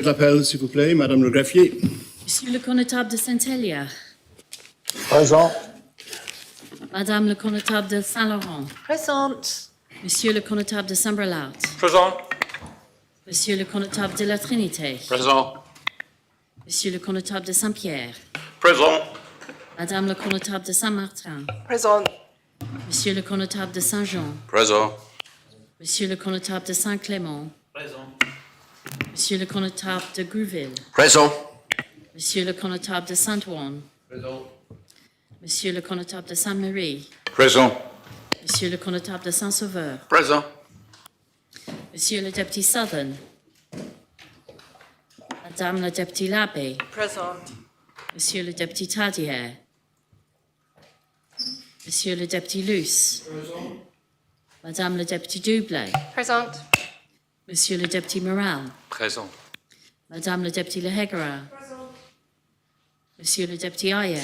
l'appel, s'il vous plaît, Madame le greffier. Monsieur le connétable de Saint-Hélier. Présent. Madame le connétable de Saint-Laurent. Présente. Monsieur le connétable de Saint-Brelart. Présent. Monsieur le connétable de la Trinité. Présent. Monsieur le connétable de Saint-Pierre. Présent. Madame le connétable de Saint-Martin. Présente. Monsieur le connétable de Saint-Jean. Présent. Monsieur le connétable de Saint-Clément. Présent. Monsieur le connétable de Grouville. Présent. Monsieur le connétable de Saint-Ouen. Présent. Monsieur le connétable de Sainte-Marie. Présent. Monsieur le connétable de Saint-Sauveur. Présent. Monsieur le député Southern. Madame le député Labbé. Présente. Monsieur le député Tadier. Monsieur le député Luce. Madame le député Dublé. Présente. Monsieur le député Moral. Présent. Madame le député Lehegara. Monsieur le député Ayer.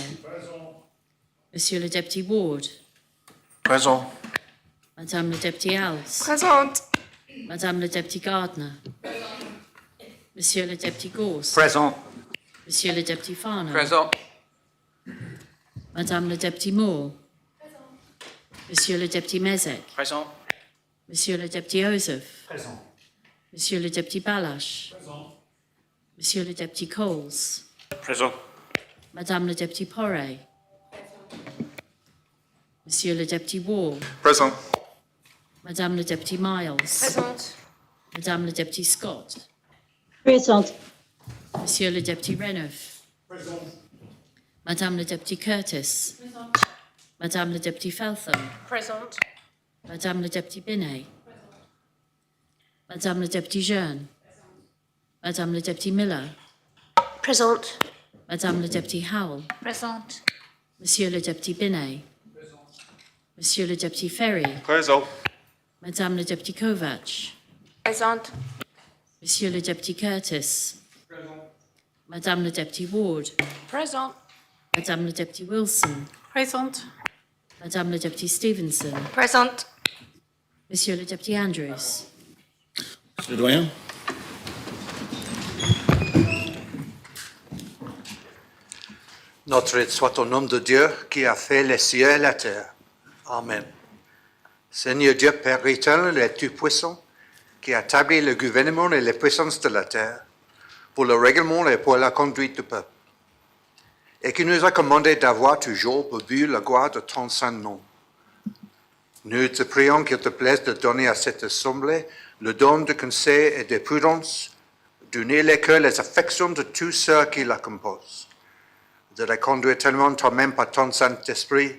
Monsieur le député Ward. Présent. Madame le député Alves. Présente. Madame le député Gardner. Monsieur le député Gauss. Présent. Monsieur le député Farnham. Présent. Madame le député Moore. Monsieur le député Mezek. Présent. Monsieur le député Joseph. Présent. Monsieur le député Balash. Monsieur le député Coles. Présent. Madame le député Poré. Monsieur le député Wall. Présent. Madame le député Miles. Présente. Madame le député Scott. Présente. Monsieur le député Renouf. Madame le député Curtis. Madame le député Feltham. Présente. Madame le député Binet. Madame le député Jeune. Madame le député Miller. Présente. Madame le député Howell. Présente. Monsieur le député Binet. Monsieur le député Ferry. Présent. Madame le député Kovac. Présente. Monsieur le député Curtis. Madame le député Ward. Présente. Madame le député Wilson. Présente. Madame le député Stevenson. Présente. Monsieur le député Andrews. Monsieur le doyen. Notre aide soit au nom de Dieu qui a fait les cieux et la terre. Amen. Seigneur Dieu, Père éternel et tout-puissant, qui a établi le gouvernement et les puissances de la terre, pour le règlement et pour la conduite du peuple, et qui nous a commandé d'avoir toujours pour but la gloire de ton saint nom. Nous te prions qu'il te plaise de donner à cette assemblée le don de conseil et de prudence, d'unir les cœurs et les affections de tous ceux qui la composent, de la conduire tellement toi-même par ton Saint-Esprit,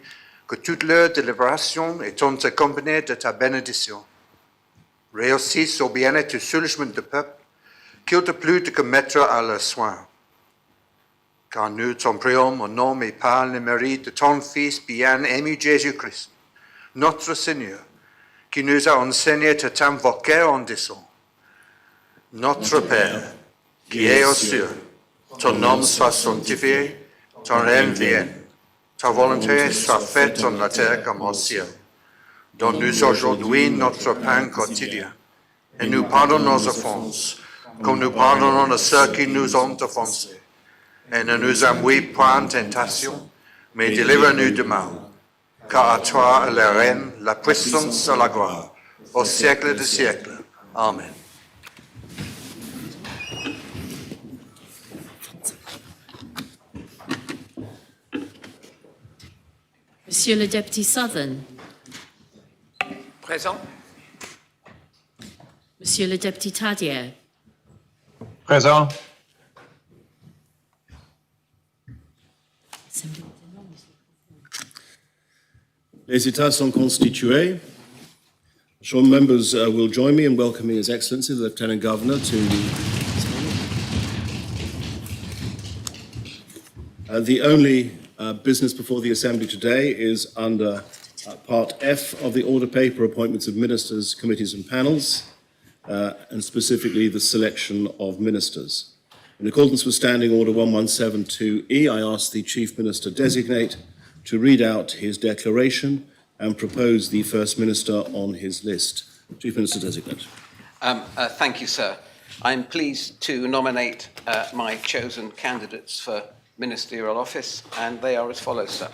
que toute leur délibération est accompagnée de ta bénédiction. Réussisse au bien-être et au soulagement du peuple, qu'il te plut de commettre à leurs soins. Car nous t'en prions au nom et par le mérite de ton Fils bien-aimé Jésus-Christ, notre Seigneur, qui nous a enseigné de t'invoquer en disant: Notre Père, qui es aux cieux, ton nom soit sanctifié, ton règne vienne, ta volonté soit faite sur la terre comme au ciel. Donne-nous aujourd'hui notre pain quotidien, et nous pardonne nos offenses, comme nous pardonnons à ceux qui nous ont offensés. Et ne nous envoie pas en tentation, mais délivre-nous du mal. Car à toi est le règne, la puissance et la gloire, au siècle des siècles. Amen. Monsieur le député Southern. Présent. Monsieur le député Tadier. Présent. Les États sont constitués. Sure members will join me in welcoming His Excellency, the Lieutenant Governor, to the only business before the Assembly today is under Part F of the Order Paper, appointments of ministers, committees and panels, and specifically the selection of ministers. In accordance with Standing Order 1172E, I ask the Chief Minister Designate to read out his declaration and propose the First Minister on his list. Chief Minister Designate. Thank you, sir. I'm pleased to nominate my chosen candidates for ministerial office, and they are as follows, sir.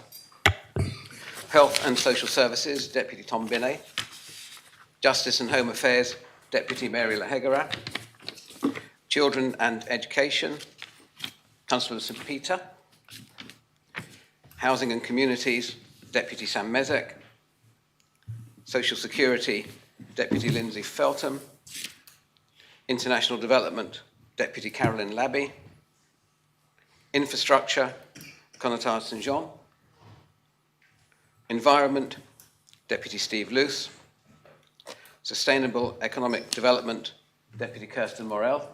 Health and Social Services, Deputy Tom Binney. Justice and Home Affairs, Deputy Mary Lahegara. Children and Education, Councillor St Peter. Housing and Communities, Deputy Sam Mezek. Social Security, Deputy Lindsay Feltham. International Development, Deputy Carolyn Labby. Infrastructure, Conatar St Jean. Environment, Deputy Steve Luce. Sustainable Economic Development, Deputy Kirsten Morell.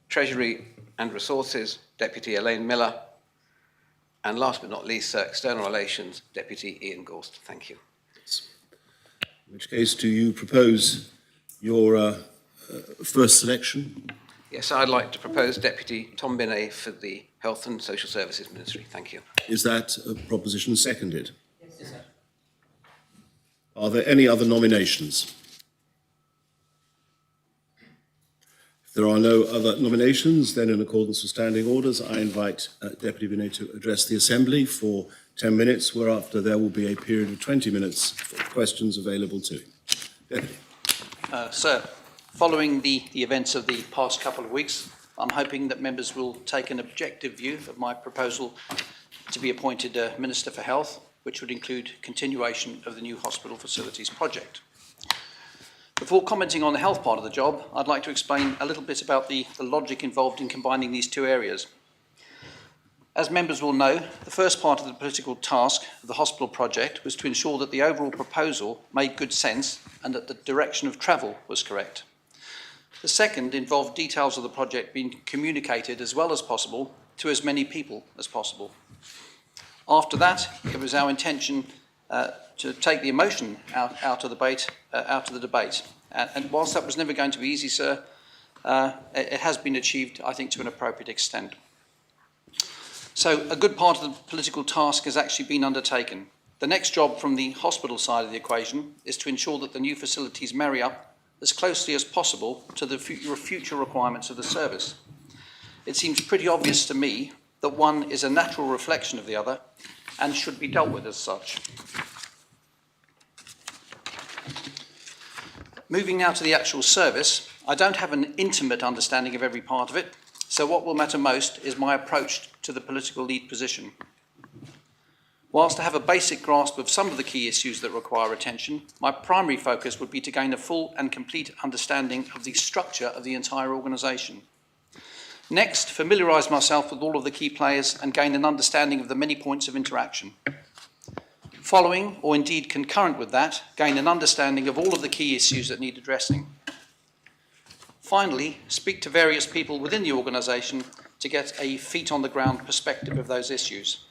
Treasury and Resources, Deputy Elaine Miller. And last but not least, External Relations, Deputy Ian Gorst. Thank you. In which case, do you propose your first selection? Yes, I'd like to propose Deputy Tom Binney for the Health and Social Services Ministry. Thank you. Is that proposition seconded? Yes, sir. Are there any other nominations? If there are no other nominations, then in accordance with standing orders, I invite Deputy Binney to address the Assembly for 10 minutes, whereafter there will be a period of 20 minutes for questions available to him. Deputy. Sir, following the events of the past couple of weeks, I'm hoping that members will take an objective view of my proposal to be appointed Minister for Health, which would include continuation of the new hospital facilities project. Before commenting on the health part of the job, I'd like to explain a little bit about the logic involved in combining these two areas. As members will know, the first part of the political task of the hospital project was to ensure that the overall proposal made good sense and that the direction of travel was correct. The second involved details of the project being communicated as well as possible to as many people as possible. After that, it was our intention to take the emotion out of the debate. And whilst that was never going to be easy, sir, it has been achieved, I think, to an appropriate extent. So a good part of the political task has actually been undertaken. The next job from the hospital side of the equation is to ensure that the new facilities marry up as closely as possible to the future requirements of the service. It seems pretty obvious to me that one is a natural reflection of the other and should be dealt with as such. Moving now to the actual service, I don't have an intimate understanding of every part of it, so what will matter most is my approach to the political lead position. Whilst I have a basic grasp of some of the key issues that require attention, my primary focus would be to gain a full and complete understanding of the structure of the entire organisation. Next, familiarise myself with all of the key players and gain an understanding of the many points of interaction. Following, or indeed concurrent with that, gain an understanding of all of the key issues that need addressing. Finally, speak to various people within the organisation to get a feet-on-the-ground perspective of those issues.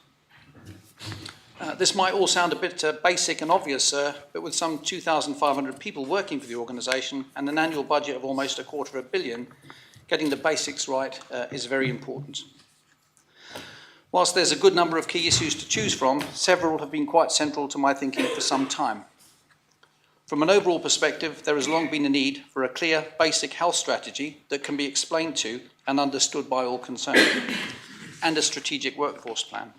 This might all sound a bit basic and obvious, sir, but with some 2,500 people working for the organisation and an annual budget of almost $250 million, getting the basics right is very important. Whilst there's a good number of key issues to choose from, several have been quite central to my thinking for some time. From an overall perspective, there has long been a need for a clear, basic health strategy that can be explained to and understood by all concerned, and a strategic workforce plan.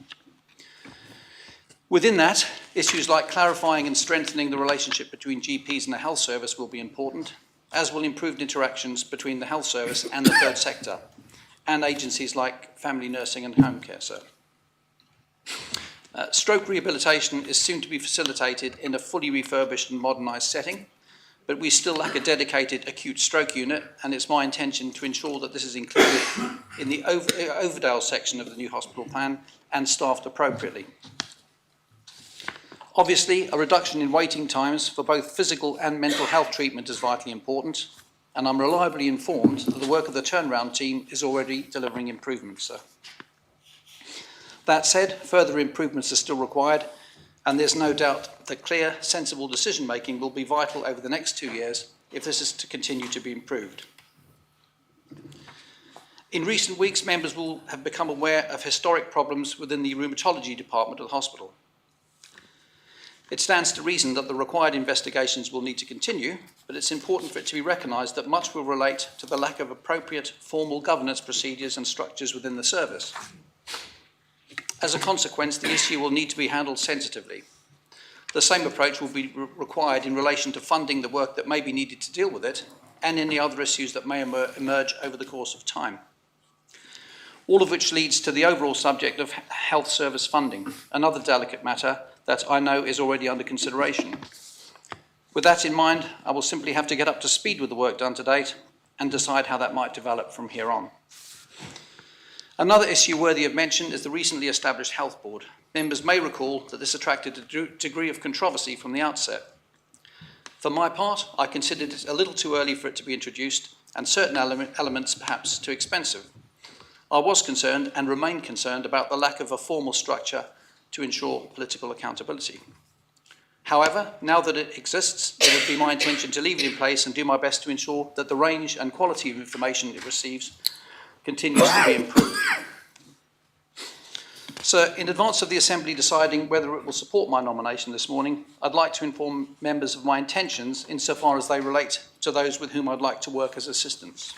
Within that, issues like clarifying and strengthening the relationship between GPs and the health service will be important, as will improved interactions between the health service and the third sector, and agencies like family nursing and home care, sir. Stroke rehabilitation is soon to be facilitated in a fully refurbished and modernised setting, but we still lack a dedicated acute stroke unit, and it's my intention to ensure that this is included in the Overdale section of the new hospital plan and staffed appropriately. Obviously, a reduction in waiting times for both physical and mental health treatment is vitally important, and I'm reliably informed that the work of the turnaround team is already delivering improvements, sir. That said, further improvements are still required, and there's no doubt that clear, sensible decision-making will be vital over the next 2 years if this is to continue to be improved. In recent weeks, members will have become aware of historic problems within the rheumatology department of the hospital. It stands to reason that the required investigations will need to continue, but it's important for it to be recognised that much will relate to the lack of appropriate formal governance procedures and structures within the service. As a consequence, the issue will need to be handled sensitively. The same approach will be required in relation to funding the work that may be needed to deal with it, and any other issues that may emerge over the course of time. All of which leads to the overall subject of health service funding, another delicate matter that I know is already under consideration. With that in mind, I will simply have to get up to speed with the work done to date and decide how that might develop from here on. Another issue worthy of mention is the recently established Health Board. Members may recall that this attracted a degree of controversy from the outset. For my part, I considered it a little too early for it to be introduced and certain elements perhaps too expensive. I was concerned and remain concerned about the lack of a formal structure to ensure political accountability. However, now that it exists, it would be my intention to leave it in place and do my best to ensure that the range and quality of information it receives continues to be improved. So, in advance of the Assembly deciding whether it will support my nomination this morning, I'd like to inform members of my intentions insofar as they relate to those with whom I'd like to work as assistants.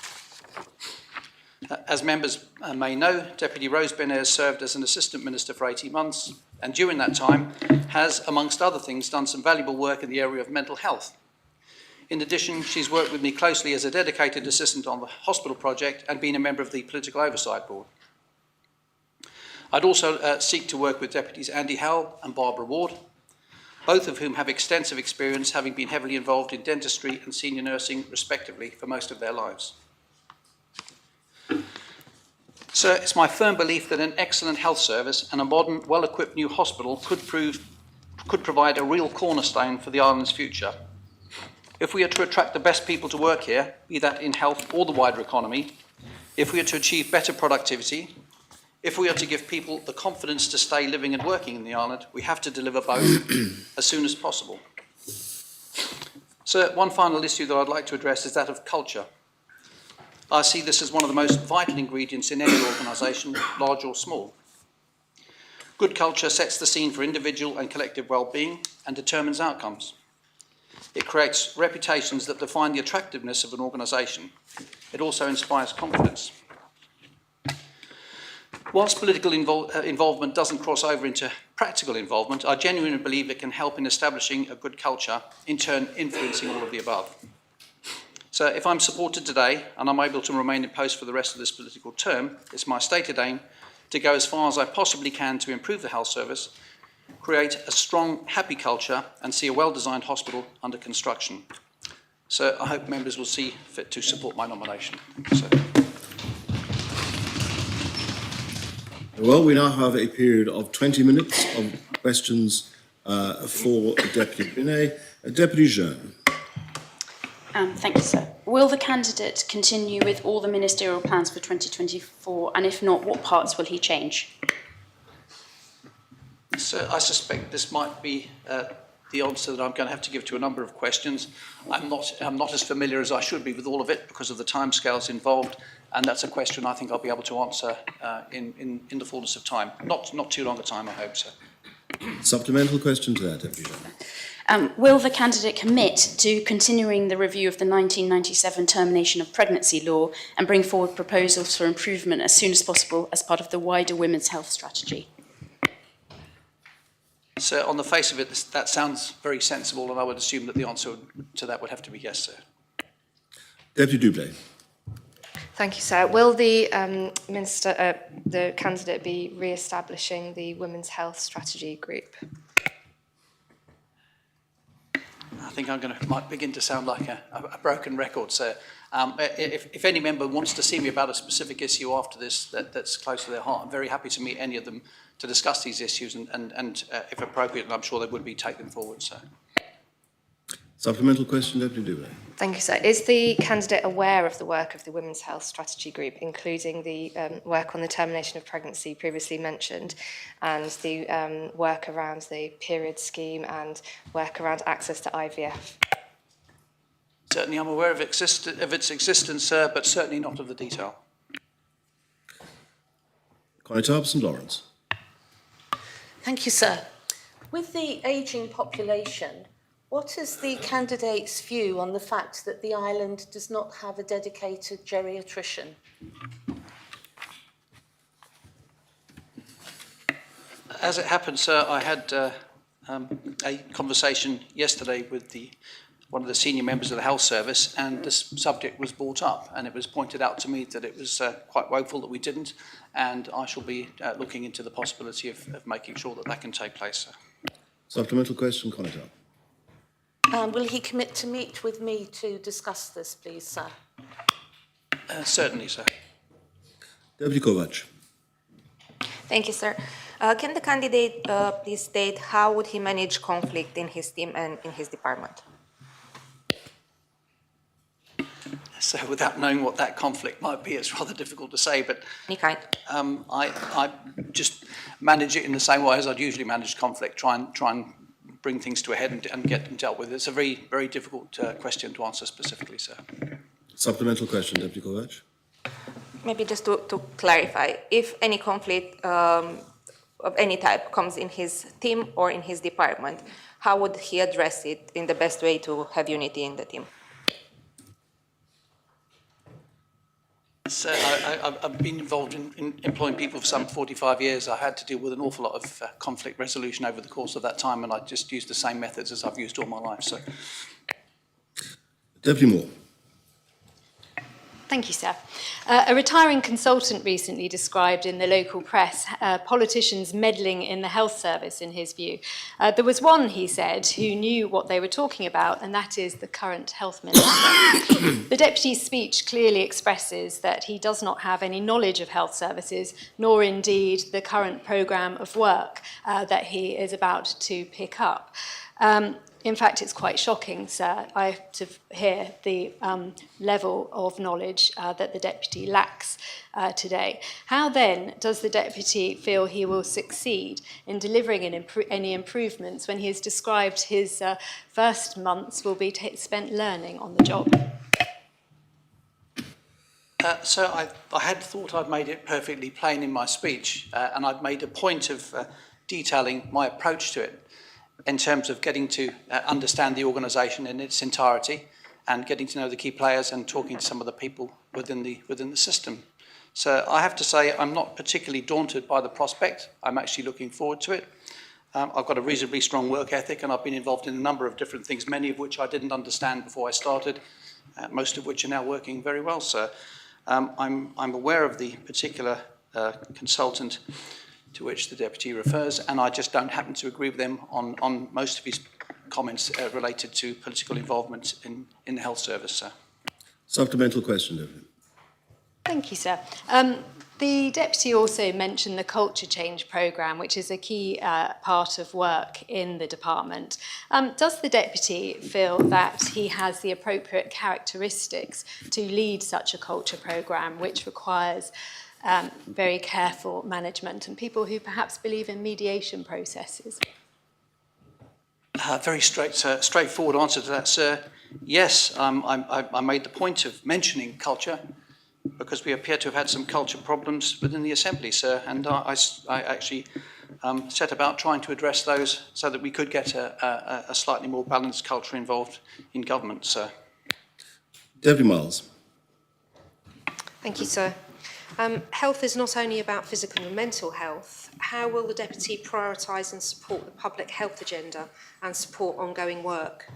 As members may know, Deputy Rose Benair served as an Assistant Minister for 18 months, and during that time has, amongst other things, done some valuable work in the area of mental health. In addition, she's worked with me closely as a dedicated assistant on the hospital project and been a member of the Political Oversight Board. I'd also seek to work with Deputies Andy Howell and Barbara Ward, both of whom have extensive experience, having been heavily involved in dentistry and senior nursing, respectively, for most of their lives. So it's my firm belief that an excellent health service and a modern, well-equipped new hospital could provide a real cornerstone for the island's future. If we are to attract the best people to work here, be that in health or the wider economy, if we are to achieve better productivity, if we are to give people the confidence to stay living and working in the island, we have to deliver both as soon as possible. So one final issue that I'd like to address is that of culture. I see this as one of the most vital ingredients in any organisation, large or small. Good culture sets the scene for individual and collective well-being and determines outcomes. It creates reputations that define the attractiveness of an organisation. It also inspires confidence. Whilst political involvement doesn't cross over into practical involvement, I genuinely believe it can help in establishing a good culture, in turn influencing all of the above. So if I'm supported today and I'm able to remain in post for the rest of this political term, it's my stated aim to go as far as I possibly can to improve the health service, create a strong, happy culture and see a well-designed hospital under construction. So I hope members will see fit to support my nomination. Well, we now have a period of 20 minutes of questions for Deputy Binet. Deputy Jeune. Thank you, sir. Will the candidate continue with all the ministerial plans for 2024, and if not, what parts will he change? So I suspect this might be the answer that I'm going to have to give to a number of questions. I'm not as familiar as I should be with all of it because of the timescales involved, and that's a question I think I'll be able to answer in the fullness of time. Not too long a time, I hope, sir. Supplemental question to that, Deputy Jeune. Will the candidate commit to continuing the review of the 1997 termination of pregnancy law and bring forward proposals for improvement as soon as possible as part of the wider women's health strategy? So on the face of it, that sounds very sensible, and I would assume that the answer to that would have to be yes, sir. Deputy Dublé. Thank you, sir. Will the the candidate be re-establishing the Women's Health Strategy Group? I think might begin to sound like a broken record, sir. If any member wants to see me about a specific issue after this that's close to their heart, I'm very happy to meet any of them to discuss these issues and if appropriate, and I'm sure they would be, take them forward, sir. Supplemental question, Deputy Dublé. Thank you, sir. Is the candidate aware of the work of the Women's Health Strategy Group, including the work on the termination of pregnancy previously mentioned, and the work around the period scheme and work around access to IVF? Certainly I'm aware of its existence, sir, but certainly not of the detail. Connie St Lawrence. Thank you, sir. With the ageing population, what is the candidate's view on the fact that the island does not have a dedicated geriatrician? As it happens, sir, I had a conversation yesterday with one of the senior members of the health service, and this subject was brought up, and it was pointed out to me that it was quite woeful that we didn't, and I shall be looking into the possibility of making sure that that can take place, sir. Supplemental question, Connaughton. And will he commit to meet with me to discuss this, please, sir? Certainly, sir. Deputy Kovac. Thank you, sir. Can the candidate please state how would he manage conflict in his team and in his department? So without knowing what that conflict might be, it's rather difficult to say, but Any kind? I just manage it in the same way as I'd usually manage conflict, try and bring things to a head and get them dealt with. It's a very, very difficult question to answer specifically, sir. Supplemental question, Deputy Kovac. Maybe just to clarify, if any conflict of any type comes in his team or in his department, how would he address it in the best way to have unity in the team? So I've been involved in employing people for some 45 years. I had to deal with an awful lot of conflict resolution over the course of that time, and I just used the same methods as I've used all my life. So, Deputy Moore. Thank you, sir. A retiring consultant recently described in the local press politicians meddling in the health service, in his view. There was one, he said, who knew what they were talking about, and that is the current health minister. The deputy's speech clearly expresses that he does not have any knowledge of health services, nor indeed the current programme of work that he is about to pick up. In fact, it's quite shocking, sir, to hear the level of knowledge that the deputy lacks today. How then does the deputy feel he will succeed in delivering any improvements when he has described his first months will be spent learning on the job? So I had thought I'd made it perfectly plain in my speech, and I'd made a point of detailing my approach to it, in terms of getting to understand the organisation in its entirety and getting to know the key players and talking to some of the people within the system. So I have to say I'm not particularly daunted by the prospect. I'm actually looking forward to it. I've got a reasonably strong work ethic, and I've been involved in a number of different things, many of which I didn't understand before I started, most of which are now working very well, sir. I'm aware of the particular consultant to which the deputy refers, and I just don't happen to agree with them on most of his comments related to political involvement in the health service, sir. Supplemental question, Deputy. Thank you, sir. The deputy also mentioned the culture change programme, which is a key part of work in the department. Does the deputy feel that he has the appropriate characteristics to lead such a culture programme, which requires very careful management and people who perhaps believe in mediation processes? Very straightforward answer to that, sir. Yes, I made the point of mentioning culture because we appear to have had some culture problems within the Assembly, sir, and I actually set about trying to address those so that we could get a slightly more balanced culture involved in government, sir. Deputy Miles. Thank you, sir. Health is not only about physical and mental health. How will the Deputy prioritise and support the public health agenda and support ongoing work?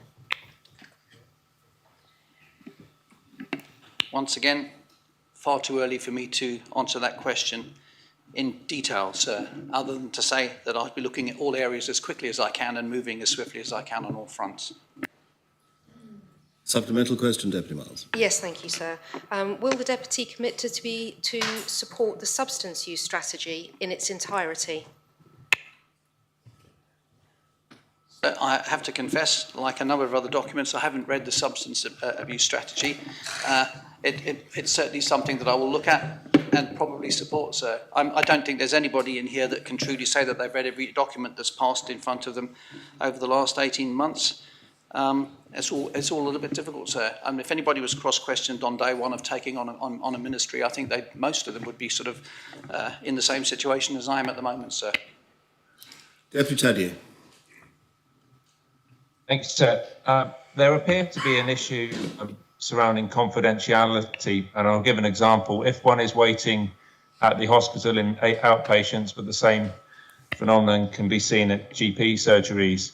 Once again, far too early for me to answer that question in detail, sir, other than to say that I'll be looking at all areas as quickly as I can and moving as swiftly as I can on all fronts. Supplemental question, Deputy Miles. Yes, thank you, sir. Will the Deputy commit to support the substance use strategy in its entirety? I have to confess, like a number of other documents, I haven't read the substance abuse strategy. It's certainly something that I will look at and probably support, sir. I don't think there's anybody in here that can truly say that they've read every document that's passed in front of them over the last 18 months. It's all a little bit difficult, sir. I mean, if anybody was cross-questioned on day one of taking on a ministry, I think most of them would be sort of in the same situation as I am at the moment, sir. Deputy Tadier. Thanks, Sir. There appears to be an issue surrounding confidentiality, and I'll give an example. If one is waiting at the hospital in outpatients, but the same phenomenon can be seen at GP surgeries,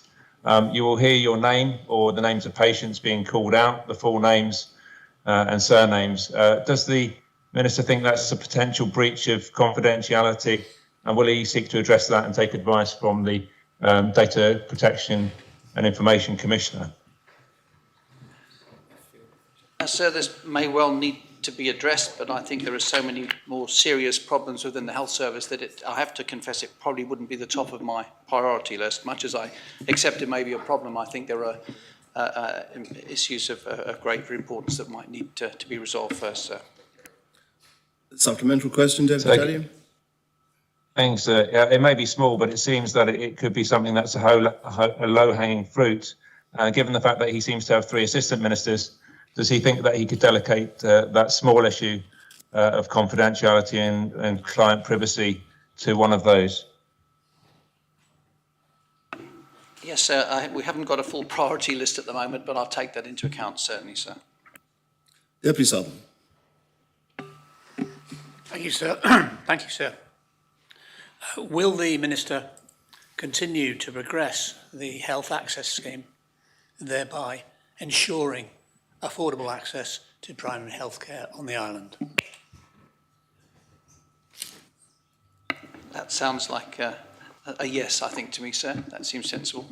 you will hear your name or the names of patients being called out, the full names and surnames. Does the Minister think that's a potential breach of confidentiality, and will he seek to address that and take advice from the Data Protection and Information Commissioner? Sir, this may well need to be addressed, but I think there are so many more serious problems within the health service that I have to confess it probably wouldn't be the top of my priority list. Much as I accept it may be a problem, I think there are issues of greater importance that might need to be resolved first, sir. Supplementary question, Deputy Talion? Thanks. It may be small, but it seems that it could be something that's a low-hanging fruit. Given the fact that he seems to have 3 assistant ministers, does he think that he could delegate that small issue of confidentiality and client privacy to one of those? Yes, sir. We haven't got a full priority list at the moment, but I'll take that into account, certainly, sir. Deputy Sutherland. Thank you, sir. Thank you, sir. Will the Minister continue to progress the health access scheme, thereby ensuring affordable access to primary health care on the island? That sounds like a yes, I think, to me, sir. That seems sensible.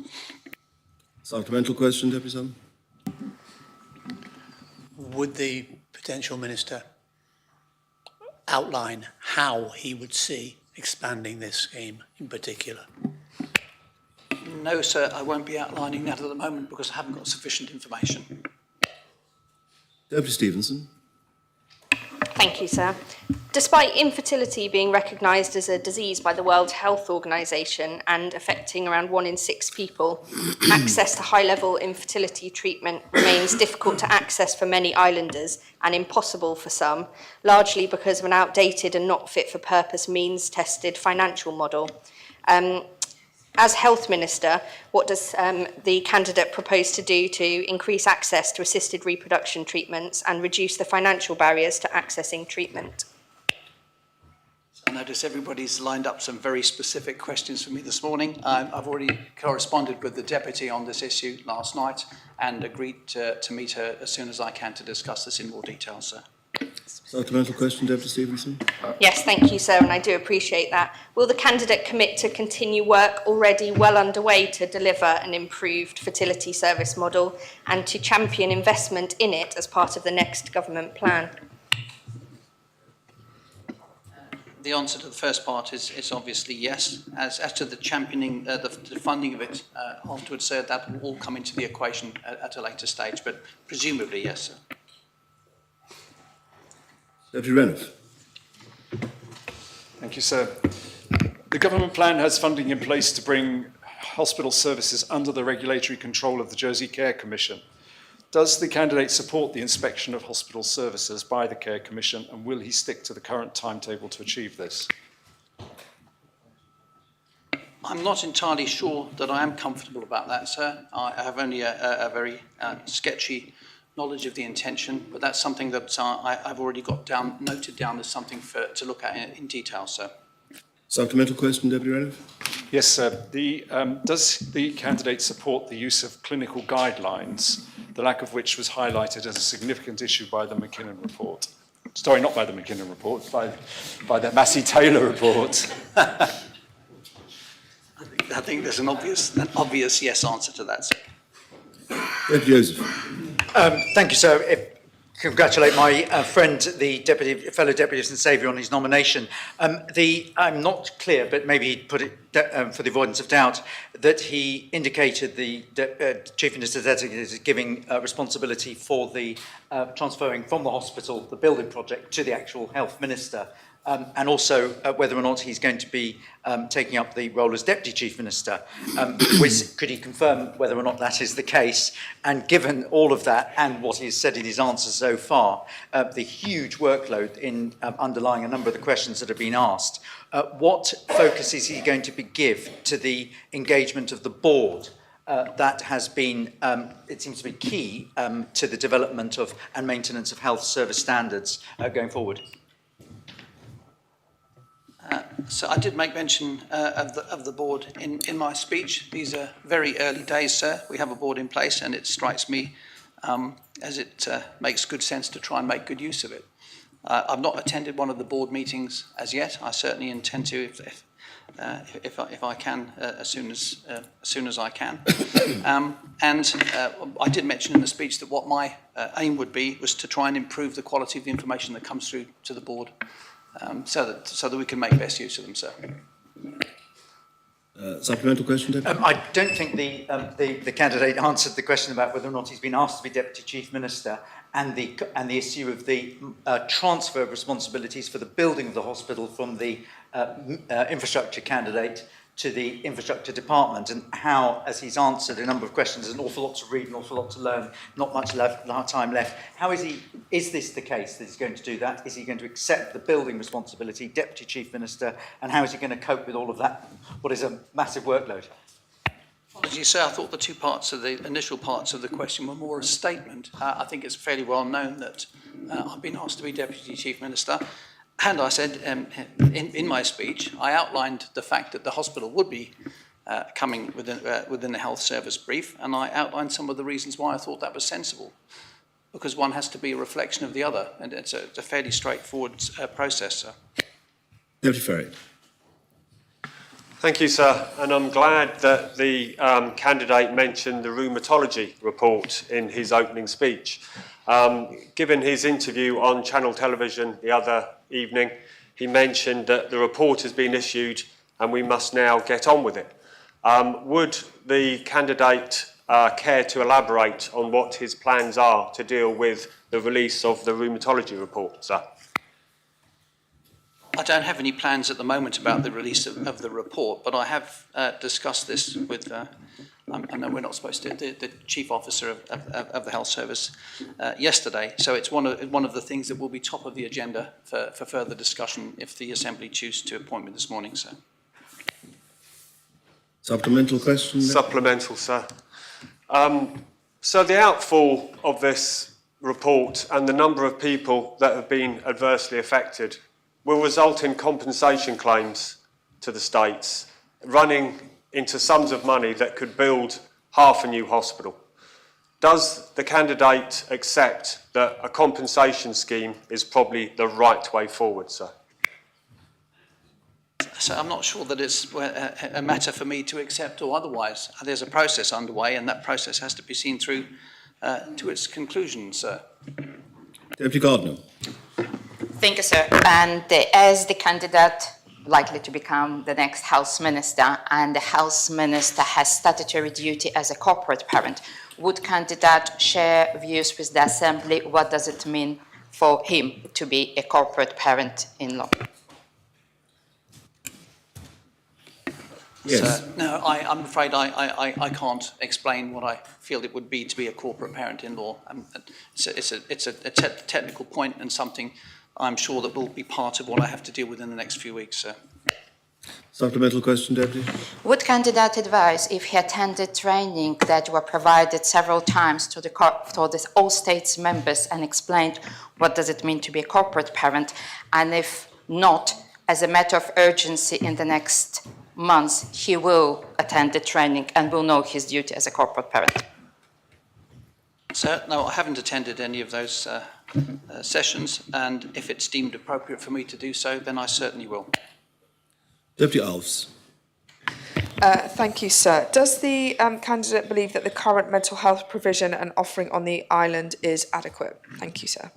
Supplemental question, Deputy Sutherland? Would the potential Minister outline how he would see expanding this scheme in particular? No, sir, I won't be outlining that at the moment because I haven't got sufficient information. Deputy Stevenson. Thank you, sir. Despite infertility being recognised as a disease by the World Health Organization and affecting around 1 in 6 people, access to high-level infertility treatment remains difficult to access for many islanders and impossible for some, largely because of an outdated and not fit-for-purpose means-tested financial model. As Health Minister, what does the candidate propose to do to increase access to assisted reproduction treatments and reduce the financial barriers to accessing treatment? I notice everybody's lined up some very specific questions for me this morning. I've already corresponded with the Deputy on this issue last night and agreed to meet her as soon as I can to discuss this in more detail, sir. Supplemental question, Deputy Stevenson? Yes, thank you, sir, and I do appreciate that. Will the candidate commit to continue work already well underway to deliver an improved fertility service model and to champion investment in it as part of the next government plan? The answer to the first part is obviously yes. As to the championing, the funding of it afterwards, sir, that will all come into the equation at a later stage, but presumably yes, sir. Deputy Renouf. Thank you, sir. The government plan has funding in place to bring hospital services under the regulatory control of the Jersey Care Commission. Does the candidate support the inspection of hospital services by the Care Commission, and will he stick to the current timetable to achieve this? I'm not entirely sure that I am comfortable about that, sir. I have only a very sketchy knowledge of the intention, but that's something that I've already got noted down as something to look at in detail, sir. Supplemental question, Deputy Renouf? Yes, sir. Does the candidate support the use of clinical guidelines, the lack of which was highlighted as a significant issue by the McKinnon report? Sorry, not by the McKinnon report, by the Massey Taylor report. I think there's an obvious yes answer to that, sir. Deputy Joseph. Thank you, sir. Congratulate my friend, the fellow deputy and saviour, on his nomination. I'm not clear, but maybe he'd put it for the avoidance of doubt, that he indicated the Chief Minister designate is giving responsibility for the transferring from the hospital, the building project, to the actual Health Minister. And also whether or not he's going to be taking up the role as Deputy Chief Minister. Could he confirm whether or not that is the case? And given all of that and what he's said in his answers so far, the huge workload in underlying a number of the questions that have been asked, what focus is he going to give to the engagement of the board that has been, it seems to be key to the development of and maintenance of health service standards going forward. So I did make mention of the board in my speech. These are very early days, sir. We have a board in place, and it strikes me as it makes good sense to try and make good use of it. I've not attended one of the board meetings as yet. I certainly intend to, if I can, as soon as I can. I did mention in the speech that what my aim would be was to try and improve the quality of the information that comes through to the board, so that we can make best use of them, sir. Supplemental question, Deputy? I don't think the candidate answered the question about whether or not he's been asked to be Deputy Chief Minister, and the issue of the transfer of responsibilities for the building of the hospital from the infrastructure candidate to the infrastructure department, and how, as he's answered a number of questions, there's an awful lot to read, an awful lot to learn, not much time left. How is this the case that he's going to do that? Is he going to accept the building responsibility, Deputy Chief Minister, and how is he going to cope with all of that, what is a massive workload? Apologies, sir. I thought the two parts of the initial parts of the question were more a statement. I think it's fairly well known that I've been asked to be Deputy Chief Minister. And I said in my speech, I outlined the fact that the hospital would be coming within the health service brief, and I outlined some of the reasons why I thought that was sensible, because one has to be a reflection of the other, and it's a fairly straightforward process, sir. Deputy Ferry. Thank you, sir. And I'm glad that the candidate mentioned the rheumatology report in his opening speech. Given his interview on Channel Television the other evening, he mentioned that the report has been issued and we must now get on with it. Would the candidate care to elaborate on what his plans are to deal with the release of the rheumatology report, sir? I don't have any plans at the moment about the release of the report, but I have discussed this with, I know we're not supposed to, the Chief Officer of the Health Service yesterday. So it's one of the things that will be top of the agenda for further discussion if the Assembly choose to appoint me this morning, sir. Supplemental question? Supplemental, sir. So the outfall of this report and the number of people that have been adversely affected will result in compensation claims to the states, running into sums of money that could build half a new hospital. Does the candidate accept that a compensation scheme is probably the right way forward, sir? So I'm not sure that it's a matter for me to accept or otherwise. There's a process underway, and that process has to be seen through to its conclusion, sir. Deputy Gardner. Thank you, sir. And as the candidate likely to become the next Health Minister, and the Health Minister has statutory duty as a corporate parent, would candidate share views with the Assembly? What does it mean for him to be a corporate parent-in-law? Yes. No, I'm afraid I can't explain what I feel it would be to be a corporate parent-in-law. It's a technical point and something I'm sure that will be part of what I have to deal with in the next few weeks, sir. Supplemental question, Deputy? Would candidate advise if he attended training that were provided several times to all states members and explained what does it mean to be a corporate parent, and if not, as a matter of urgency in the next months, he will attend the training and will know his duty as a corporate parent? Sir, no, I haven't attended any of those sessions, and if it's deemed appropriate for me to do so, then I certainly will. Deputy Alves. Thank you, sir. Does the candidate believe that the current mental health provision and offering on the island is adequate? Thank you, sir.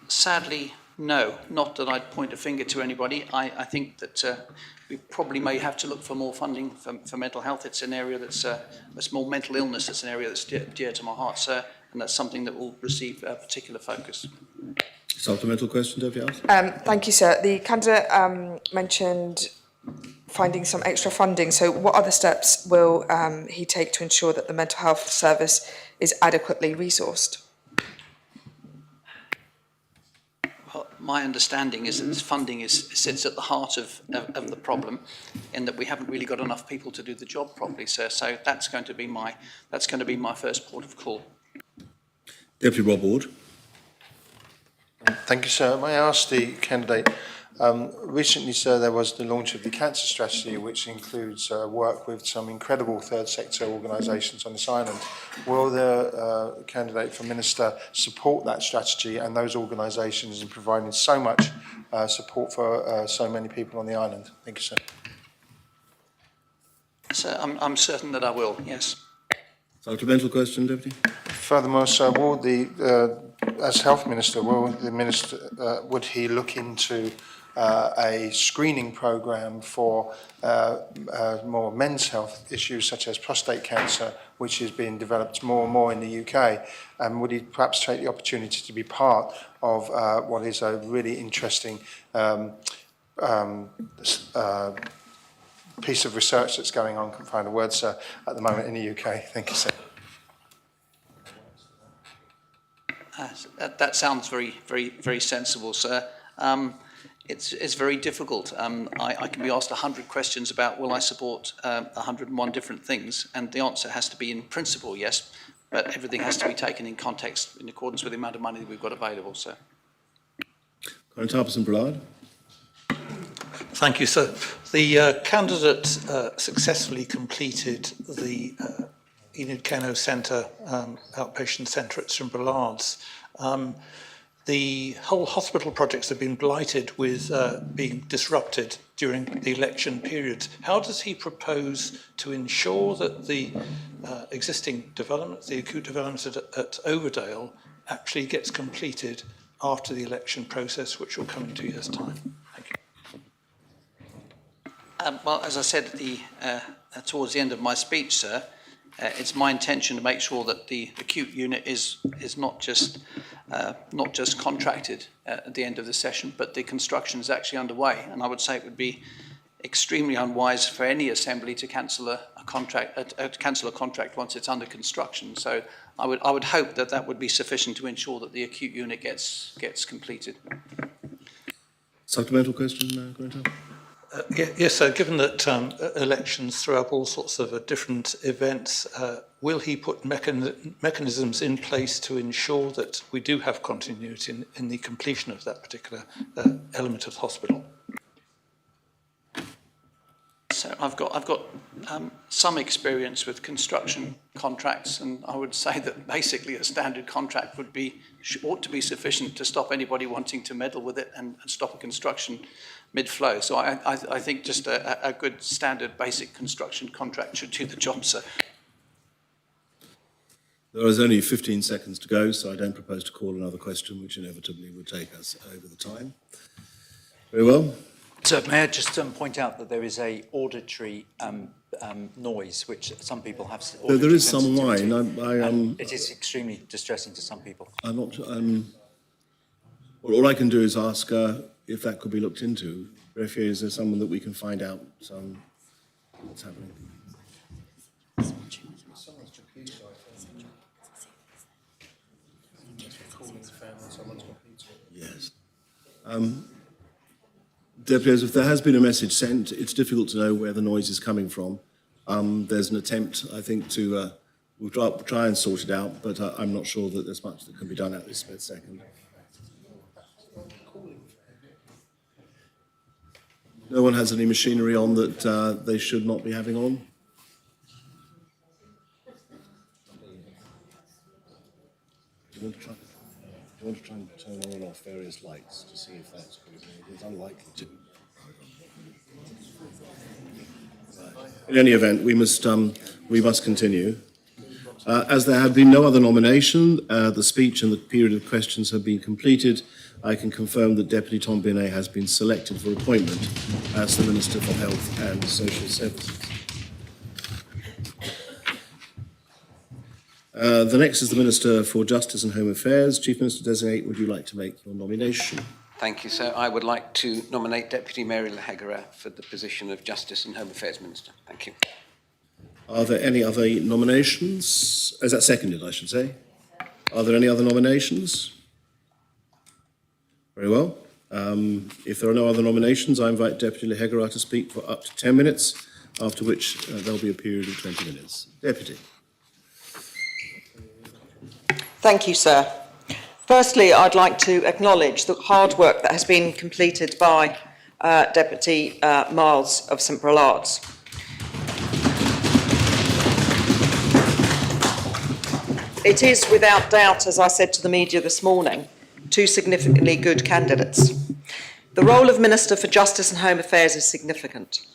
Sadly, no. Not that I'd point a finger to anybody. I think that we probably may have to look for more funding for mental health. It's an area that's more mental illness. It's an area that's dear to my heart, sir, and that's something that will receive particular focus. Supplemental question, Deputy Alves. Thank you, sir. The candidate mentioned finding some extra funding. So what other steps will he take to ensure that the mental health service is adequately resourced? Well, my understanding is that this funding sits at the heart of the problem, in that we haven't really got enough people to do the job properly, sir. So that's going to be my first port of call. Deputy Rob Ward. Thank you, sir. May I ask the candidate, recently, sir, there was the launch of the cancer strategy, which includes work with some incredible third sector organisations on this island. Will the candidate for minister support that strategy and those organisations in providing so much support for so many people on the island? Thank you, sir. So I'm certain that I will, yes. Supplemental question, Deputy. Furthermore, sir, will the as Health Minister, will the Minister would he look into a screening programme for more men's health issues such as prostate cancer, which is being developed more and more in the UK? And would he perhaps take the opportunity to be part of what is a really interesting piece of research that's going on, can't find a word, sir, at the moment in the UK? Thank you, sir. That sounds very, very, very sensible, sir. It's very difficult. I can be asked 100 questions about will I support 101 different things, and the answer has to be in principle, yes, but everything has to be taken in context in accordance with the amount of money that we've got available, sir. Colin Tarperson-Brillard. Thank you, sir. The candidate successfully completed the Enid Keno Centre, outpatient centre at St Bullards. The whole hospital projects have been blighted with being disrupted during the election period. How does he propose to ensure that the existing development, the acute development at Overdale, actually gets completed after the election process, which will come in 2 years' time? Thank you. Well, as I said towards the end of my speech, sir, it's my intention to make sure that the acute unit is not just contracted at the end of the session, but the construction is actually underway. And I would say it would be extremely unwise for any assembly to cancel a contract once it's under construction. So I would hope that that would be sufficient to ensure that the acute unit gets completed. Supplemental question, Greta? Yes, so given that elections throw up all sorts of different events, will he put mechanisms in place to ensure that we do have continuity in the completion of that particular element of the hospital? So I've got some experience with construction contracts, and I would say that basically a standard contract ought to be sufficient to stop anybody wanting to meddle with it and stop a construction mid-flow. So I think just a good standard basic construction contract should do the job, sir. There is only 15 seconds to go, so I don't propose to call another question, which inevitably would take us over the time. Very well. So may I just point out that there is a auditory noise, which some people have. There is some whine. It is extremely distressing to some people. I'm not. Well, all I can do is ask if that could be looked into. Refuge, is there someone that we can find out what's happening? Yes. Deputies, if there has been a message sent, it's difficult to know where the noise is coming from. There's an attempt, I think, to we'll try and sort it out, but I'm not sure that there's much that can be done at this split second. No one has any machinery on that they should not be having on? Do you want to try and turn on and off various lights to see if that's good? It's unlikely to. In any event, we must continue. As there have been no other nomination, the speech and the period of questions have been completed. I can confirm that Deputy Tom Binet has been selected for appointment as the Minister for Health and Social Services. The next is the Minister for Justice and Home Affairs. Chief Minister Designate, would you like to make your nomination? Thank you, sir. I would like to nominate Deputy Mary Lahegara for the position of Justice and Home Affairs Minister. Thank you. Are there any other nominations? Is that seconded, I should say? Are there any other nominations? Very well. If there are no other nominations, I invite Deputy Lehegarah to speak for up to 10 minutes, after which there'll be a period of 20 minutes. Deputy. Thank you, sir. Firstly, I'd like to acknowledge the hard work that has been completed by Deputy Miles of St Brolads. It is without doubt, as I said to the media this morning, two significantly good candidates. The role of Minister for Justice and Home Affairs is significant,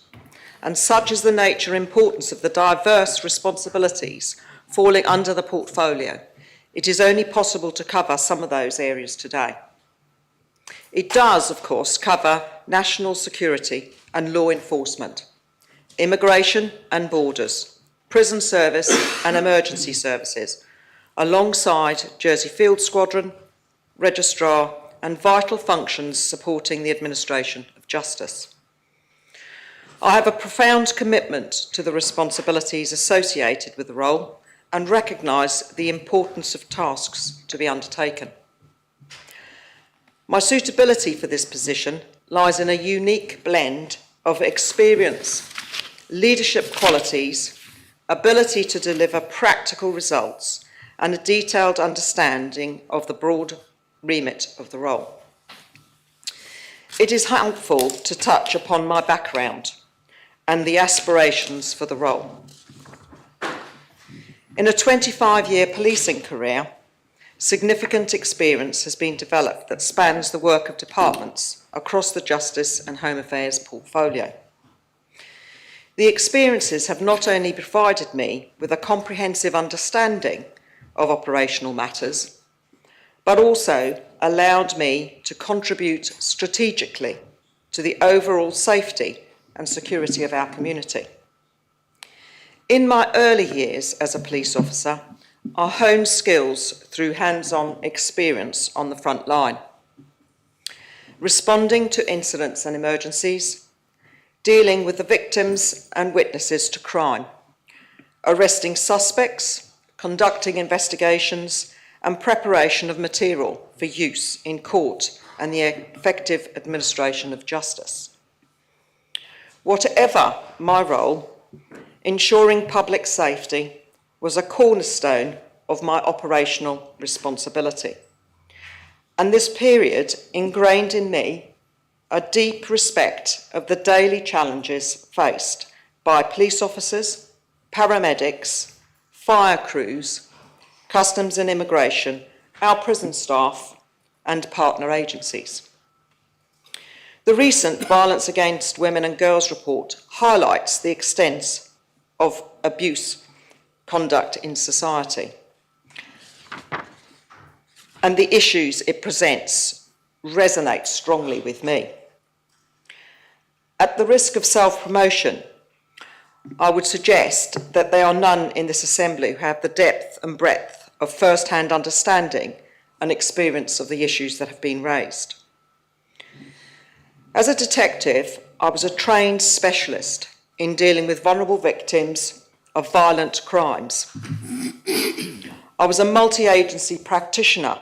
and such is the nature and importance of the diverse responsibilities falling under the portfolio. It is only possible to cover some of those areas today. It does, of course, cover national security and law enforcement, immigration and borders, prison service and emergency services, alongside Jersey Field Squadron, registrar and vital functions supporting the administration of justice. I have a profound commitment to the responsibilities associated with the role and recognise the importance of tasks to be undertaken. My suitability for this position lies in a unique blend of experience, leadership qualities, ability to deliver practical results, and a detailed understanding of the broad remit of the role. It is helpful to touch upon my background and the aspirations for the role. In a 25-year policing career, significant experience has been developed that spans the work of departments across the Justice and Home Affairs portfolio. The experiences have not only provided me with a comprehensive understanding of operational matters, but also allowed me to contribute strategically to the overall safety and security of our community. In my early years as a police officer, I honed skills through hands-on experience on the front line, responding to incidents and emergencies, dealing with the victims and witnesses to crime, arresting suspects, conducting investigations, and preparation of material for use in court and the effective administration of justice. Whatever my role, ensuring public safety was a cornerstone of my operational responsibility. And this period ingrained in me a deep respect of the daily challenges faced by police officers, paramedics, fire crews, customs and immigration, our prison staff, and partner agencies. The recent Violence Against Women and Girls report highlights the extent of abuse conduct in society and the issues it presents resonate strongly with me. At the risk of self-promotion, I would suggest that there are none in this Assembly who have the depth and breadth of first-hand understanding and experience of the issues that have been raised. As a detective, I was a trained specialist in dealing with vulnerable victims of violent crimes. I was a multi-agency practitioner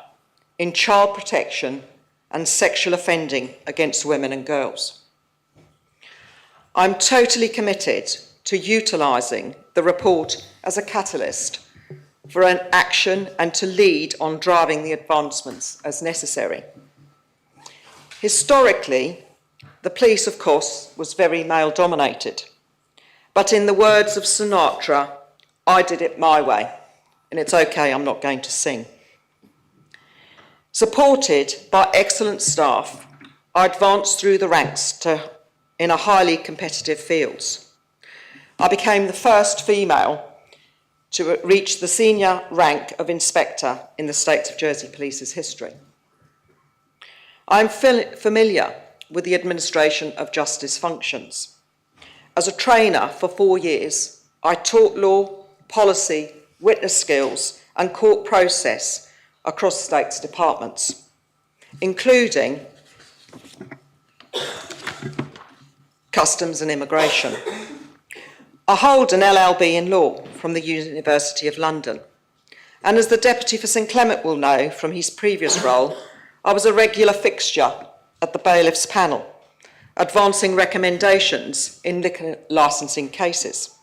in child protection and sexual offending against women and girls. I'm totally committed to utilising the report as a catalyst for an action and to lead on driving the advancements as necessary. Historically, the police, of course, was very male-dominated. But in the words of Sinatra, I did it my way. And it's okay, I'm not going to sing. Supported by excellent staff, I advanced through the ranks in a highly competitive fields. I became the first female to reach the senior rank of inspector in the State of Jersey Police's history. I'm familiar with the administration of justice functions. As a trainer for 4 years, I taught law, policy, witness skills, and court process across the state's departments, including customs and immigration. I hold an LLB in law from the University of London, and as the Deputy for St Clement will know from his previous role, I was a regular fixture at the bailiffs panel, advancing recommendations in liquor licensing cases.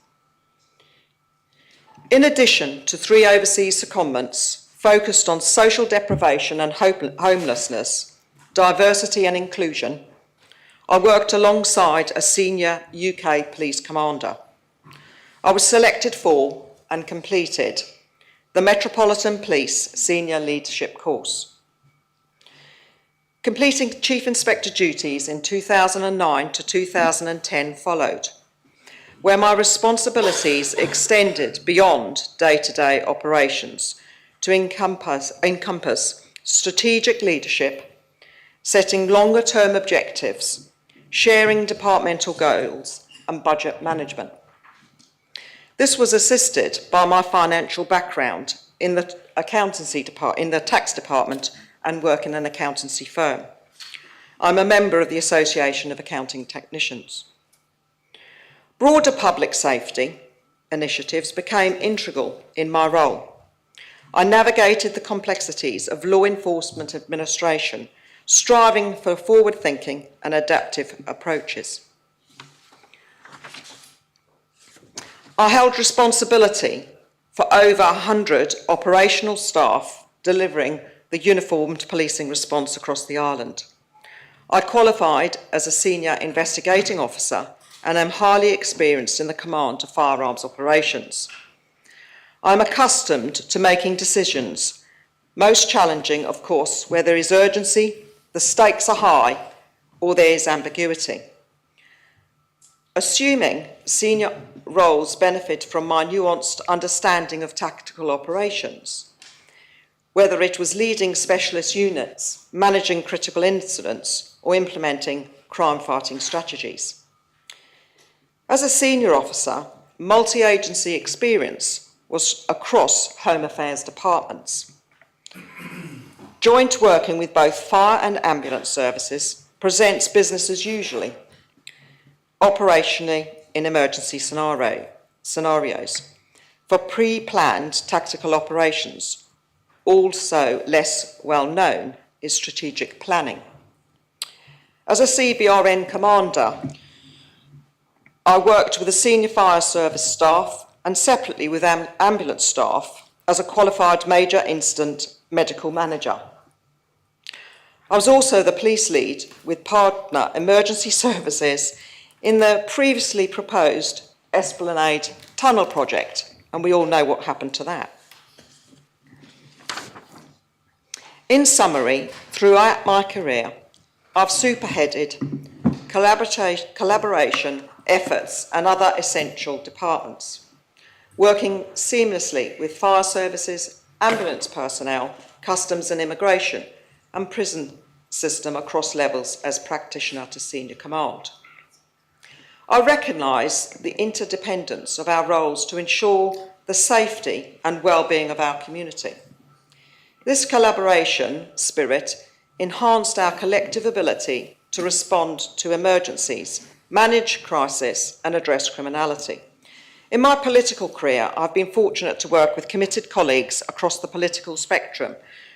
In addition to 3 overseas secondments focused on social deprivation and homelessness, diversity and inclusion, I worked alongside a senior UK police commander. I was selected for and completed the Metropolitan Police Senior Leadership course. Completing Chief Inspector duties in 2009 to 2010 followed, where my responsibilities extended beyond day-to-day operations to encompass strategic leadership, setting longer-term objectives, sharing departmental goals, and budget management. This was assisted by my financial background in the tax department and work in an accountancy firm. I'm a member of the Association of Accounting Technicians. Broader public safety initiatives became integral in my role. I navigated the complexities of law enforcement administration, striving for forward-thinking and adaptive approaches. I held responsibility for over 100 operational staff delivering the uniformed policing response across the island. I qualified as a senior investigating officer and am highly experienced in the command of firearms operations. I'm accustomed to making decisions, most challenging, of course, where there is urgency, the stakes are high, or there is ambiguity. Assuming senior roles benefit from my nuanced understanding of tactical operations, whether it was leading specialist units, managing critical incidents, or implementing crime-fighting strategies. As a senior officer, multi-agency experience was across Home Affairs departments. Joint working with both fire and ambulance services presents business as usual, operationally in emergency scenarios. For pre-planned tactical operations, also less well known is strategic planning. As a CBRN commander, I worked with the senior fire service staff and separately with ambulance staff as a qualified major incident medical manager. I was also the police lead with partner emergency services in the previously proposed Esplanade Tunnel project, and we all know what happened to that. In summary, throughout my career, I've superheaded collaboration efforts and other essential departments, working seamlessly with fire services, ambulance personnel, customs and immigration, and prison system across levels as practitioner to senior command. I recognise the interdependence of our roles to ensure the safety and well-being of our community. This collaboration spirit enhanced our collective ability to respond to emergencies, manage crisis, and address criminality. In my political career, I've been fortunate to work with committed colleagues across the political spectrum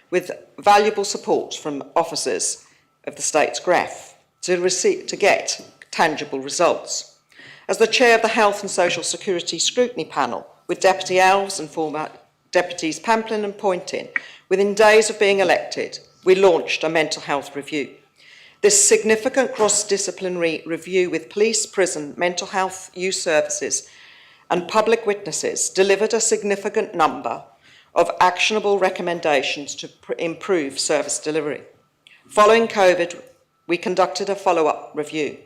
with valuable support from officers of the state's GREF to get tangible results. As the chair of the Health and Social Security Scrutiny Panel, with Deputy Alves and former Deputies Pamplin and Poynting, within days of being elected, we launched a mental health review. This significant cross-disciplinary review with police, prison, mental health, youth services and public witnesses delivered a significant number of actionable recommendations to improve service delivery. Following COVID, we conducted a follow-up review,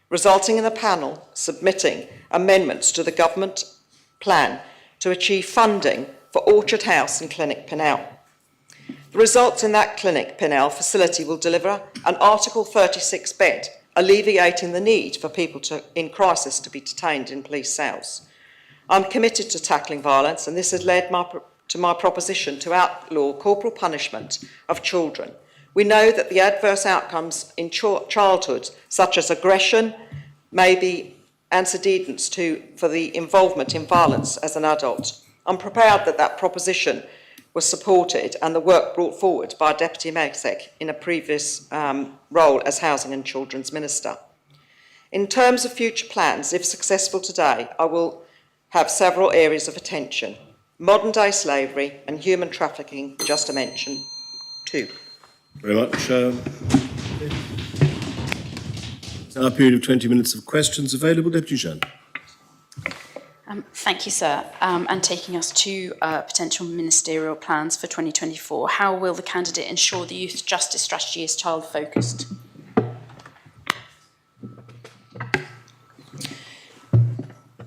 resulting in the panel submitting amendments to the government plan to achieve funding for Orchard House and Clinic Pinnell. The results in that Clinic Pinnell facility will deliver an Article 36 bed, alleviating the need for people in crisis to be detained in police cells. I'm committed to tackling violence, and this has led to my proposition to outlaw corporal punishment of children. We know that the adverse outcomes in childhood, such as aggression, may be antecedents for the involvement in violence as an adult. I'm prepared that proposition was supported and the work brought forward by Deputy Mesek in a previous role as Housing and Children's Minister. In terms of future plans, if successful today, I will have several areas of attention. Modern day slavery and human trafficking, just to mention two. Very much. Now a period of 20 minutes of questions available. Deputy Jean. Thank you, sir. And taking us to potential ministerial plans for 2024, how will the candidate ensure the youth justice strategy is child-focused?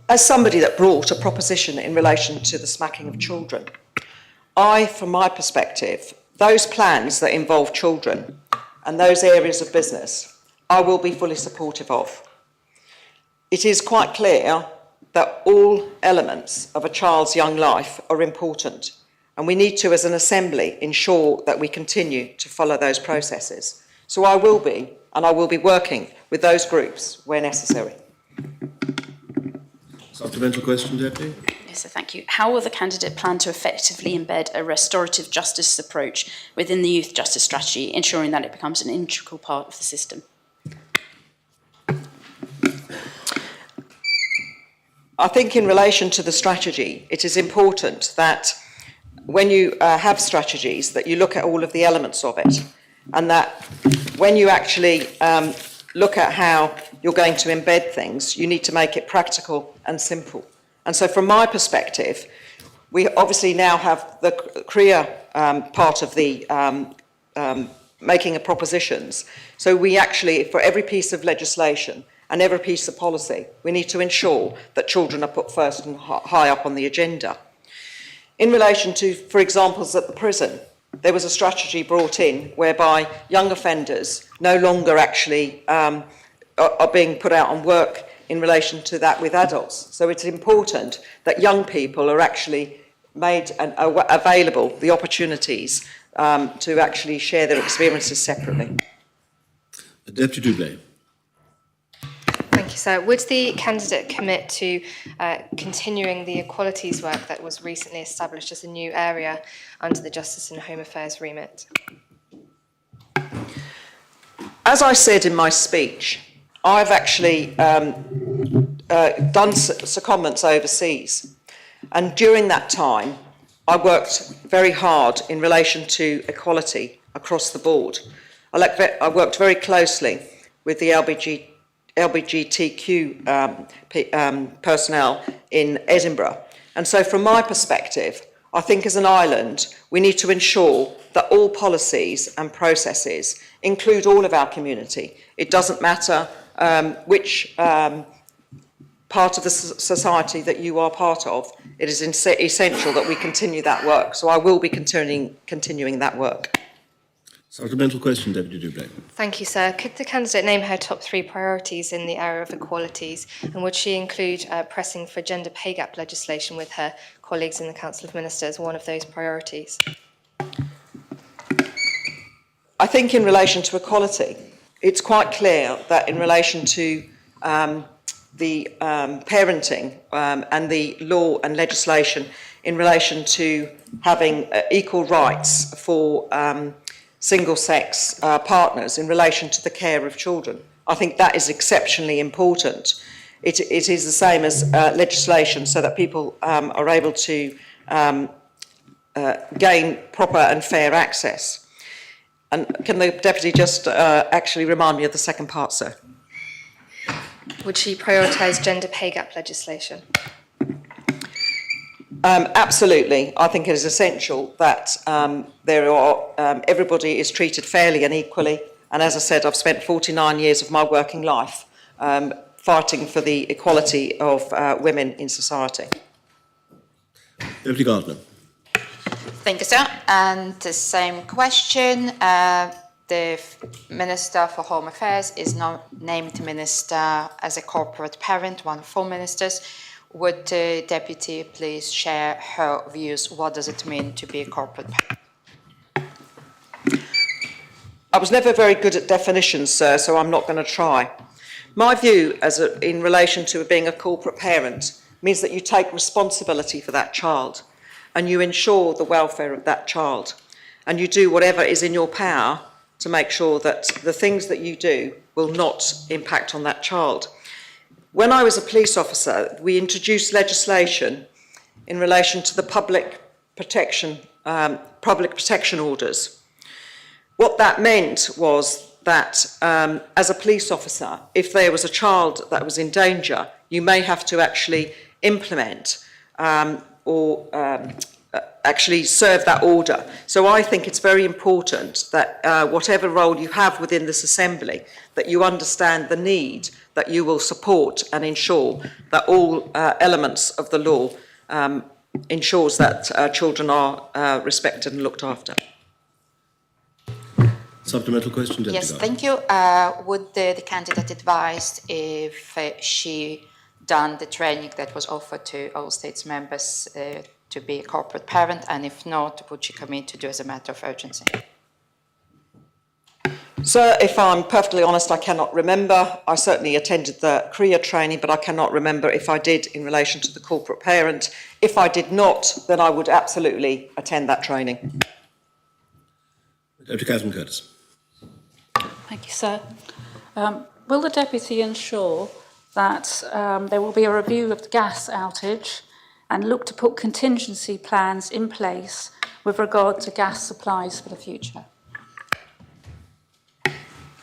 As somebody that brought a proposition in relation to the smacking of children, from my perspective, those plans that involve children and those areas of business, I will be fully supportive of. It is quite clear that all elements of a child's young life are important, and we need to, as an assembly, ensure that we continue to follow those processes. So I will be working with those groups where necessary. Supplemental question, Deputy. Yes, sir, thank you. How will the candidate plan to effectively embed a restorative justice approach within the youth justice strategy, ensuring that it becomes an integral part of the system? I think in relation to the strategy, it is important that when you have strategies, that you look at all of the elements of it, and that when you actually look at how you're going to embed things, you need to make it practical and simple. And so from my perspective, we obviously now have the career part of the making of propositions. So we actually, for every piece of legislation and every piece of policy, we need to ensure that children are put first and high up on the agenda. In relation to, for examples, at the prison, there was a strategy brought in whereby young offenders no longer actually are being put out on work in relation to that with adults. So it's important that young people are actually made available the opportunities to actually share their experiences separately. Deputy Doublé. Thank you, sir. Would the candidate commit to continuing the equalities work that was recently established as a new area under the Justice and Home Affairs remit? As I said in my speech, I've actually done secondments overseas, and during that time I worked very hard in relation to equality across the board. I worked very closely with the LGBTQ personnel in Edinburgh, and so from my perspective, I think as an island we need to ensure that all policies and processes include all of our community. It doesn't matter which part of the society that you are part of. It is essential that we continue that work. So I will be continuing that work. Supplemental question, Deputy Doublé. Thank you, sir. Could the candidate name her top 3 priorities in the area of equalities, and would she include pressing for gender pay gap legislation with her colleagues in the Council of Ministers, one of those priorities? I think in relation to equality, it's quite clear that in relation to the parenting and the law and legislation in relation to having equal rights for single-sex partners in relation to the care of children, I think that is exceptionally important. It is the same as legislation so that people are able to gain proper and fair access. And can the Deputy just actually remind me of the second part, sir? Would she prioritise gender pay gap legislation? Absolutely. I think it is essential that everybody is treated fairly and equally. And as I said, I've spent 49 years of my working life fighting for the equality of women in society. Deputy Gardner. Thank you, sir. And the same question. The Minister for Home Affairs is now named Minister as a corporate parent, one of 4 ministers. Would the Deputy please share her views? What does it mean to be a corporate parent? I was never very good at definitions, sir, so I'm not going to try. My view in relation to being a corporate parent means that you take responsibility for that child. and you ensure the welfare of that child. And you do whatever is in your power to make sure that the things that you do will not impact on that child. When I was a police officer, we introduced legislation in relation to the public protection orders. What that meant was that as a police officer, if there was a child that was in danger, you may have to actually implement or actually serve that order. So I think it's very important that whatever role you have within this assembly, that you understand the need, that you will support and ensure that all elements of the law ensures that children are respected and looked after. Supplemental question, Deputy Yes, Guy. thank you. Would the candidate advised if she done the training that was offered to all states members to be a corporate parent, and if not, would she commit to do as a matter of urgency? Sir, if I'm perfectly honest, I cannot remember. I certainly attended the career training, but I cannot remember if I did in relation to the corporate parent. If I did not, then I would absolutely attend that training. Deputy Catherine Curtis. Thank you, sir. Will the Deputy ensure that there will be a review of the gas outage and look to put contingency plans in place with regard to gas supplies for the future?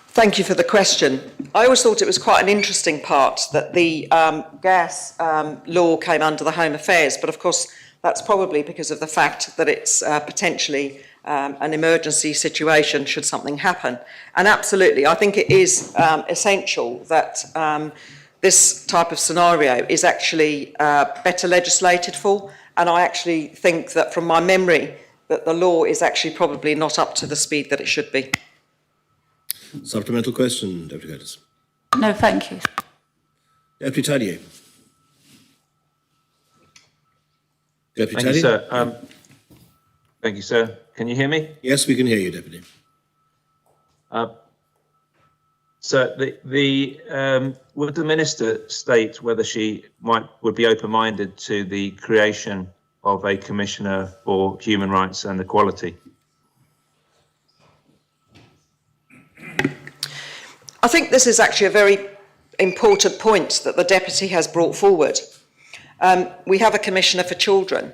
Thank you for the question. I always thought it was quite an interesting part that the gas law came under the Home Affairs, but of course that's probably because of the fact that it's potentially an emergency situation should something happen. And absolutely, I think it is essential that this type of scenario is actually better legislated for, and I actually think that from my memory that the law is actually probably not up to the speed that it should be. Supplemental question, Deputy Curtis. No, thank you. Deputy Tadier. Deputy Thank you, Tadier. sir. Thank you, sir. Can you hear me? Yes, we can hear you, Deputy. So, would the Minister state whether she would be open-minded to the creation of a Commissioner for Human Rights and Equality? I think this is actually a very important point that the Deputy has brought forward. We have a Commissioner for Children.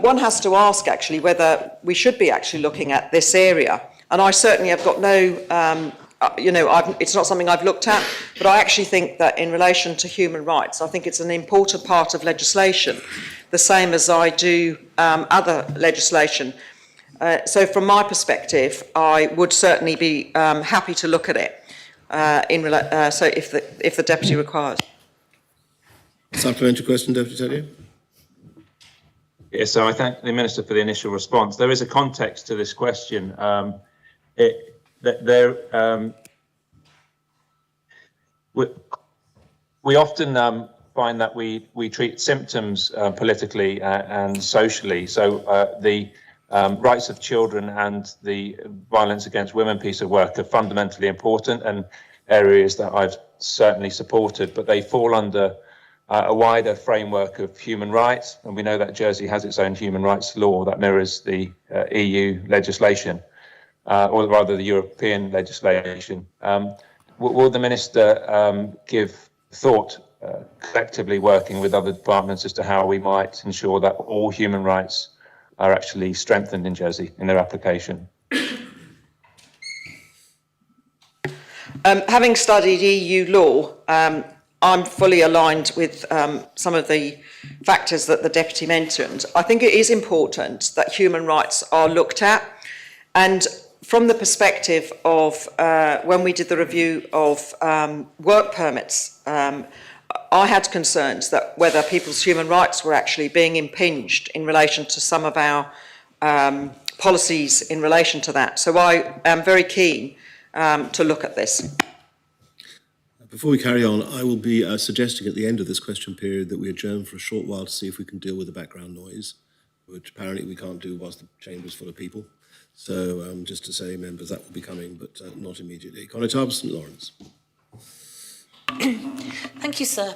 One has to ask actually whether we should be actually looking at this area. And I certainly have got no, it's not something I've looked at, but I actually think that in relation to human rights, I think it's an important part of legislation, the same as I do other legislation. So from my perspective, I would certainly be happy to look at it. So if the Deputy requires. Supplementary question, Deputy Tadier. Yes, so I thank the Minister for the initial response. There is a context to this question. We often find that we treat symptoms politically and socially. So the rights of children and the violence against women piece of work are fundamentally important and areas that I've certainly supported, but they fall under a wider framework of human rights. And we know that Jersey has its own human rights law that mirrors the EU legislation, or rather the European legislation. Will the Minister give thought, collectively working with other departments, as to how we might ensure that all human rights are actually strengthened in Jersey in their application? Having studied EU law, I'm fully aligned with some of the factors that the Deputy mentioned. I think it is important that human rights are looked at, and from the perspective of when we did the review of work permits, I had concerns that whether people's human rights were actually being impinged in relation to some of our policies in relation to that. So I am very keen to look at this. Before we carry on, I will be suggesting at the end of this question period that we adjourn for a short while to see if we can deal with the background noise, which apparently we can't do whilst the chamber's full of people. So just to say, members, that will be coming, but not immediately. Connie Tubbs, St Lawrence. Thank you, sir.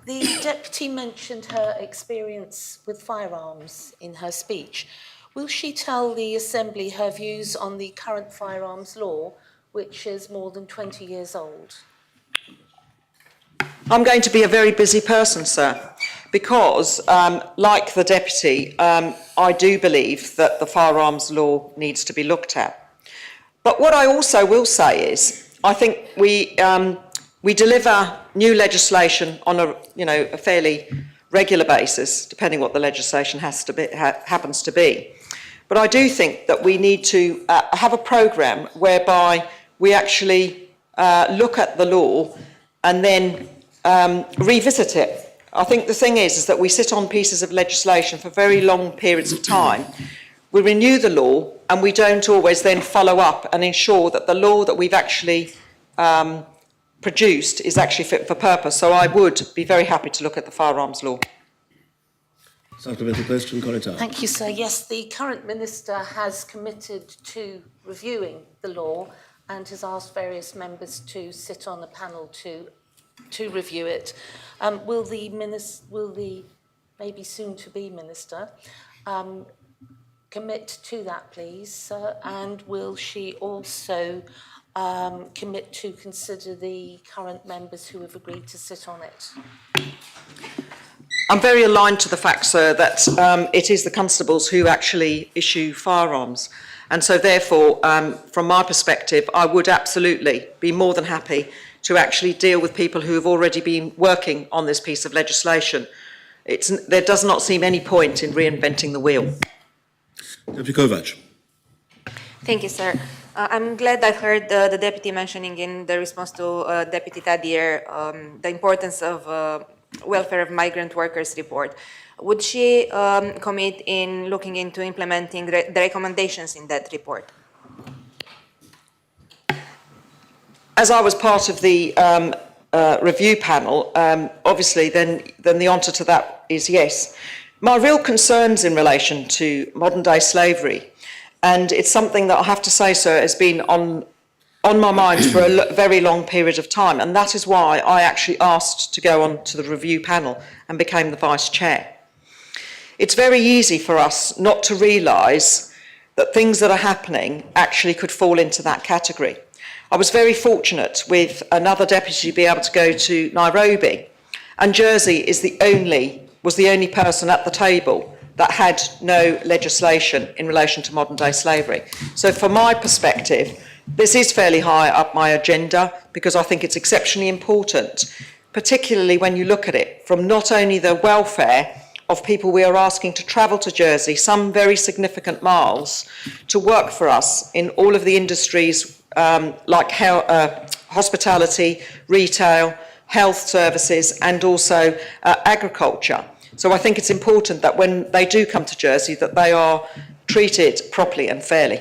The Deputy mentioned her experience with firearms in her speech. Will she tell the Assembly her views on the current firearms law, which is more than 20 years old? I'm going to be a very busy person, sir, because, like the Deputy, I do believe that the firearms law needs to be looked at. But what I also will say is, I think we deliver new legislation on a fairly regular basis, depending what the legislation happens to be. But I do think that we need to have a programme whereby we actually look at the law and then revisit it. I think the thing is that we sit on pieces of legislation for very long periods of time. We renew the law and we don't always then follow up and ensure that the law that we've actually produced is actually fit for purpose. So I would be very happy to look at the firearms law. Supplementary question, Connie Tower. Thank you, sir. Yes, the current Minister has committed to reviewing the law and has asked various members to sit on a panel to review it. Will the maybe soon-to-be Minister commit to that, please, sir? And will she also commit to consider the current members who have agreed to sit on it? I'm very aligned to the fact, sir, that it is the constables who actually issue firearms. And so therefore, from my perspective, I would absolutely be more than happy to actually deal with people who have already been working on this piece of legislation. There does not seem any point in reinventing the wheel. Deputy Kovac. Thank you, sir. I'm glad I heard the Deputy mentioning in the response to Deputy Tadier the importance of welfare of migrant workers report. Would she commit in looking into implementing the recommendations in that report? As I was part of the review panel, obviously then the answer to that is yes. My real concerns in relation to modern day slavery, and it's something that I have to say, sir, has been on my mind for a very long period of time, and that is why I actually asked to go on to the review panel and became the Vice Chair. It's very easy for us not to realise that things that are happening actually could fall into that category. I was very fortunate with another deputy to be able to go to Nairobi, and Jersey was the only person at the table that had no legislation in relation to modern day slavery. So from my perspective, this is fairly high up my agenda because I think it's exceptionally important, particularly when you look at it from not only the welfare of people we are asking to travel to Jersey, some very significant miles, to work for us in all of the industries like hospitality, retail, health services, and also agriculture. So I think it's important that when they do come to Jersey that they are treated properly and fairly.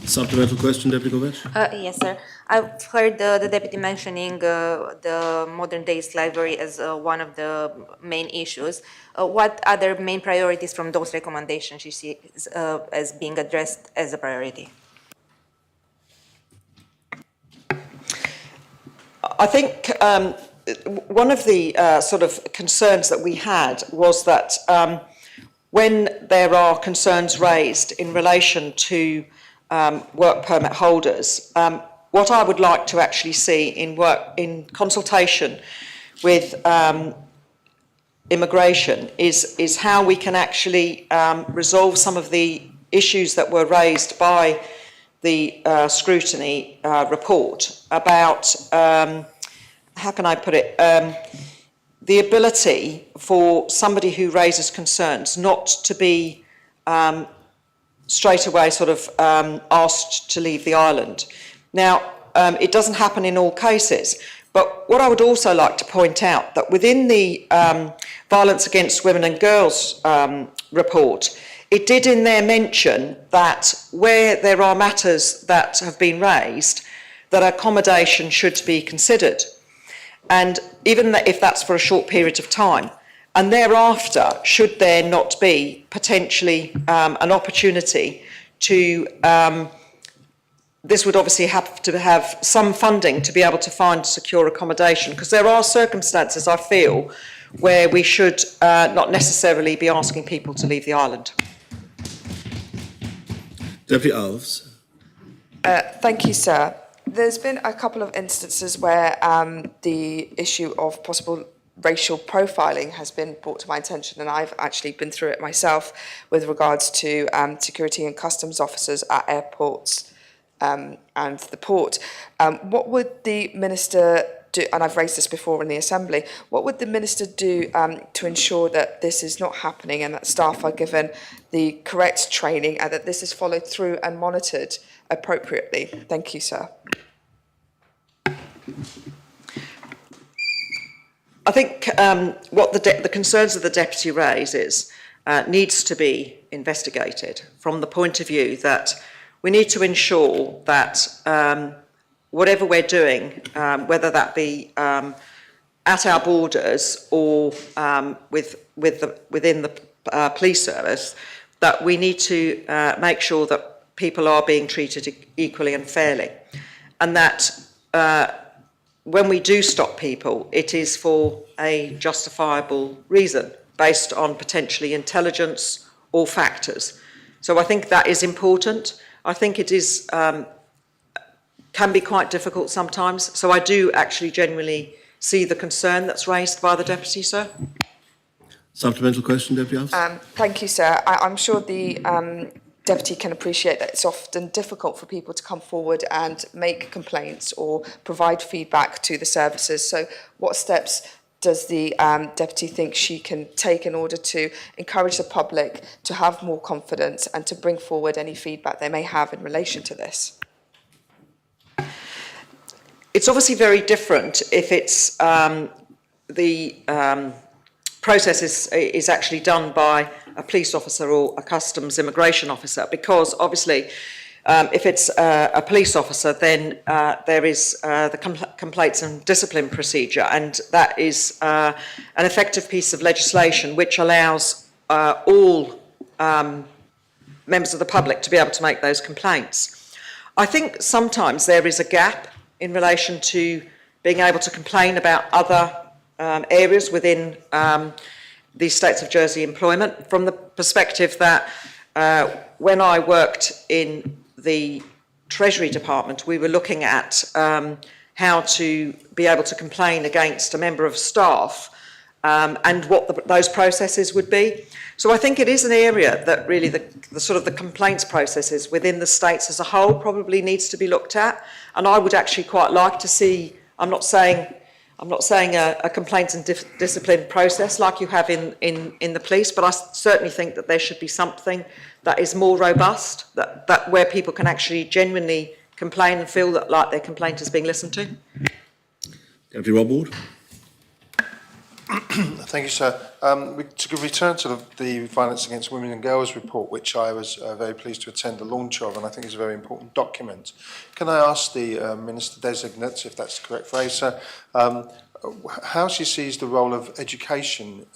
Supplemental question, Deputy Kovac? Yes, sir. I've heard the Deputy mentioning the modern day slavery as one of the main issues. What other main priorities from those recommendations you see as being addressed as a priority? I think one of the sort of concerns that we had was that when there are concerns raised in relation to work permit holders, what I would like to actually see in consultation with immigration is how we can actually resolve some of the issues that were raised by the scrutiny report about, how can I put it, the ability for somebody who raises concerns not to be straight away sort of asked to leave the island. Now, it doesn't happen in all cases, but what I would also like to point out that within the Violence Against Women and Girls report, it did in there mention that where there are matters that have been raised, that accommodation should be considered. And even if that's for a short period of time, and thereafter, should there not be potentially an opportunity to this would obviously have to have some funding to be able to find secure accommodation, because there are circumstances, I feel, where we should not necessarily be asking people to leave the island. Deputy Alves. Thank you, sir. There's been a couple of instances where the issue of possible racial profiling has been brought to my attention, and I've actually been through it myself with regards to security and customs officers at airports and the port. What would the Minister do, and I've raised this before in the Assembly, what would the Minister do to ensure that this is not happening and that staff are given the correct training and that this is followed through and monitored appropriately? Thank you, sir. I think what the concerns of the Deputy raises needs to be investigated from the point of view that we need to ensure that whatever we're doing, whether that be at our borders or within the police service, that we need to make sure that people are being treated equally and fairly, and that when we do stop people, it is for a justifiable reason based on potentially intelligence or factors. So I think that is important. I think it is can be quite difficult sometimes. So I do actually genuinely see the concern that's raised by the Deputy, sir. Supplemental question, Deputy Alves. Thank you, sir. I'm sure the Deputy can appreciate that it's often difficult for people to come forward and make complaints or provide feedback to the services. So what steps does the Deputy think she can take in order to encourage the public to have more confidence and to bring forward any feedback they may have in relation to this? It's obviously very different if it's the process is actually done by a police officer or a customs immigration officer, because obviously if it's a police officer, then there is the complaints and discipline procedure, and that is an effective piece of legislation which allows all members of the public to be able to make those complaints. I think sometimes there is a gap in relation to being able to complain about other areas within the States of Jersey employment, from the perspective that when I worked in the Treasury Department, we were looking at how to be able to complain against a member of staff and what those processes would be. So I think it is an area that really the sort of the complaints processes within the states as a whole probably needs to be looked at. And I would actually quite like to see, I'm not saying a complaints and discipline process like you have in the police, but I certainly think that there should be something that is more robust, that where people can actually genuinely complain and feel that like their complaint is being listened to. Deputy Rob Ward. Thank you, sir. To return to the Violence Against Women and Girls report, which I was very pleased to attend the launch of, and I think is a very important document. Can I ask the Minister-designate, if that's the correct phrase, sir, how she sees the role of education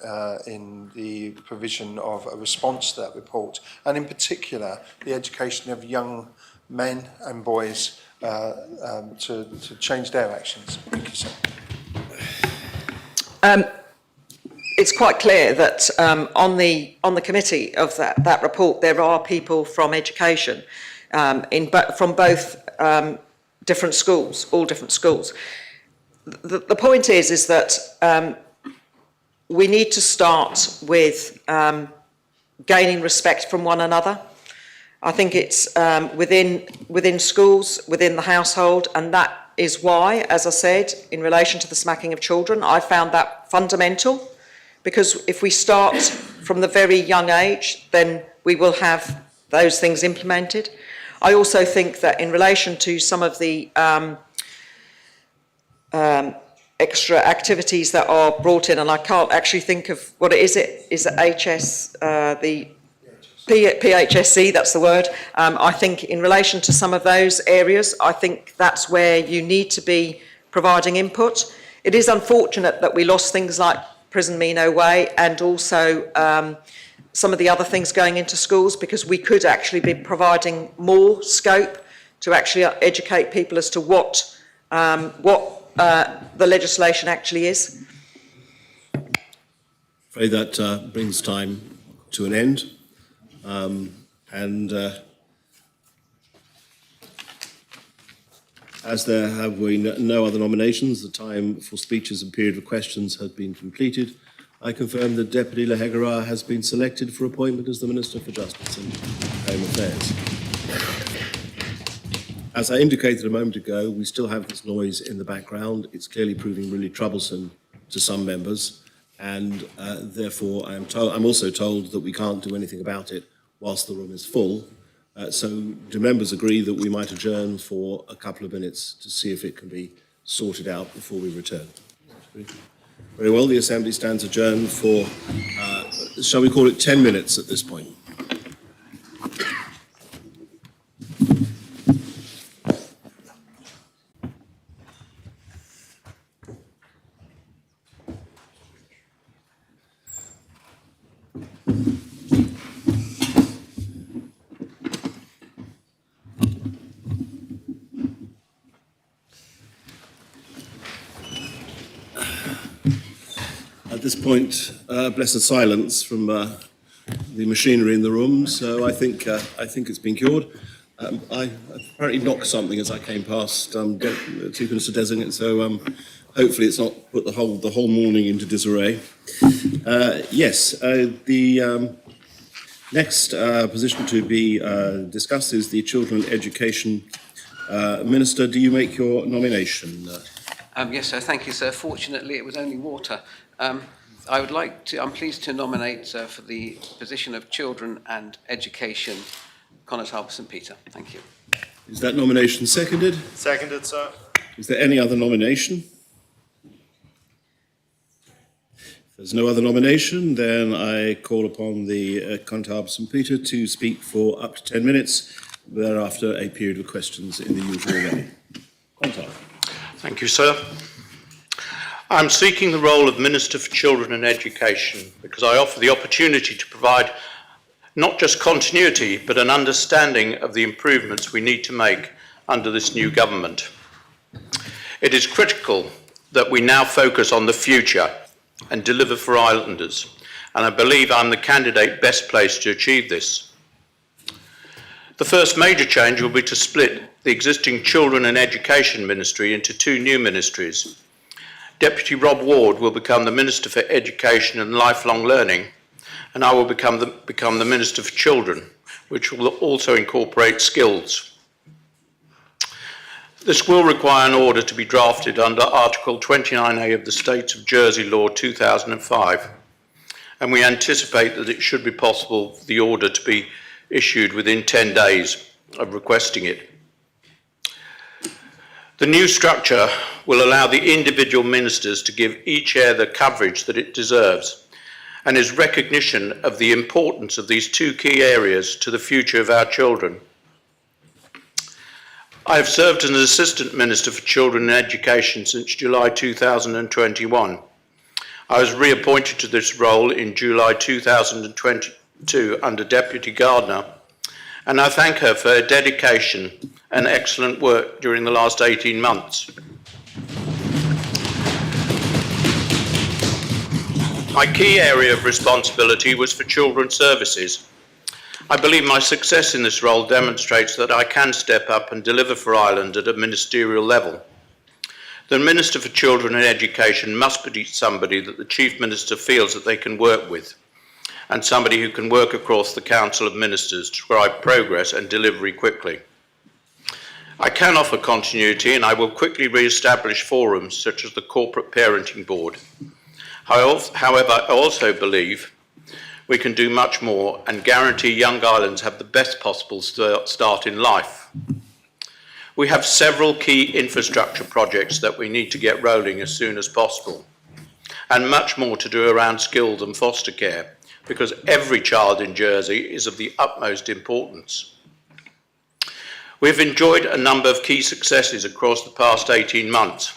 in the provision of a response to that report, and in particular the education of young men and boys to change their actions? Thank you, sir. It's quite clear that on the committee of that report there are people from education from both different schools, all different schools. The point is that we need to start with gaining respect from one another. I think it's within schools, within the household, and that is why, as I said, in relation to the smacking of children, I found that fundamental, because if we start from the very young age, then we will have those things implemented. I also think that in relation to some of the extra activities that are brought in, and I can't actually think of what it is HS, the PHSC, that's the word. I think in relation to some of those areas, I think that's where you need to be providing input. It is unfortunate that we lost things like Prison Me No Way and also some of the other things going into schools, because we could actually be providing more scope to actually educate people as to what the legislation actually is? Afraid that brings time to an end. As there have been no other nominations, the time for speeches and period of questions has been completed. I confirm that Deputy Lahegara has been selected for appointment as the Minister for Justice and Home Affairs. As I indicated a moment ago, we still have this noise in the background. It's clearly proving really troublesome to some members, and therefore I'm also told that we can't do anything about it whilst the room is full. So do members agree that we might adjourn for a couple of minutes to see if it can be sorted out before we return? Very well, the Assembly stands adjourned for, shall we call it 10 minutes at this point? At this point, blessed silence from the machinery in the room, so I think it's been cured. I apparently knocked something as I came past Chief Minister Designate, so hopefully it's not put the whole morning into disarray. Yes, the next position to be discussed is the Children and Education Minister. Do you make your nomination? Yes, sir. Thank you, sir. Fortunately, it was only water. I'm pleased to nominate for the position of Children and Education, Connaught Harbour St Peter. Thank you. Is that nomination seconded? Seconded, sir. Is there any other nomination? If there's no other nomination, then I call upon the Connaught Harbour St Peter to speak for up to 10 minutes, thereafter a period of questions in the usual way. Connaught Harbour. Thank you, sir. I'm seeking the role of Minister for Children and Education because I offer the opportunity to provide not just continuity, but an understanding of the improvements we need to make under this new government. It is critical that we now focus on the future and deliver for Islanders, and I believe I'm the candidate best placed to achieve this. The first major change will be to split the existing Children and Education Ministry into two new ministries. Deputy Rob Ward will become the Minister for Education and Lifelong Learning, and I will become the Minister for Children, which will also incorporate skills. This will require an order to be drafted under Article 29A of the States of Jersey Law 2005, and we anticipate that it should be possible for the order to be issued within 10 days of requesting it. The new structure will allow the individual ministers to give each area the coverage that it deserves, and is recognition of the importance of these two key areas to the future of our children. I have served as an Assistant Minister for Children and Education since July 2021. I was reappointed to this role in July 2022 under Deputy Gardner, and I thank her for her dedication and excellent work during the last 18 months. My key area of responsibility was for children's services. I believe my success in this role demonstrates that I can step up and deliver for Ireland at a ministerial level. The Minister for Children and Education must be somebody that the Chief Minister feels that they can work with, and somebody who can work across the Council of Ministers to drive progress and delivery quickly. I can offer continuity, and I will quickly re-establish forums such as the Corporate Parenting Board. However, I also believe we can do much more and guarantee young Irelanders have the best possible start in life. We have several key infrastructure projects that we need to get rolling as soon as possible, and much more to do around skills and foster care, because every child in Jersey is of the utmost importance. We've enjoyed a number of key successes across the past 18 months.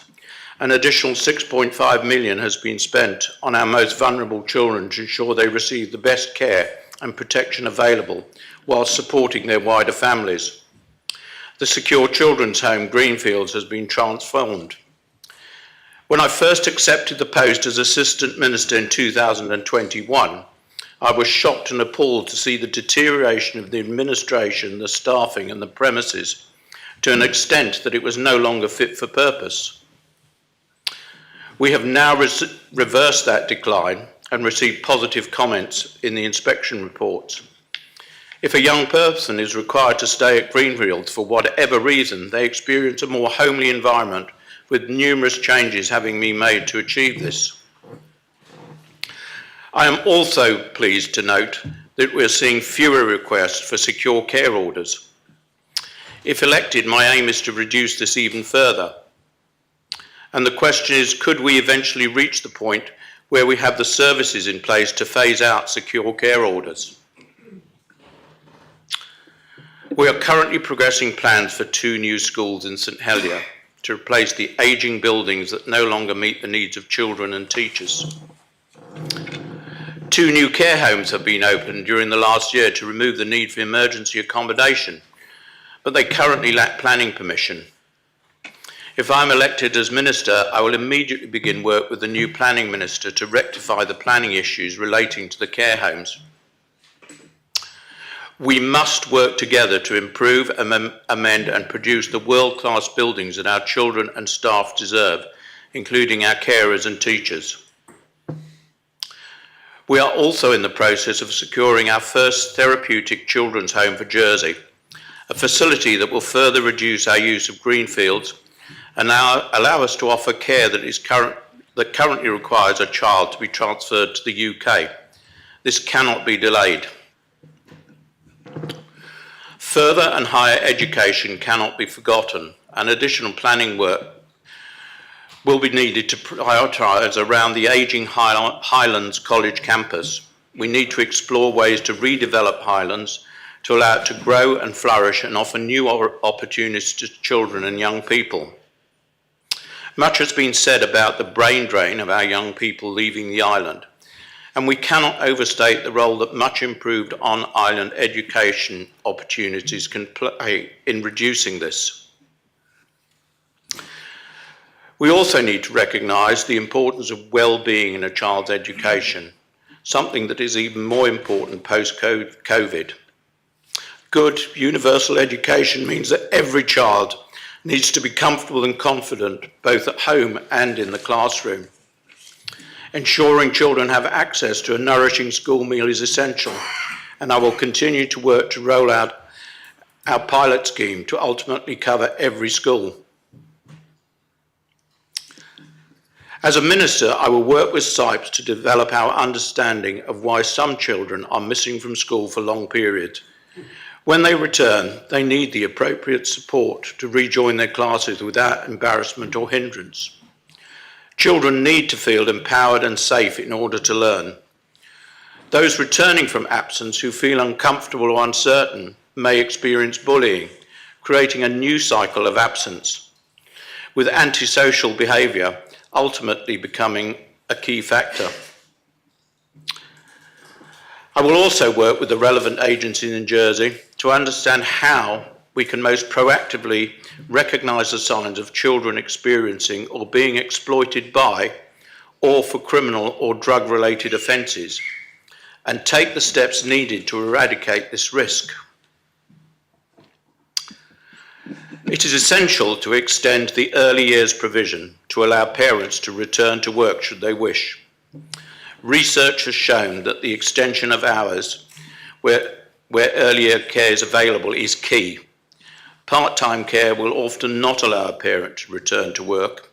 An additional £6.5 million has been spent on our most vulnerable children to ensure they receive the best care and protection available while supporting their wider families. The Secure Children's Home Greenfields has been transformed. When I first accepted the post as Assistant Minister in 2021, I was shocked and appalled to see the deterioration of the administration, the staffing and the premises to an extent that it was no longer fit for purpose. We have now reversed that decline and received positive comments in the inspection reports. If a young person is required to stay at Greenfields for whatever reason, they experience a more homely environment, with numerous changes having been made to achieve this. I am also pleased to note that we're seeing fewer requests for secure care orders. If elected, my aim is to reduce this even further. And the question is, could we eventually reach the point where we have the services in place to phase out secure care orders? We are currently progressing plans for 2 new schools in St Helier to replace the ageing buildings that no longer meet the needs of children and teachers. 2 new care homes have been opened during the last year to remove the need for emergency accommodation, but they currently lack planning permission. If I'm elected as Minister, I will immediately begin work with the new Planning Minister to rectify the planning issues relating to the care homes. We must work together to improve, amend and produce the world-class buildings that our children and staff deserve, including our carers and teachers. We are also in the process of securing our first therapeutic children's home for Jersey, a facility that will further reduce our use of greenfields and allow us to offer care that currently requires a child to be transferred to the UK. This cannot be delayed. Further and higher education cannot be forgotten, and additional planning work will be needed to prioritise around the ageing Highlands College campus. We need to explore ways to redevelop Highlands to allow it to grow and flourish and offer new opportunities to children and young people. Much has been said about the brain drain of our young people leaving the island, and we cannot overstate the role that much improved on-island education opportunities can play in reducing this. We also need to recognise the importance of well-being in a child's education, something that is even more important post-COVID. Good universal education means that every child needs to be comfortable and confident, both at home and in the classroom. Ensuring children have access to a nourishing school meal is essential, and I will continue to work to roll out our pilot scheme to ultimately cover every school. As a Minister, I will work with SIPES to develop our understanding of why some children are missing from school for long periods. When they return, they need the appropriate support to rejoin their classes without embarrassment or hindrance. Children need to feel empowered and safe in order to learn. Those returning from absence who feel uncomfortable or uncertain may experience bullying, creating a new cycle of absence, with antisocial behaviour ultimately becoming a key factor. I will also work with the relevant agencies in Jersey to understand how we can most proactively recognise the signs of children experiencing or being exploited by or for criminal or drug-related offences, and take the steps needed to eradicate this risk. It is essential to extend the early years provision to allow parents to return to work should they wish. Research has shown that the extension of hours where earlier care is available is key. Part-time care will often not allow a parent to return to work,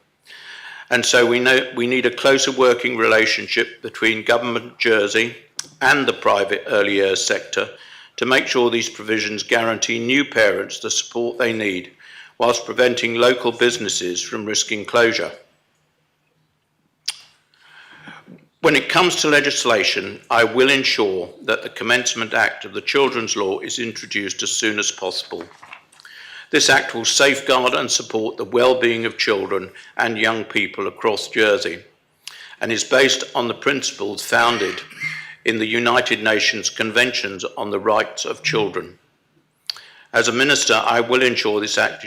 and so we need a closer working relationship between Government Jersey and the private early years sector to make sure these provisions guarantee new parents the support they need, whilst preventing local businesses from risking closure. When it comes to legislation, I will ensure that the Commencement Act of the Children's Law is introduced as soon as possible. This Act will safeguard and support the well-being of children and young people across Jersey, and is based on the principles founded in the United Nations Conventions on the Rights of Children. As a Minister, I will ensure this Act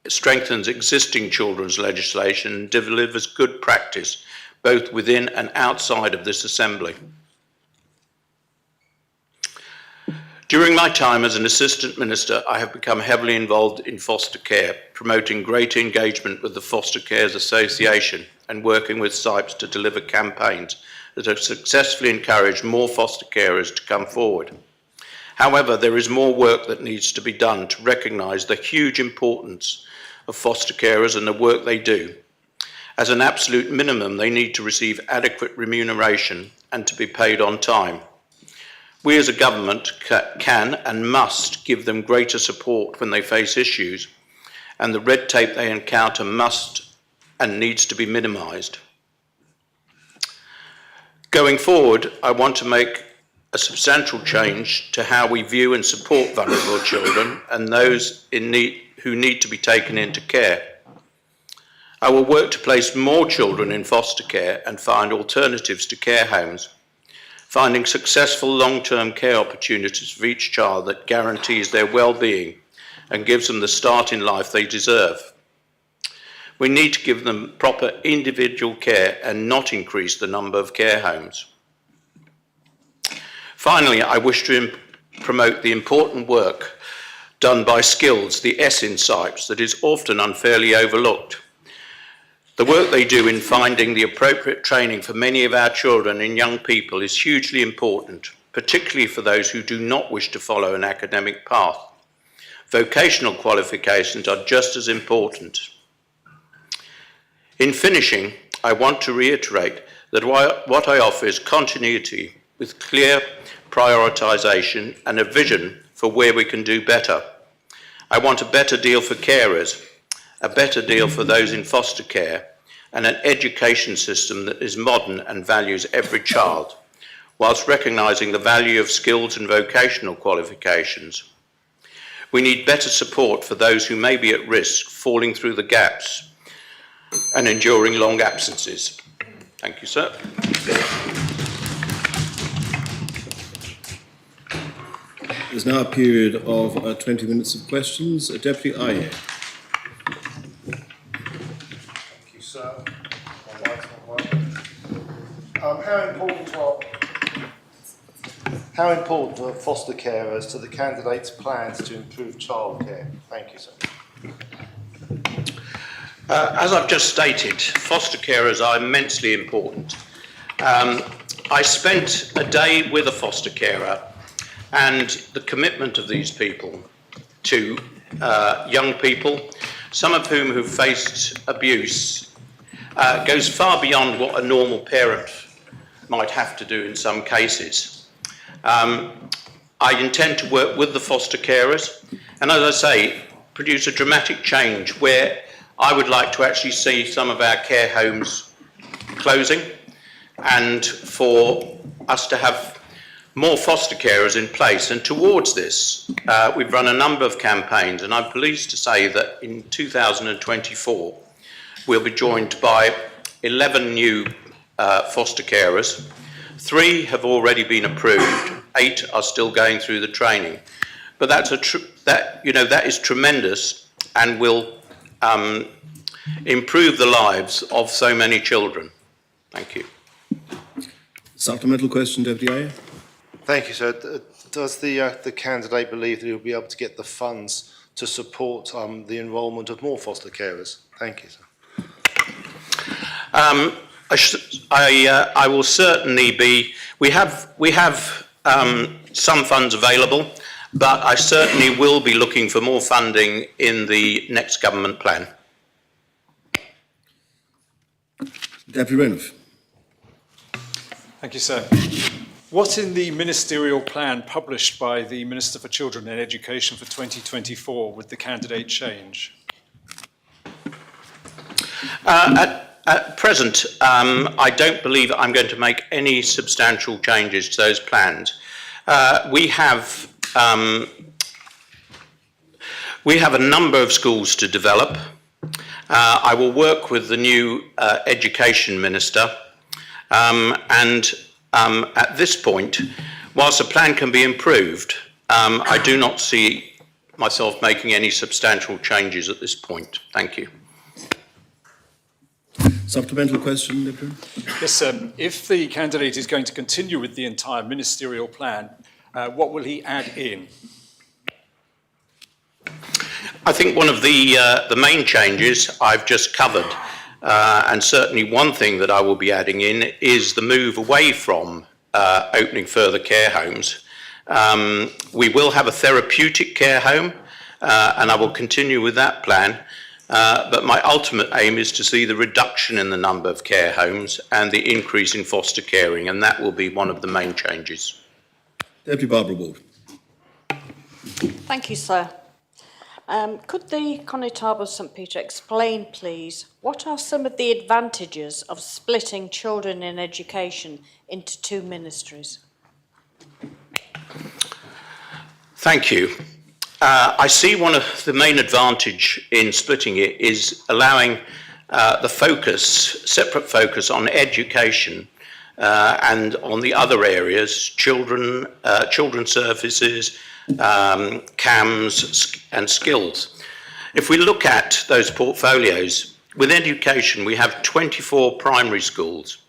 strengthens existing children's legislation and delivers good practice both within and outside of this Assembly. During my time as an Assistant Minister, I have become heavily involved in foster care, promoting greater engagement with the Foster Carers Association and working with SIPES to deliver campaigns that have successfully encouraged more foster carers to come forward. However, there is more work that needs to be done to recognise the huge importance of foster carers and the work they do. As an absolute minimum, they need to receive adequate remuneration and to be paid on time. We as a government can and must give them greater support when they face issues, and the red tape they encounter must and needs to be minimised. Going forward, I want to make a substantial change to how we view and support vulnerable children and those in need who need to be taken into care. I will work to place more children in foster care and find alternatives to care homes, finding successful long-term care opportunities for each child that guarantees their well-being and gives them the start in life they deserve. We need to give them proper individual care and not increase the number of care homes. Finally, I wish to promote the important work done by Skills, the S in SIPES, that is often unfairly overlooked. The work they do in finding the appropriate training for many of our children and young people is hugely important, particularly for those who do not wish to follow an academic path. Vocational qualifications are just as important. In finishing, I want to reiterate that what I offer is continuity with clear prioritisation and a vision for where we can do better. I want a better deal for carers, a better deal for those in foster care, and an education system that is modern and values every child, whilst recognising the value of skills and vocational qualifications. We need better support for those who may be at risk, falling through the gaps and enduring long absences. Thank you, sir. There's now a period of 20 minutes of questions. Deputy Ayer. Thank you, sir. My mic's not working. How important are foster carers to the candidates' plans to improve childcare? Thank you, sir. As I've just stated, foster carers are immensely important. I spent a day with a foster carer, and the commitment of these people to young people, some of whom have faced abuse, goes far beyond what a normal parent might have to do in some cases. I intend to work with the foster carers and, as I say, produce a dramatic change where I would like to actually see some of our care homes closing and for us to have more foster carers in place. And towards this, we've run a number of campaigns, and I'm pleased to say that in 2024, we'll be joined by 11 new foster carers. 3 have already been approved, 8 are still going through the training. But that is tremendous and will improve the lives of so many children. Thank you. Supplemental question, Deputy Ayer. Thank you, sir. Does the candidate believe that he'll be able to get the funds to support the enrolment of more foster carers? Thank you, sir. I will certainly be. We have some funds available, but I certainly will be looking for more funding in the next government plan. Deputy Renouf. Thank you, sir. What in the ministerial plan published by the Minister for Children and Education for 2024 would the candidate change? At present, I don't believe I'm going to make any substantial changes to those plans. We have a number of schools to develop. I will work with the new Education Minister, and at this point, whilst the plan can be improved, I do not see myself making any substantial changes at this point. Thank you. Supplemental question, Deputy? Yes, sir. If the candidate is going to continue with the entire ministerial plan, what will he add in? I think one of the main changes I've just covered, and certainly one thing that I will be adding in is the move away from opening further care homes. We will have a therapeutic care home, and I will continue with that plan. But my ultimate aim is to see the reduction in the number of care homes and the increase in foster caring, and that will be one of the main changes. Deputy Barbara Ward. Thank you, sir. Could the Connétable St Peter explain, please, what are some of the advantages of splitting children in education into two ministries? Thank you. I see one of the main advantage in splitting it is allowing the separate focus on education and on the other areas, children's services, CAMS and skills. If we look at those portfolios, with education we have 24 primary schools,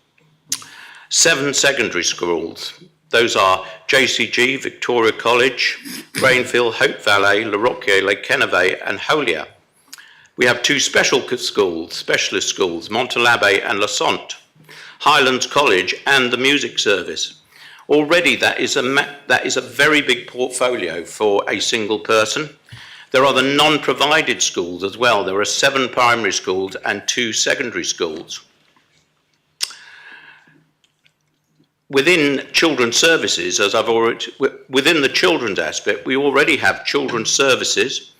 7 secondary schools. Those are JCG, Victoria College, Grainfield, Hope Valley, La Rocquier, Les Quennevets and Holier. We have 2 specialist schools, Montalabé and La Sante, Highlands College and the Music Service. Already that is a very big portfolio for a single person. There are the non-provided schools as well. There are 7 primary schools and 2 secondary schools. Within children's services, within the children's aspect, we already have children's services.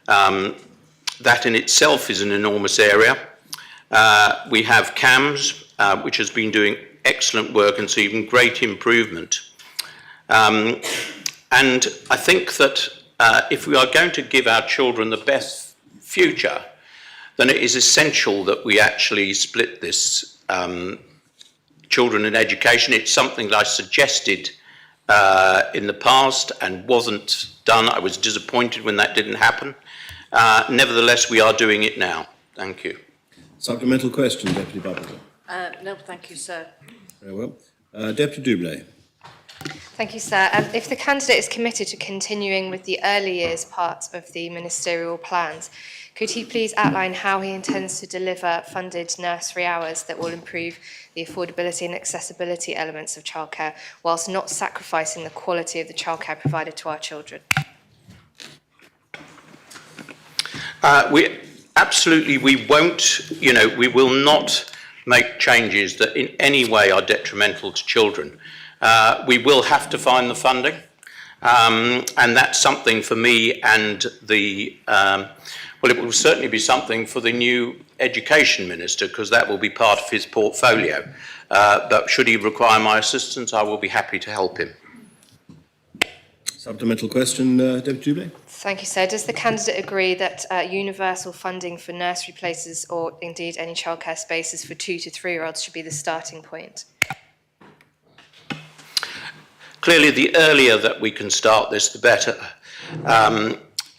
That in itself is an enormous area. We have CAMS, which has been doing excellent work and seeing great improvement. And I think that if we are going to give our children the best future, then it is essential that we actually split this children in education. It's something that I suggested in the past and wasn't done. I was disappointed when that didn't happen. Nevertheless, we are doing it now. Thank you. Supplemental question, Deputy Barbaton. No, thank you, sir. Very well. Deputy Doublé. Thank you, sir. If the candidate is committed to continuing with the early years part of the ministerial plans, could he please outline how he intends to deliver funded nursery hours that will improve the affordability and accessibility elements of childcare, whilst not sacrificing the quality of the childcare provided to our children? We won't, we will not make changes that in any way are detrimental to children. We will have to find the funding, and that's something for me and it will certainly be something for the new Education Minister, because that will be part of his portfolio. But should he require my assistance, I will be happy to help him. Supplemental question, Deputy Doublé. Thank you, sir. Does the candidate agree that universal funding for nursery places or indeed any childcare spaces for 2 to 3-year-olds should be the starting point? Clearly, the earlier that we can start this, the better.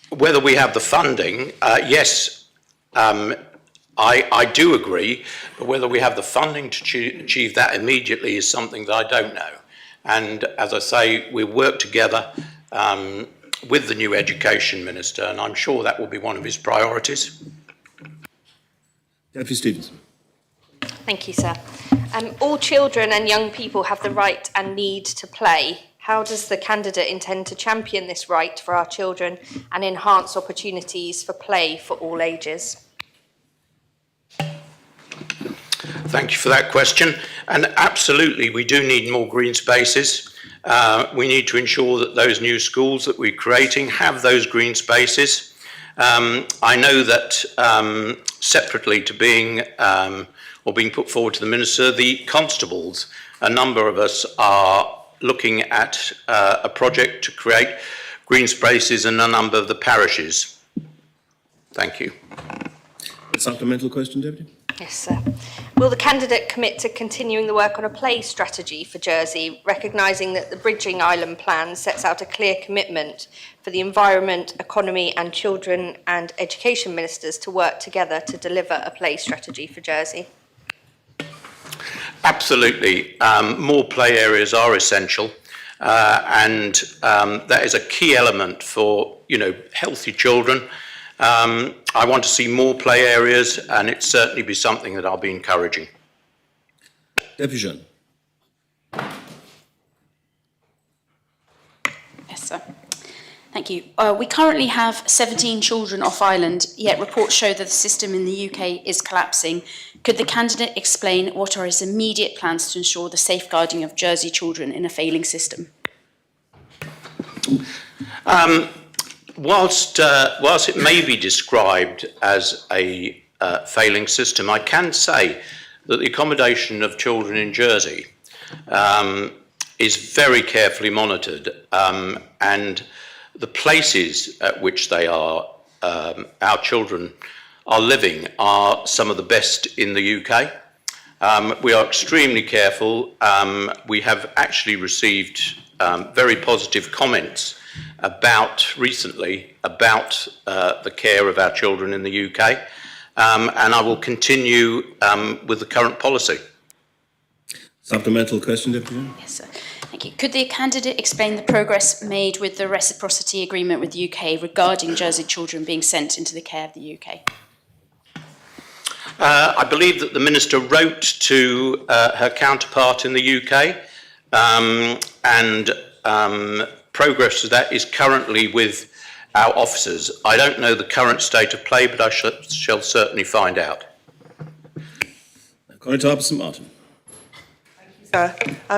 Whether we have the funding, yes, I do agree, but whether we have the funding to achieve that immediately is something that I don't know. And as I say, we work together with the new Education Minister, and I'm sure that will be one of his priorities. Deputy Stevenson. Thank you, sir. All children and young people have the right and need to play. How does the candidate intend to champion this right for our children and enhance opportunities for play for all ages? Thank you for that question. And absolutely, we do need more green spaces. We need to ensure that those new schools that we're creating have those green spaces. I know that separately to being put forward to the Minister, the constables, a number of us are looking at a project to create green spaces in a number of the parishes. Thank you. Supplemental question, Deputy? Yes, sir. Will the candidate commit to continuing the work on a play strategy for Jersey, recognising that the Bridging Island Plan sets out a clear commitment for the environment, economy and children and education ministers to work together to deliver a play strategy for Jersey? Absolutely. More play areas are essential, and that is a key element for, healthy children. I want to see more play areas, and it certainly be something that I'll be encouraging. Deputy Jean. Yes, sir. Thank you. We currently have 17 children off island, yet reports show that the system in the UK is collapsing. Could the candidate explain what are his immediate plans to ensure the safeguarding of Jersey children in a failing system? Whilst it may be described as a failing system, I can say that the accommodation of children in Jersey is very carefully monitored, and the places at which they are, our children are living, are some of the best in the UK. We are extremely careful. We have actually received very positive comments recently about the care of our children in the UK, and I will continue with the current policy. Supplemental question, Deputy. Yes, sir. Thank you. Could the candidate explain the progress made with the reciprocity agreement with the UK regarding Jersey children being sent into the care of the UK? I believe that the Minister wrote to her counterpart in the UK, and progress to that is currently with our officers. I don't know the current state of play, but I shall certainly find out. Conrad St Martin.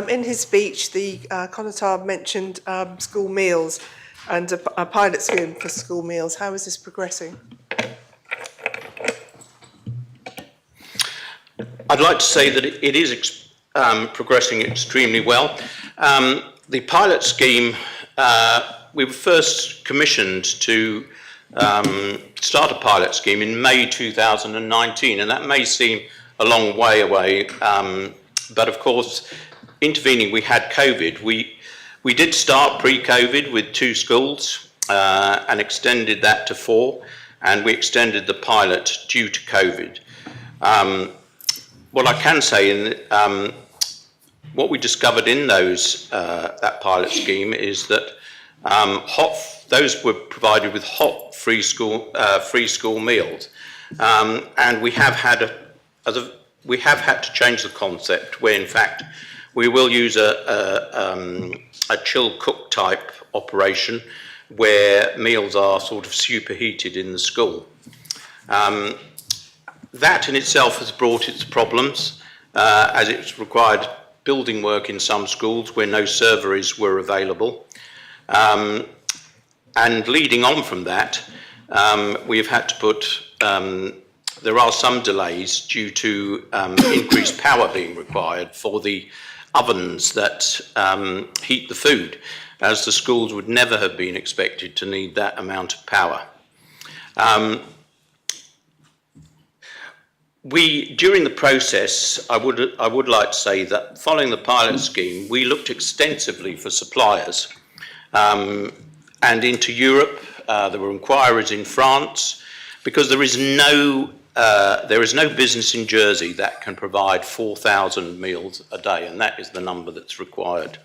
In his speech, the Connotar mentioned school meals and a pilot scheme for school meals. How is this progressing? I'd like to say that it is progressing extremely well. The pilot scheme, we were first commissioned to start a pilot scheme in May 2019, and that may seem a long way away, but of course, intervening, we had COVID. We did start pre-COVID with 2 schools and extended that to 4, and we extended the pilot due to COVID. What I can say, what we discovered in that pilot scheme is that those were provided with hot free school meals, and we have had to change the concept where, in fact, we will use a chill cook type operation where meals are sort of superheated in the school. That in itself has brought its problems, as it's required building work in some schools where no serveries were available. And leading on from that, we've had to put, there are some delays due to increased power being required for the ovens that heat the food, as the schools would never have been expected to need that amount of power. During the process, I would like to say that following the pilot scheme, we looked extensively for suppliers and into Europe. There were inquiries in France, because there is no business in Jersey that can provide 4,000 meals a day, and that is the number that's required.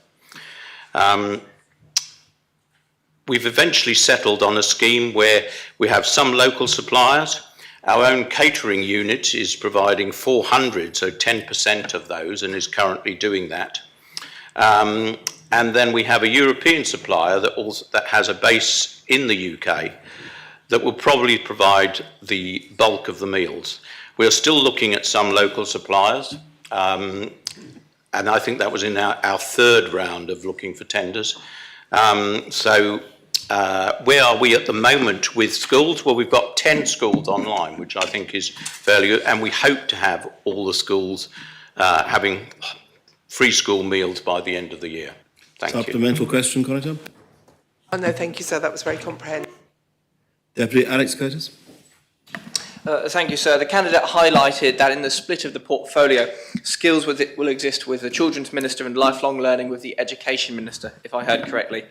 We've eventually settled on a scheme where we have some local suppliers. Our own catering unit is providing 400, so 10% of those, and is currently doing that. And then we have a European supplier that has a base in the UK that will probably provide the bulk of the meals. We are still looking at some local suppliers, and I think that was in our 3rd round of looking for tenders. Where are we at the moment with schools? Well, we've got 10 schools online, which I think is fairly good, and we hope to have all the schools having free school meals by the end of the year. Thank you. Supplemental question, Conrad? Oh, no, thank you, sir. That was very comprehensive. Deputy Alex Curtis. Thank you, sir. The candidate highlighted that in the split of the portfolio, skills will exist with the Children's Minister and lifelong learning with the Education Minister, if I heard correctly.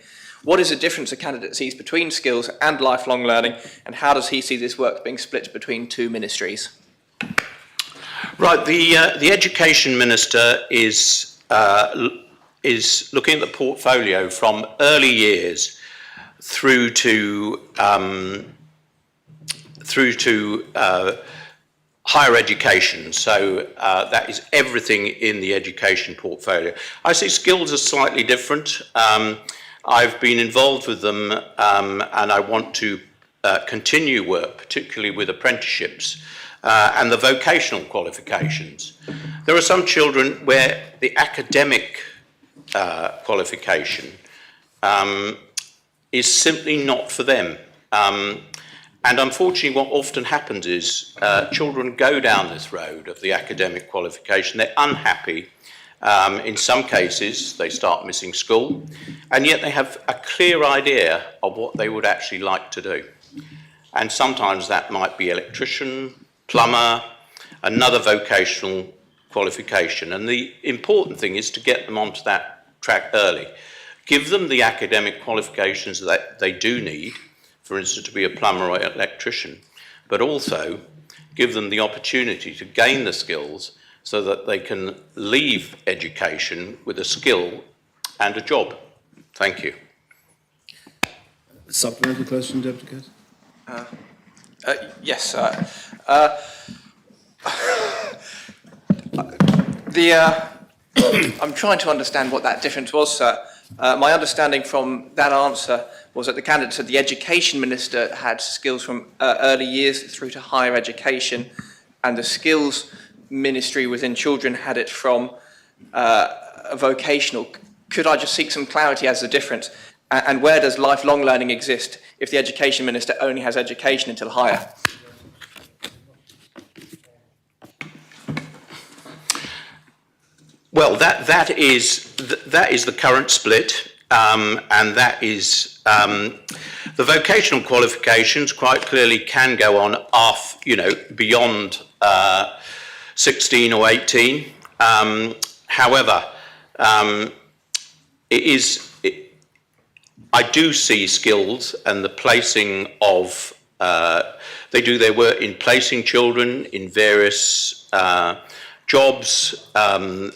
What is the difference the candidate sees between skills and lifelong learning, and how does he see this work being split between two ministries? Right, the Education Minister is looking at the portfolio from early years through to higher education. So that is everything in the education portfolio. I see skills as slightly different. I've been involved with them and I want to continue work, particularly with apprenticeships and the vocational qualifications. There are some children where the academic qualification is simply not for them. And unfortunately, what often happens is children go down this road of the academic qualification. They're unhappy. In some cases, they start missing school, and yet they have a clear idea of what they would actually like to do. And sometimes that might be electrician, plumber, another vocational qualification. And the important thing is to get them onto that track early. Give them the academic qualifications that they do need, for instance, to be a plumber or electrician, but also give them the opportunity to gain the skills so that they can leave education with a skill and a job. Thank you. Supplementary question, Deputy Cato? Yes, sir. I'm trying to understand what that difference was, sir. My understanding from that answer was that the candidate said the Education Minister had skills from early years through to higher education, and the Skills Ministry within children had it from vocational. Could I just seek some clarity as to the difference? And where does lifelong learning exist if the Education Minister only has education until higher? Well, that is the current split, and that is the vocational qualifications quite clearly can go on off, beyond 16 or 18. However, I do see skills and the placing of they do their work in placing children in various jobs.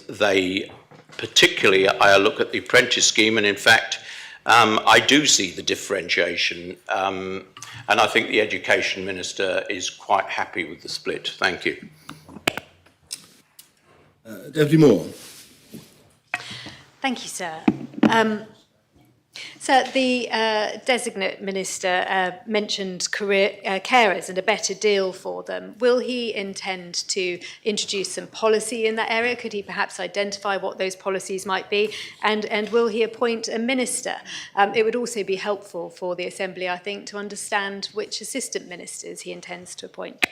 They particularly, I look at the apprentice scheme, and in fact, I do see the differentiation, and I think the Education Minister is quite happy with the split. Thank you. Deputy Moore. Thank you, sir. So the designate minister mentioned career carers and a better deal for them. Will he intend to introduce some policy in that area? Could he perhaps identify what those policies might be? And will he appoint a minister? It would also be helpful for the Assembly, I think, to understand which assistant ministers he intends to appoint.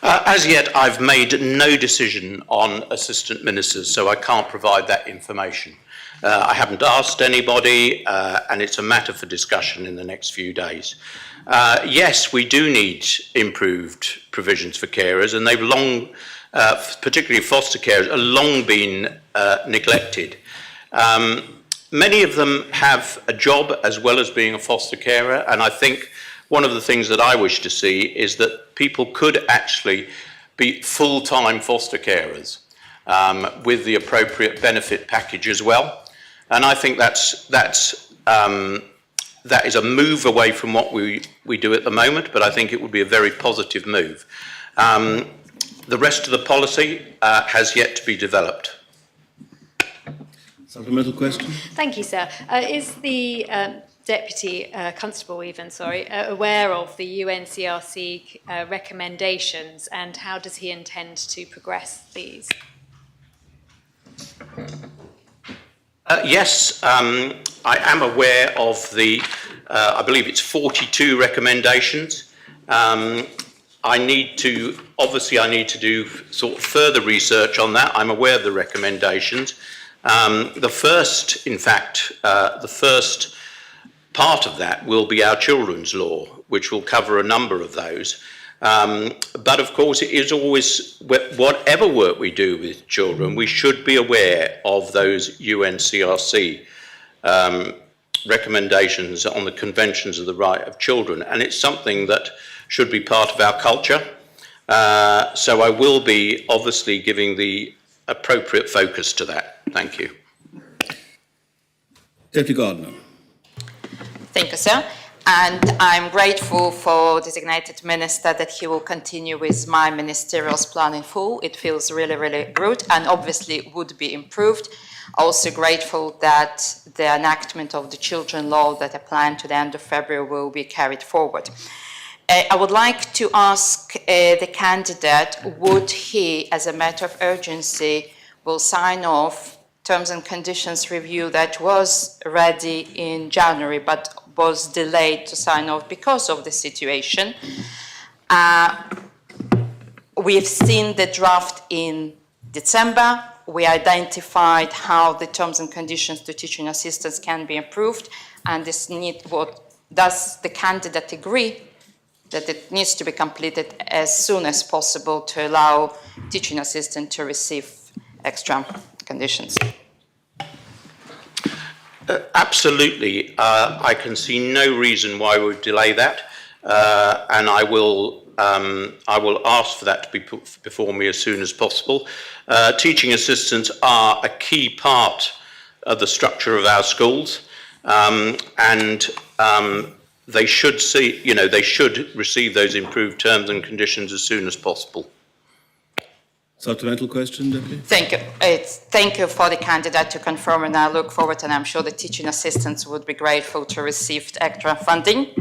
As yet, I've made no decision on assistant ministers, so I can't provide that information. I haven't asked anybody, and it's a matter for discussion in the next few days. Yes, we do need improved provisions for carers, and they've long, particularly foster carers, have long been neglected. Many of them have a job as well as being a foster carer, and I think one of the things that I wish to see is that people could actually be full-time foster carers with the appropriate benefit package as well. And I think that is a move away from what we do at the moment, but I think it would be a very positive move. The rest of the policy has yet to be developed. Supplemental question? Thank you, sir. Is the Deputy Constable aware of the UNCRC recommendations, and how does he intend to progress these? Yes, I am aware of the, I believe it's 42 recommendations. I need to do sort of further research on that. I'm aware of the recommendations. The first part of that will be our children's law, which will cover a number of those. But of course, it is always, whatever work we do with children, we should be aware of those UNCRC recommendations on the conventions of the right of children. And it's something that should be part of our culture. So I will be obviously giving the appropriate focus to that. Thank you. Deputy Gardner. Thank you, sir. And I'm grateful for designated minister that he will continue with my ministerial's plan in full. It feels really, really good and obviously would be improved. Also grateful that the enactment of the children law that are planned to the end of February will be carried forward. I would like to ask the candidate, would he, as a matter of urgency, will sign off terms and conditions review that was ready in January but was delayed to sign off because of the situation. We've seen the draft in December. We identified how the terms and conditions to teaching assistants can be improved, and does the candidate agree that it needs to be completed as soon as possible to allow teaching assistants to receive extra conditions? Absolutely. I can see no reason why we would delay that, and I will ask for that to be put before me as soon as possible. Teaching assistants are a key part of the structure of our schools, and they should they should receive those improved terms and conditions as soon as possible. Supplemental question, Deputy? Thank you. Thank you for the candidate to confirm, and I look forward, and I'm sure the teaching assistants would be grateful to receive extra funding.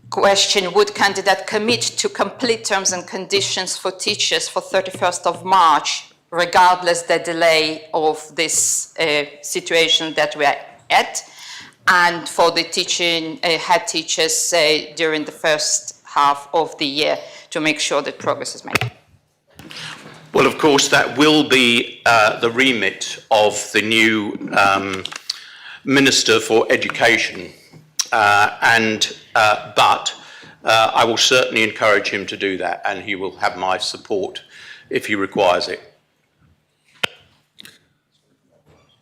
Question, would candidate commit to complete terms and conditions for teachers for 31st of March, regardless the delay of this situation that we are at, and for the teaching head teachers during the first half of the year to make sure that progress is made? Well, of course, that will be the remit of the new Minister for Education, but I will certainly encourage him to do that, and he will have my support if he requires it.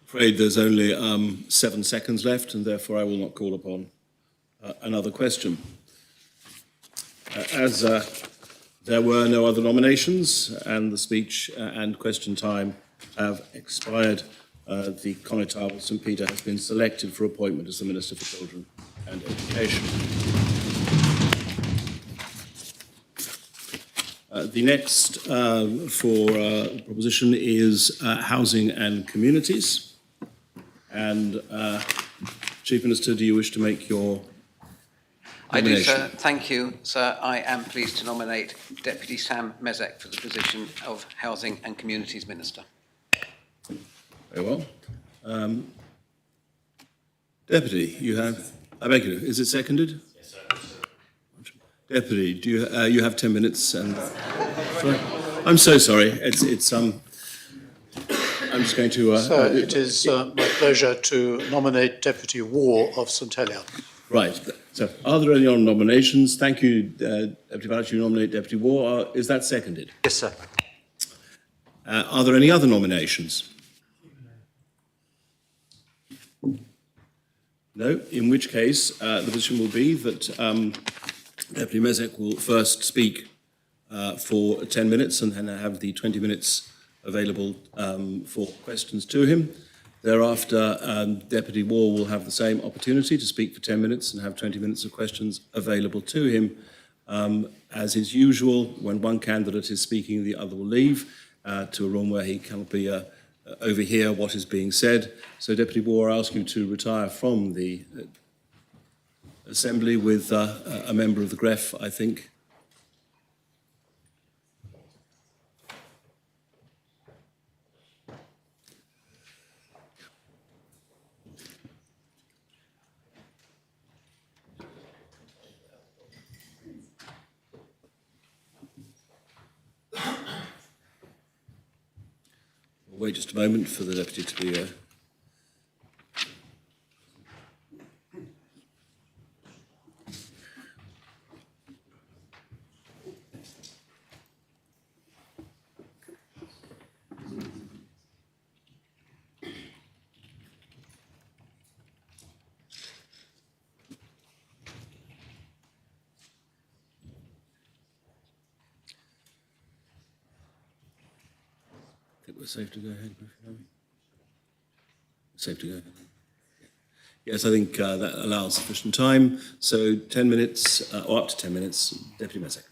Afraid there's only 7 seconds left, and therefore I will not call upon another question. As there were no other nominations and the speech and question time have expired, the Connétable St Peter has been selected for appointment as the Minister for Children and Education. The next proposition is Housing and Communities. And Chief Minister, do you wish to make your I do, nomination? sir. Thank you, sir. I am pleased to nominate Deputy Sam Mezek for the position of Housing and Communities Minister. Very well. Deputy, you have, I beg you, is it seconded? Yes, sir. Deputy, do you, you have 10 minutes and, sorry. I'm so sorry, I'm just going to... Sir, it is my pleasure to nominate Deputy War of St Helier. Right. So, are there any other nominations? Thank you, Deputy Voucher. You nominate Deputy War. Is that seconded? Yes, sir. Are there any other nominations? No. In which case, the position will be that Deputy Mezek will first speak for 10 minutes and then have the 20 minutes available for questions to him. Thereafter, Deputy War will have the same opportunity to speak for 10 minutes and have 20 minutes of questions available to him. As is usual, when one candidate is speaking, the other will leave to a room where he cannot be overhear what is being said. So, Deputy War, I ask you to retire from the Assembly with a member of the GREF, I think. Wait just a moment for the Deputy to be we're safe to go ahead. Safe to go ahead. Yes, I think that allows sufficient time. So 10 minutes, or up to 10 minutes, Deputy Messick.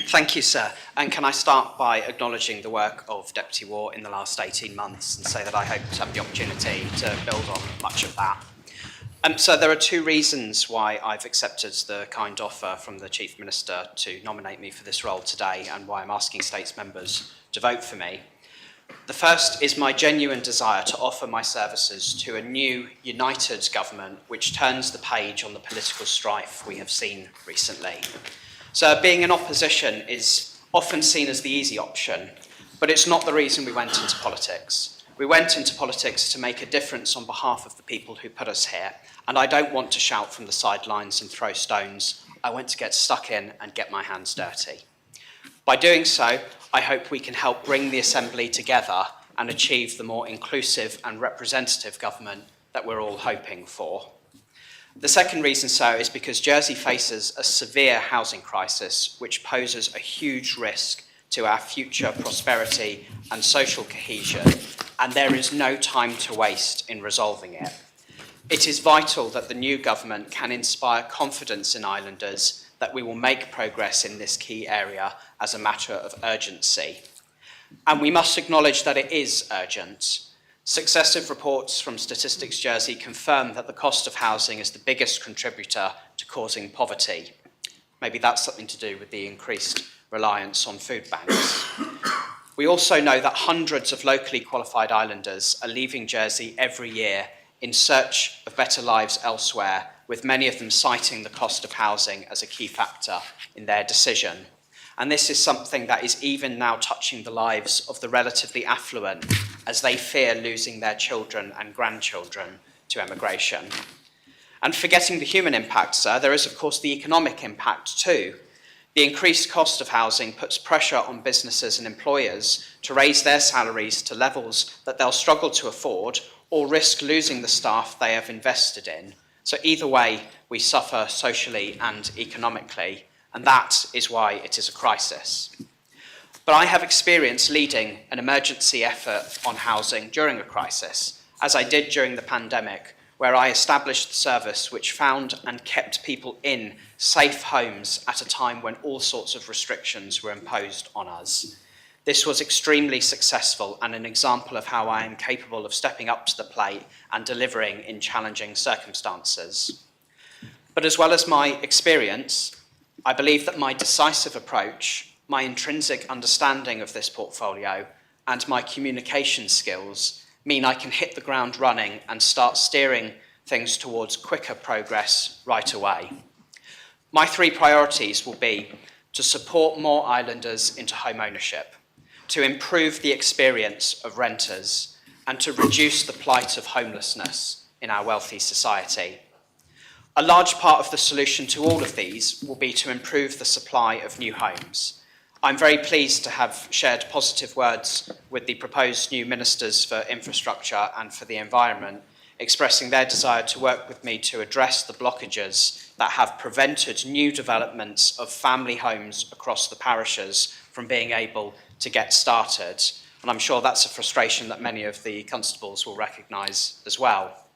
Thank you, sir. And can I start by acknowledging the work of Deputy Waugh in the last 18 months and say that I hope to have the opportunity to build on much of that. So there are two reasons why I've accepted the kind offer from the Chief Minister to nominate me for this role today and why I'm asking States members to vote for me. The first is my genuine desire to offer my services to a new, united government which turns the page on the political strife we have seen recently. So being in opposition is often seen as the easy option, but it's not the reason we went into politics. We went into politics to make a difference on behalf of the people who put us here, and I don't want to shout from the sidelines and throw stones. I want to get stuck in and get my hands dirty. By doing so, I hope we can help bring the Assembly together and achieve the more inclusive and representative government that we're all hoping for. The second reason, sir, is because Jersey faces a severe housing crisis which poses a huge risk to our future prosperity and social cohesion, and there is no time to waste in resolving it. It is vital that the new government can inspire confidence in islanders that we will make progress in this key area as a matter of urgency. And we must acknowledge that it is urgent. Successive reports from Statistics Jersey confirm that the cost of housing is the biggest contributor to causing poverty. Maybe that's something to do with the increased reliance on food banks. We also know that hundreds of locally qualified islanders are leaving Jersey every year in search of better lives elsewhere, with many of them citing the cost of housing as a key factor in their decision. And this is something that is even now touching the lives of the relatively affluent as they fear losing their children and grandchildren to emigration. And forgetting the human impact, sir, there is of course the economic impact too. The increased cost of housing puts pressure on businesses and employers to raise their salaries to levels that they'll struggle to afford or risk losing the staff they have invested in. So either way, we suffer socially and economically, and that is why it is a crisis. But I have experience leading an emergency effort on housing during a crisis, as I did during the pandemic, where I established the service which found and kept people in safe homes at a time when all sorts of restrictions were imposed on us. This was extremely successful and an example of how I am capable of stepping up to the plate and delivering in challenging circumstances. But as well as my experience, I believe that my decisive approach, my intrinsic understanding of this portfolio, and my communication skills mean I can hit the ground running and start steering things towards quicker progress right away. My three priorities will be to support more islanders into home ownership, to improve the experience of renters, and to reduce the plight of homelessness in our wealthy society. A large part of the solution to all of these will be to improve the supply of new homes. I'm very pleased to have shared positive words with the proposed new Ministers for Infrastructure and for the Environment, expressing their desire to work with me to address the blockages that have prevented new developments of family homes across the parishes from being able to get started. And I'm sure that's a frustration that many of the constables will recognise as well.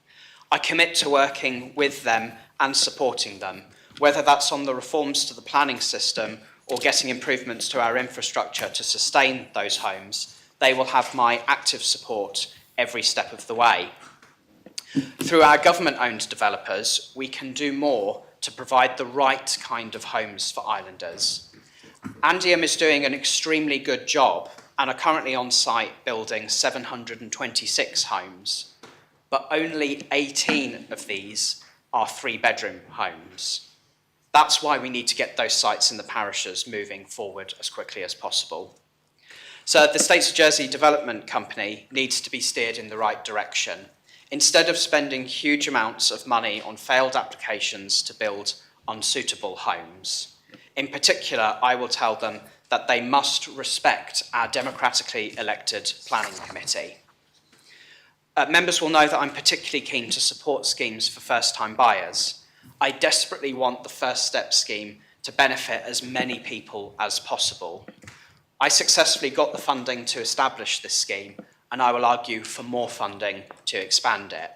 I commit to working with them and supporting them, whether that's on the reforms to the planning system or getting improvements to our infrastructure to sustain those homes. They will have my active support every step of the way. Through our government-owned developers, we can do more to provide the right kind of homes for islanders. Andium is doing an extremely good job and are currently on site building 726 homes, but only 18 of these are three-bedroom homes. That's why we need to get those sites in the parishes moving forward as quickly as possible. So the States of Jersey Development Company needs to be steered in the right direction. Instead of spending huge amounts of money on failed applications to build unsuitable homes. In particular, I will tell them that they must respect our democratically elected planning committee. Members will know that I'm particularly keen to support schemes for first-time buyers. I desperately want the First Step scheme to benefit as many people as possible. I successfully got the funding to establish this scheme, and I will argue for more funding to expand it.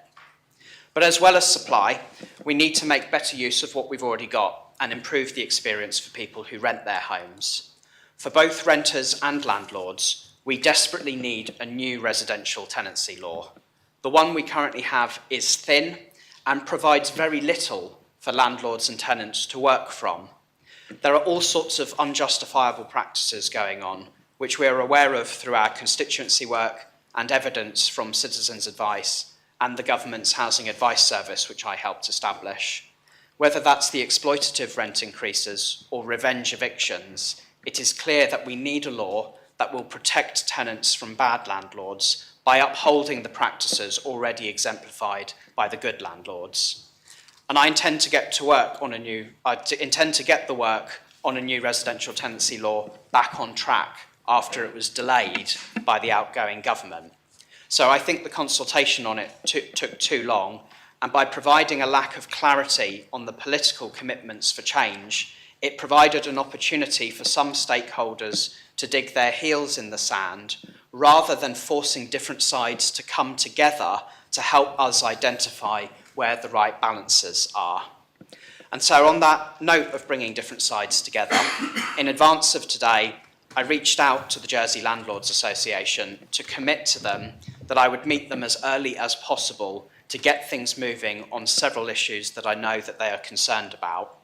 But as well as supply, we need to make better use of what we've already got and improve the experience for people who rent their homes. For both renters and landlords, we desperately need a new residential tenancy law. The one we currently have is thin and provides very little for landlords and tenants to work from. There are all sorts of unjustifiable practices going on, which we are aware of through our constituency work and evidence from citizens' advice and the government's housing advice service, which I helped establish. Whether that's the exploitative rent increases or revenge evictions, it is clear that we need a law that will protect tenants from bad landlords by upholding the practices already exemplified by the good landlords. And I intend to get the work on a new residential tenancy law back on track after it was delayed by the outgoing government. So I think the consultation on it took too long, and by providing a lack of clarity on the political commitments for change, it provided an opportunity for some stakeholders to dig their heels in the sand, rather than forcing different sides to come together to help us identify where the right balances are. And so on that note of bringing different sides together, in advance of today, I reached out to the Jersey Landlords Association to commit to them that I would meet them as early as possible to get things moving on several issues that I know that they are concerned about.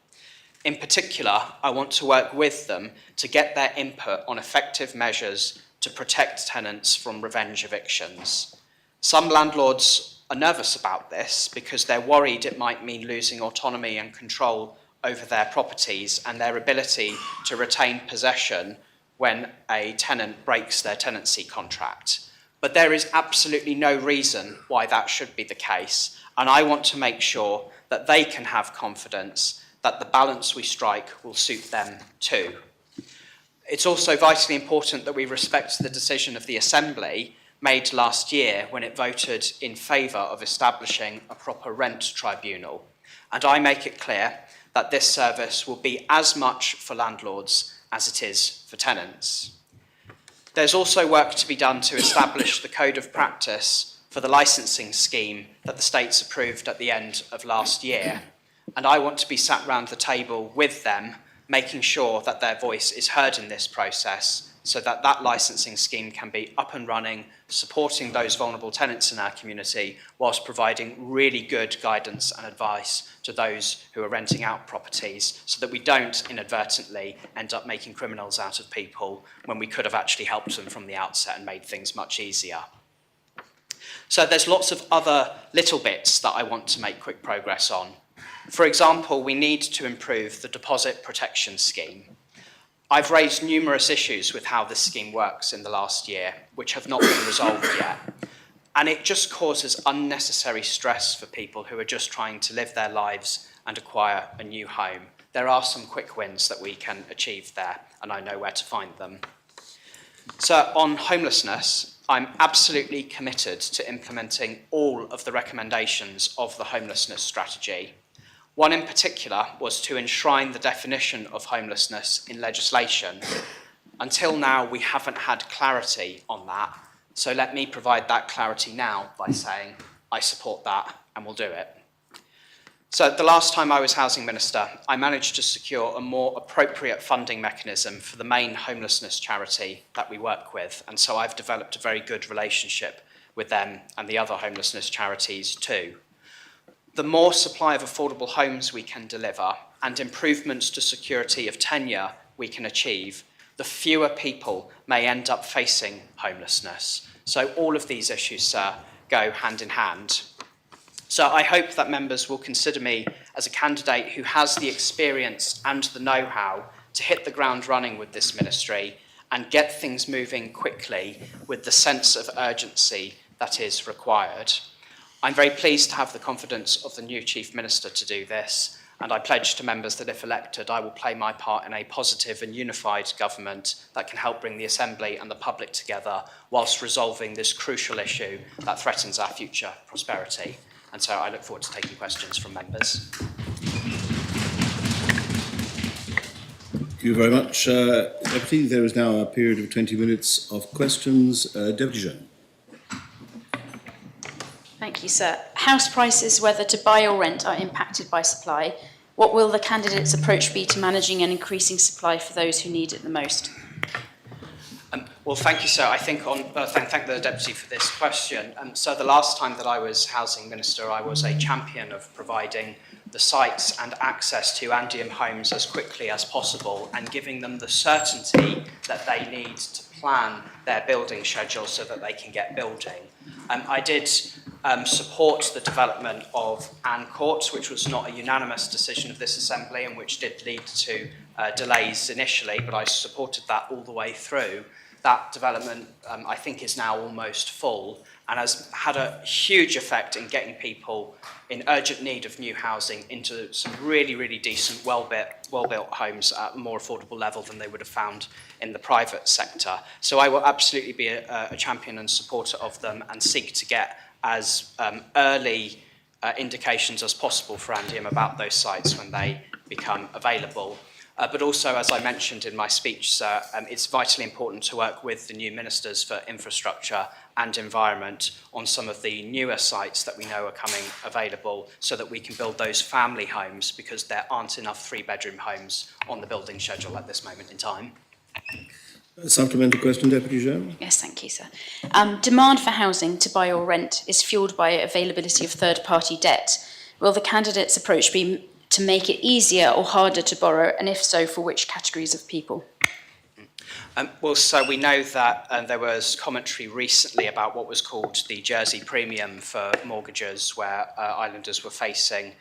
In particular, I want to work with them to get their input on effective measures to protect tenants from revenge evictions. Some landlords are nervous about this because they're worried it might mean losing autonomy and control over their properties and their ability to retain possession when a tenant breaks their tenancy contract. But there is absolutely no reason why that should be the case, and I want to make sure that they can have confidence that the balance we strike will suit them too. It's also vitally important that we respect the decision of the Assembly made last year when it voted in favour of establishing a proper rent tribunal, and I make it clear that this service will be as much for landlords as it is for tenants. There's also work to be done to establish the code of practice for the licensing scheme that the states approved at the end of last year, and I want to be sat round the table with them, making sure that their voice is heard in this process so that that licensing scheme can be up and running, supporting those vulnerable tenants in our community, whilst providing really good guidance and advice to those who are renting out properties, so that we don't inadvertently end up making criminals out of people when we could have actually helped them from the outset and made things much easier. So there's lots of other little bits that I want to make quick progress on. For example, we need to improve the deposit protection scheme. I've raised numerous issues with how this scheme works in the last year, which have not been resolved yet. And it just causes unnecessary stress for people who are just trying to live their lives and acquire a new home. There are some quick wins that we can achieve there, and I know where to find them. So on homelessness, I'm absolutely committed to implementing all of the recommendations of the homelessness strategy. One in particular was to enshrine the definition of homelessness in legislation. Until now, we haven't had clarity on that, so let me provide that clarity now by saying I support that and will do it. So the last time I was Housing Minister, I managed to secure a more appropriate funding mechanism for the main homelessness charity that we work with, and so I've developed a very good relationship with them and the other homelessness charities too. The more supply of affordable homes we can deliver and improvements to security of tenure we can achieve, the fewer people may end up facing homelessness. So all of these issues, sir, go hand in hand. So I hope that members will consider me as a candidate who has the experience and the know-how to hit the ground running with this ministry and get things moving quickly with the sense of urgency that is required. I'm very pleased to have the confidence of the new Chief Minister to do this, and I pledge to members that if elected, I will play my part in a positive and unified government that can help bring the Assembly and the public together whilst resolving this crucial issue that threatens our future prosperity. And so I look forward to taking questions from members. you very much, Deputy. There is now a period of 20 minutes of questions. Deputy Jean. Thank you, sir. House prices, whether to buy or rent, are impacted by supply. What will the candidate's approach be to managing and increasing supply for those who need it the most? Well, thank you, sir. I think thank the Deputy for this question. So the last time that I was Housing Minister, I was a champion of providing the sites and access to Andium homes as quickly as possible and giving them the certainty that they need to plan their building schedule so that they can get building. I did support the development of Ann Court, which was not a unanimous decision of this Assembly and which did lead to delays initially, but I supported that all the way through. That development, I think, is now almost full and has had a huge effect in getting people in urgent need of new housing into some really, really decent, well-built homes at a more affordable level than they would have found in the private sector. So I will absolutely be a champion and supporter of them and seek to get as early indications as possible for Andium about those sites when they become available. But also, as I mentioned in my speech, sir, it's vitally important to work with the new Ministers for Infrastructure and Environment on some of the newer sites that we know are coming available so that we can build those family homes, because there aren't enough three-bedroom homes on the building schedule at this moment in time. A supplementary question, Deputy Jean? Yes, thank you, sir. Demand for housing to buy or rent is fuelled by availability of third-party debt. Will the candidate's approach be to make it easier or harder to borrow, and if so, for which categories of people? Well, so we know that there was commentary recently about what was called the Jersey premium for mortgages, where islanders were facing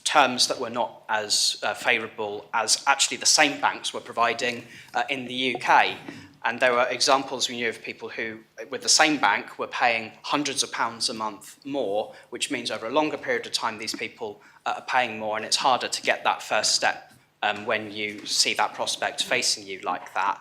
terms that were not as favourable as actually the same banks were providing in the UK. And there were examples we knew of people who, with the same bank, were paying hundreds of pounds a month more, which means over a longer period of time, these people are paying more, and it's harder to get that first step when you see that prospect facing you like that.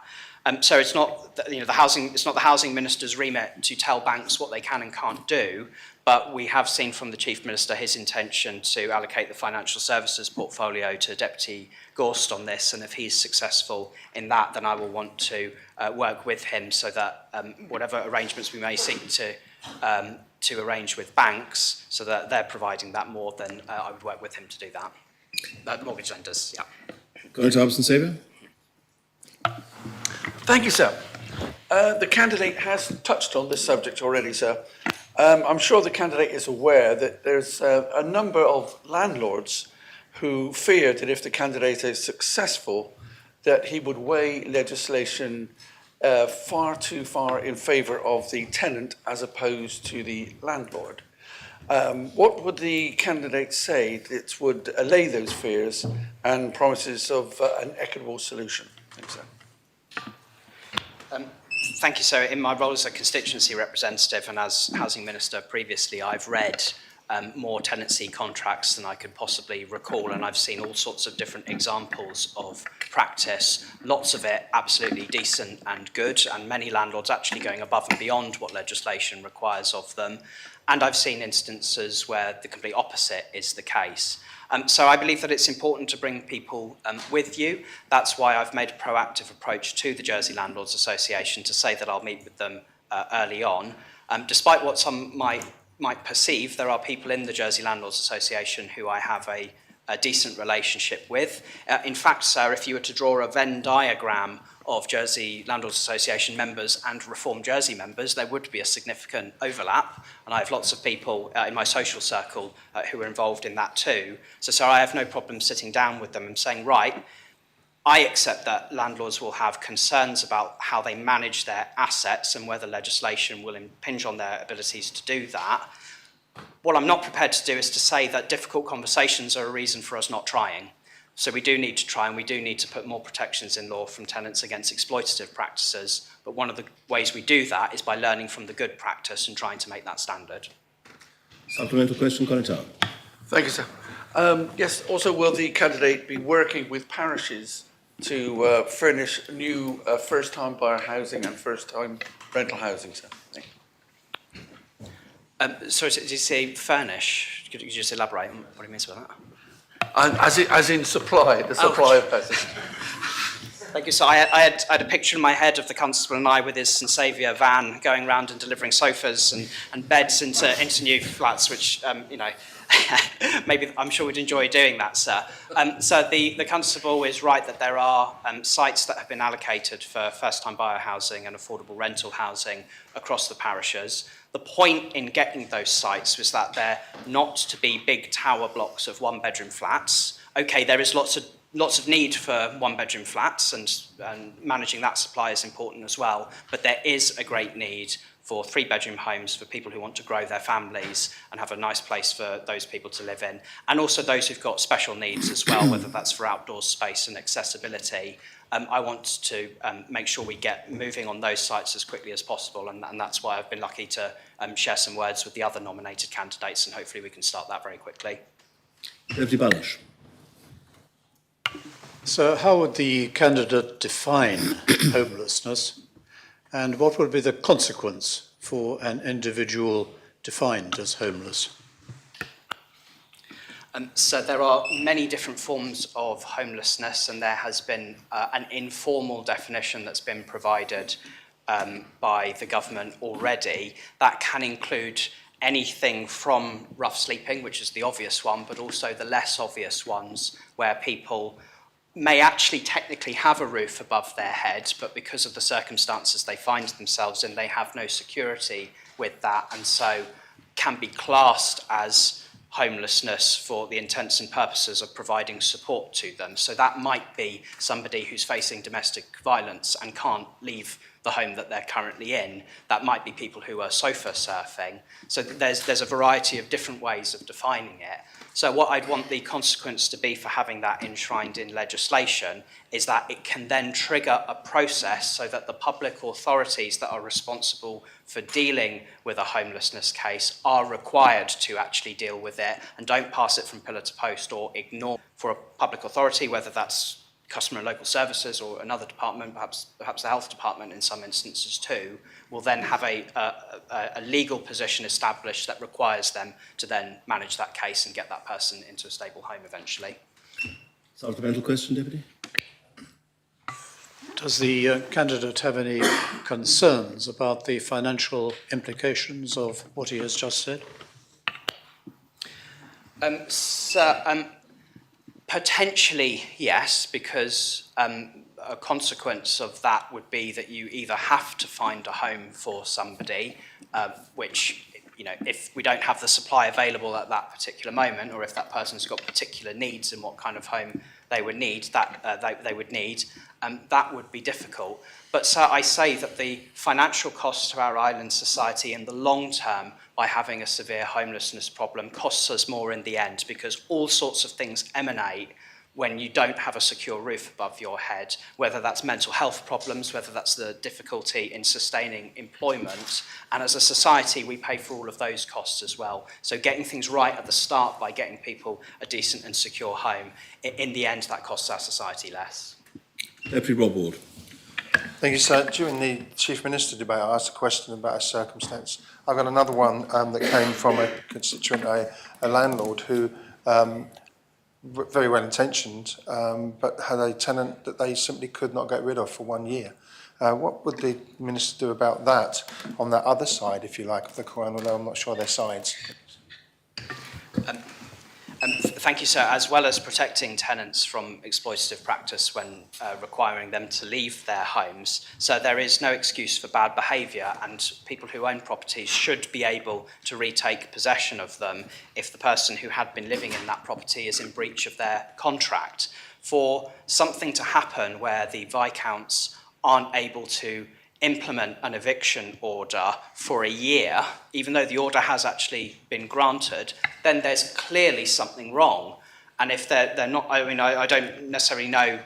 So it's not, it's not the Housing Minister's remit to tell banks what they can and can't do, but we have seen from the Chief Minister his intention to allocate the financial services portfolio to Deputy Gorst on this, and if he's successful in that, then I will want to work with him so that whatever arrangements we may seek to arrange with banks, so that they're providing that more, then I would work with him to do that. Mortgage lenders, yeah. Conrad Harbison-Saviour. Thank you, sir. The candidate has touched on this subject already, sir. I'm sure the candidate is aware that there's a number of landlords who fear that if the candidate is successful, that he would weigh legislation far too far in favour of the tenant as opposed to the landlord. What would the candidate say that would allay those fears and promises of an equitable solution? Thanks, sir. Thank you, sir. In my role as a constituency representative and as Housing Minister previously, I've read more tenancy contracts than I could possibly recall, and I've seen all sorts of different examples of practice, lots of it absolutely decent and good, and many landlords actually going above and beyond what legislation requires of them. And I've seen instances where the complete opposite is the case. So I believe that it's important to bring people with you. That's why I've made a proactive approach to the Jersey Landlords Association to say that I'll meet with them early on. Despite what some might perceive, there are people in the Jersey Landlords Association who I have a decent relationship with. In fact, sir, if you were to draw a Venn diagram of Jersey Landlords Association members and Reform Jersey members, there would be a significant overlap, and I have lots of people in my social circle who are involved in that too. So, sir, I have no problem sitting down with them and saying, right, I accept that landlords will have concerns about how they manage their assets and whether legislation will impinge on their abilities to do that. What I'm not prepared to do is to say that difficult conversations are a reason for us not trying. So we do need to try, and we do need to put more protections in law from tenants against exploitative practices. But one of the ways we do that is by learning from the good practice and trying to make that standard. Supplemental question, Conrad. Thank you, sir. Yes, also will the candidate be working with parishes to furnish new first-time buyer housing and first-time rental housing, sir? Thank you. Sorry, did you say furnish? Could you just elaborate on what he means by that? As in supply, the supply of housing. Thank you. So I had a picture in my head of the constable and I with his St Saviour van going around and delivering sofas and beds into new flats, which, maybe I'm sure we'd enjoy doing that, sir. So the constable is right that there are sites that have been allocated for first-time buyer housing and affordable rental housing across the parishes. The point in getting those sites was that they're not to be big tower blocks of one-bedroom flats. Okay, there is lots of need for one-bedroom flats, and managing that supply is important as well, but there is a great need for three-bedroom homes for people who want to grow their families and have a nice place for those people to live in, and also those who've got special needs as well, whether that's for outdoor space and accessibility. I want to make sure we get moving on those sites as quickly as possible, and that's why I've been lucky to share some words with the other nominated candidates, and hopefully we can start that very quickly. Deputy Balash. So how would the candidate define homelessness, and what would be the consequence for an individual defined as homeless? So there are many different forms of homelessness, and there has been an informal definition that's been provided by the government already. That can include anything from rough sleeping, which is the obvious one, but also the less obvious ones where people may actually technically have a roof above their head, but because of the circumstances they find themselves in, they have no security with that, and so can be classed as homelessness for the intents and purposes of providing support to them. So that might be somebody who's facing domestic violence and can't leave the home that they're currently in. That might be people who are sofa surfing. So there's a variety of different ways of defining it. So what I'd want the consequence to be for having that enshrined in legislation is that it can then trigger a process so that the public authorities that are responsible for dealing with a homelessness case are required to actually deal with it and don't pass it from pillar to post or ignore. For a public authority, whether that's customer and local services or another department, perhaps the health department in some instances too, will then have a legal position established that requires them to then manage that case and get that person into a stable home eventually. Supplemental question, Deputy? Does the candidate have any concerns about the financial implications of what he has just said? Potentially, yes, because a consequence of that would be that you either have to find a home for somebody, which, if we don't have the supply available at that particular moment, or if that person's got particular needs in what kind of home they would need, that would be difficult. But so I say that the financial cost to our island society in the long term by having a severe homelessness problem costs us more in the end, because all sorts of things emanate when you don't have a secure roof above your head, whether that's mental health problems, whether that's the difficulty in sustaining employment. And as a society, we pay for all of those costs as well. So getting things right at the start by getting people a decent and secure home, in the end, that costs our society less. Deputy Rob Ward. Thank you, sir. During the Chief Minister debate, I asked a question about a circumstance. I've got another one that came from a constituent, a landlord who, very well intentioned, but had a tenant that they simply could not get rid of for 1 year. What would the Minister do about that on that other side, if you like, of the coin, although I'm not sure their sides? Thank you, sir. As well as protecting tenants from exploitative practice when requiring them to leave their homes, so there is no excuse for bad behaviour, and people who own properties should be able to retake possession of them if the person who had been living in that property is in breach of their contract. For something to happen where the Viscounts aren't able to implement an eviction order for a year, even though the order has actually been granted, then there's clearly something wrong. And if they're not, I don't necessarily know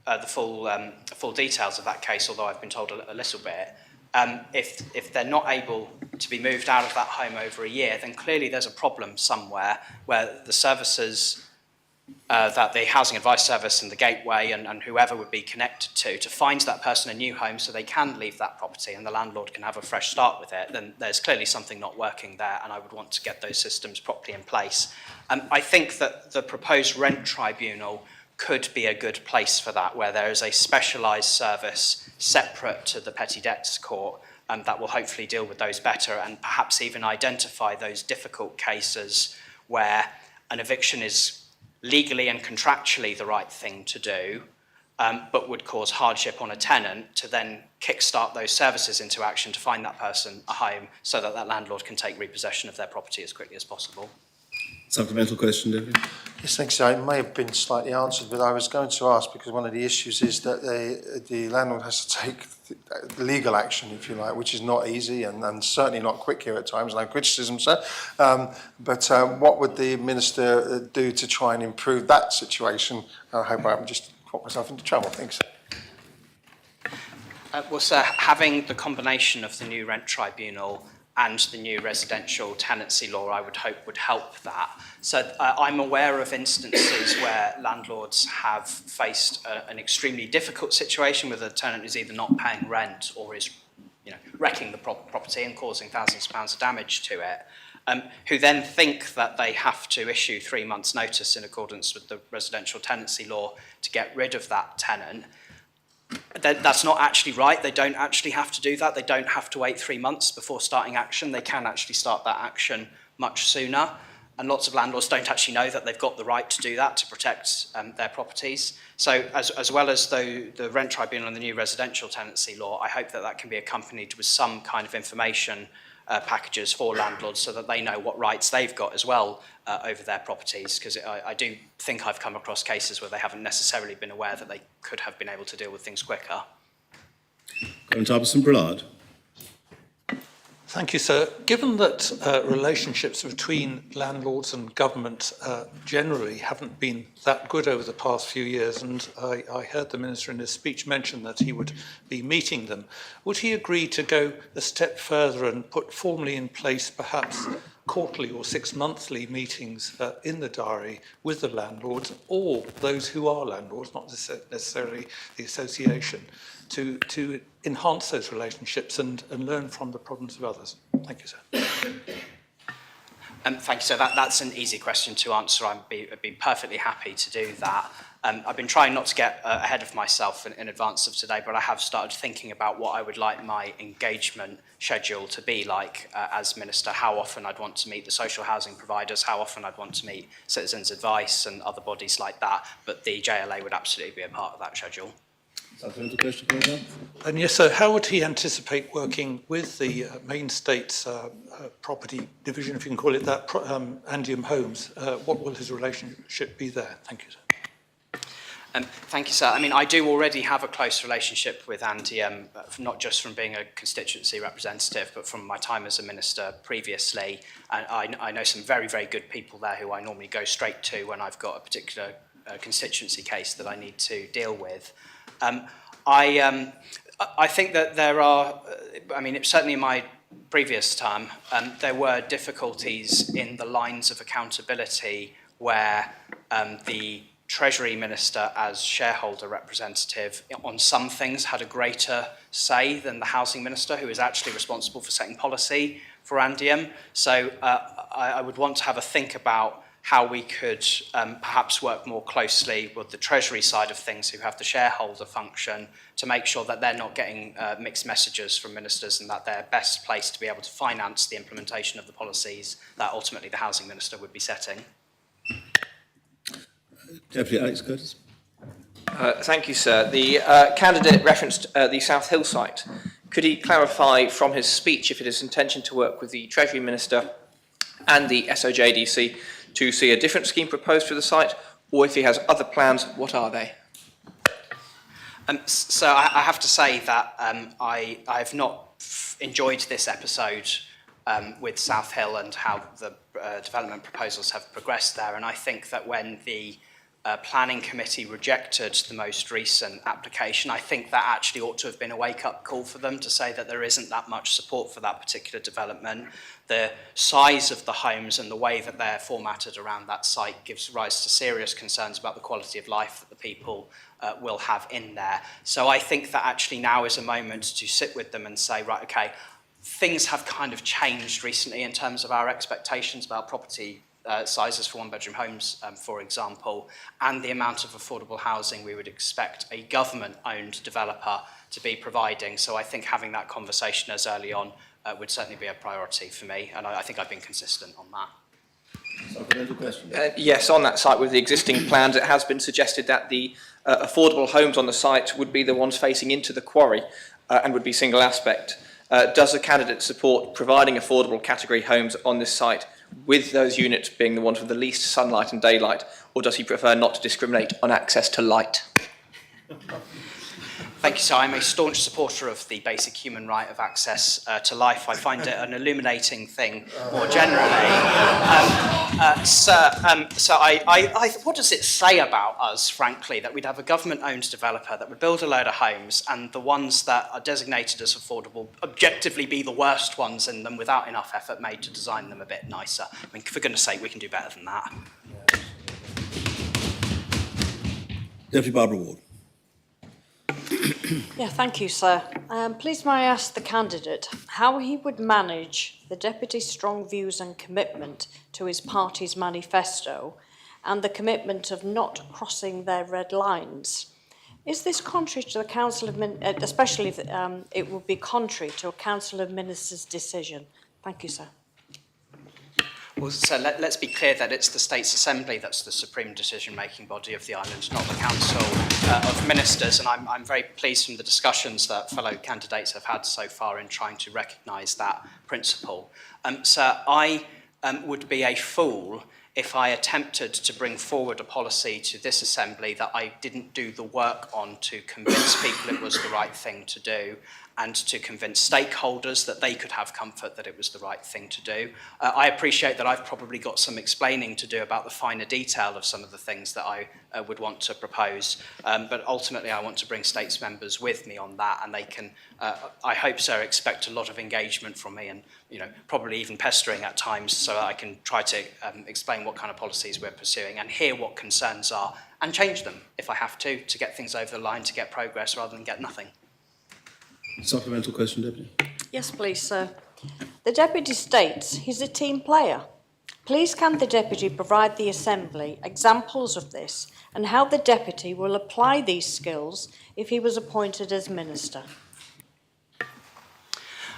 the full details of that case, although I've been told a little bit. If they're not able to be moved out of that home over a year, then clearly there's a problem somewhere where the services that the Housing Advice Service and the Gateway and whoever would be connected to find that person a new home so they can leave that property and the landlord can have a fresh start with it, then there's clearly something not working there, and I would want to get those systems properly in place. I think that the proposed rent tribunal could be a good place for that, where there is a specialised service separate to the Petty Debtors Court that will hopefully deal with those better and perhaps even identify those difficult cases where an eviction is legally and contractually the right thing to do, but would cause hardship on a tenant, to then kickstart those services into action to find that person a home so that that landlord can take repossession of their property as quickly as possible. Supplemental question, Deputy. Yes, thanks. So it may have been slightly answered, but I was going to ask, because one of the issues is that the landlord has to take legal action, if you like, which is not easy and certainly not quick here at times. No criticism, sir. But what would the Minister do to try and improve that situation? I hope I haven't just got myself into trouble. Thanks. Well, sir, having the combination of the new rent tribunal and the new residential tenancy law, I would hope, would help that. So I'm aware of instances where landlords have faced an extremely difficult situation where the tenant is either not paying rent or is, wrecking the property and causing thousands of pounds of damage to it, who then think that they have to issue 3 months' notice in accordance with the residential tenancy law to get rid of that tenant. That's not actually right. They don't actually have to do that. They don't have to wait 3 months before starting action. They can actually start that action much sooner. And lots of landlords don't actually know that they've got the right to do that to protect their properties. So as well as the rent tribunal and the new residential tenancy law, I hope that that can be accompanied with some kind of information packages for landlords so that they know what rights they've got as well over their properties, because I do think I've come across cases where they haven't necessarily been aware that they could have been able to deal with things quicker. Colin Tarbison-Brillard. Thank you, sir. Given that relationships between landlords and government generally haven't been that good over the past few years, and I heard the Minister in his speech mention that he would be meeting them, would he agree to go a step further and put formally in place perhaps quarterly or 6 monthly meetings in the diary with the landlords, or those who are landlords, not necessarily the association, to enhance those relationships and learn from the problems of others? Thank you, sir. Thank you, sir. That's an easy question to answer. I'd be perfectly happy to do that. I've been trying not to get ahead of myself in advance of today, but I have started thinking about what I would like my engagement schedule to be like as Minister, how often I'd want to meet the social housing providers, how often I'd want to meet Citizens Advice and other bodies like that, but the JLA would absolutely be a part of that schedule. Supplemental question, Colin. And yes, sir, how would he anticipate working with the Main States property division, if you can call it that, Andium Homes? What will his relationship be there? Thank you, sir. Thank you, sir. I mean, I do already have a close relationship with Andium, not just from being a constituency representative, but from my time as a minister previously. And I know some very, very good people there who I normally go straight to when I've got a particular constituency case that I need to deal with. I think that there are, certainly in my previous term, there were difficulties in the lines of accountability where the Treasury Minister as shareholder representative on some things had a greater say than the Housing Minister, who is actually responsible for setting policy for Andium. So I would want to have a think about how we could perhaps work more closely with the Treasury side of things, who have the shareholder function, to make sure that they're not getting mixed messages from ministers and that they're best placed to be able to finance the implementation of the policies that ultimately the Housing Minister would be setting. Deputy Alex Curtis. Thank you, sir. The candidate referenced the South Hill site. Could he clarify from his speech if it is his intention to work with the Treasury Minister and the SOJDC to see a different scheme proposed for the site, or if he has other plans, what are they? So I have to say that I have not enjoyed this episode with South Hill and how the development proposals have progressed there. And I think that when the planning committee rejected the most recent application, I think that actually ought to have been a wake-up call for them to say that there isn't that much support for that particular development. The size of the homes and the way that they're formatted around that site gives rise to serious concerns about the quality of life that the people will have in there. So I think that actually now is a moment to sit with them and say, right, okay, things have kind of changed recently in terms of our expectations about property sizes for one-bedroom homes, for example, and the amount of affordable housing we would expect a government-owned developer to be providing. So I think having that conversation as early on would certainly be a priority for me, and I think I've been consistent on that. Supplemental question. Yes, on that site with the existing plans, it has been suggested that the affordable homes on the site would be the ones facing into the quarry and would be single aspect. Does the candidate support providing affordable category homes on this site with those units being the ones with the least sunlight and daylight, or does he prefer not to discriminate on access to light? Thank you, sir. I'm a staunch supporter of the basic human right of access to life. I find it an illuminating thing more generally. What does it say about us, frankly, that we'd have a government-owned developer that would build a load of homes and the ones that are designated as affordable objectively be the worst ones in them without enough effort made to design them a bit nicer? I mean, for goodness sake, we can do better than that. Deputy Barbara Ward. Yeah, thank you, sir. Please may I ask the candidate how he would manage the Deputy's strong views and commitment to his party's manifesto and the commitment of not crossing their red lines. Is this contrary to the Council of Ministers, especially if it would be contrary to a Council of Ministers decision? Thank you, sir. Well, so let's be clear that it's the States Assembly that's the supreme decision-making body of the island, not the Council of Ministers. And I'm very pleased from the discussions that fellow candidates have had so far in trying to recognise that principle. So I would be a fool if I attempted to bring forward a policy to this Assembly that I didn't do the work on to convince people it was the right thing to do, and to convince stakeholders that they could have comfort that it was the right thing to do. I appreciate that I've probably got some explaining to do about the finer detail of some of the things that I would want to propose, but ultimately I want to bring states members with me on that, and they can, I hope so, expect a lot of engagement from me, and probably even pestering at times, so that I can try to explain what kind of policies we're pursuing and hear what concerns are and change them if I have to get things over the line, to get progress rather than get nothing. Supplemental question, Deputy. Yes, please, sir. The Deputy states he's a team player. Please can the Deputy provide the Assembly examples of this and how the Deputy will apply these skills if he was appointed as Minister?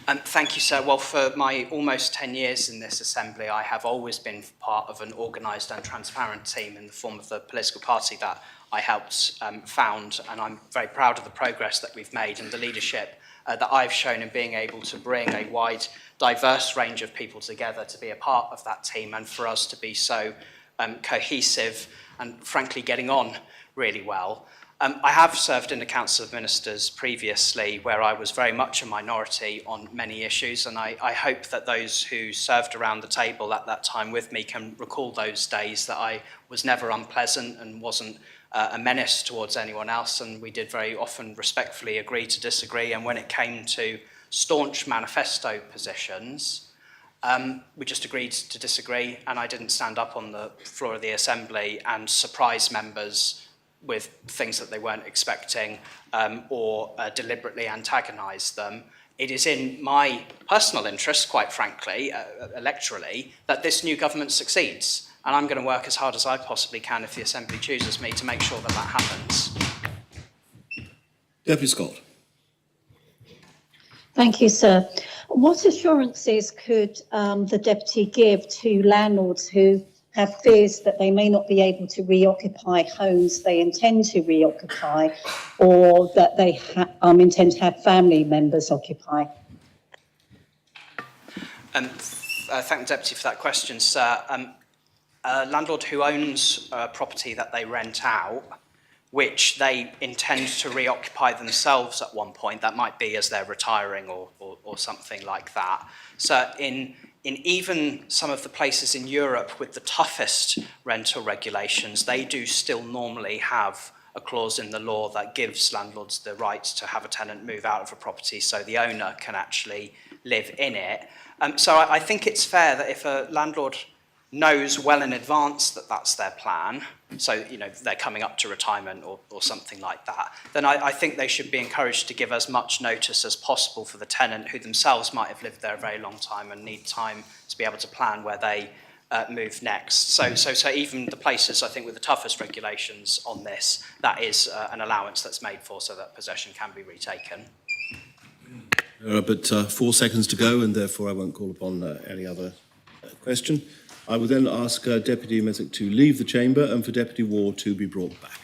Thank you, sir. Well, for my almost 10 years in this Assembly, I have always been part of an organised and transparent team in the form of the political party that I helped found, and I'm very proud of the progress that we've made and the leadership that I've shown in being able to bring a wide, diverse range of people together to be a part of that team, and for us to be so cohesive and, frankly, getting on really well. I have served in the Council of Ministers previously, where I was very much a minority on many issues, and I hope that those who served around the table at that time with me can recall those days, that I was never unpleasant and wasn't a menace towards anyone else, and we did very often respectfully agree to disagree, and when it came to staunch manifesto positions, we just agreed to disagree, and I didn't stand up on the floor of the Assembly and surprise members with things that they weren't expecting or deliberately antagonise them. It is in my personal interest, quite frankly, electorally, that this new government succeeds. And I'm going to work as hard as I possibly can, if the Assembly chooses me, to make sure that that happens. Deputy Scott. Thank you, sir. What assurances could the Deputy give to landlords who have fears that they may not be able to reoccupy homes they intend to reoccupy, or that they intend to have family members occupy? Thank the Deputy for that question, sir. A landlord who owns a property that they rent out, which they intend to reoccupy themselves at one point, that might be as they're retiring or something like that. So in even some of the places in Europe with the toughest rental regulations, they do still normally have a clause in the law that gives landlords the right to have a tenant move out of a property so the owner can actually live in it. So I think it's fair that if a landlord knows well in advance that that's their plan, so they're coming up to retirement or something like that, then I think they should be encouraged to give as much notice as possible for the tenant, who themselves might have lived there a very long time and need time to be able to plan where they move next. So even the places, I think, with the toughest regulations on this, that is an allowance that's made for so that possession can be retaken. There are but 4 seconds to go, and therefore I won't call upon any other question. I will then ask Deputy Messick to leave the chamber and for Deputy Ward to be brought back.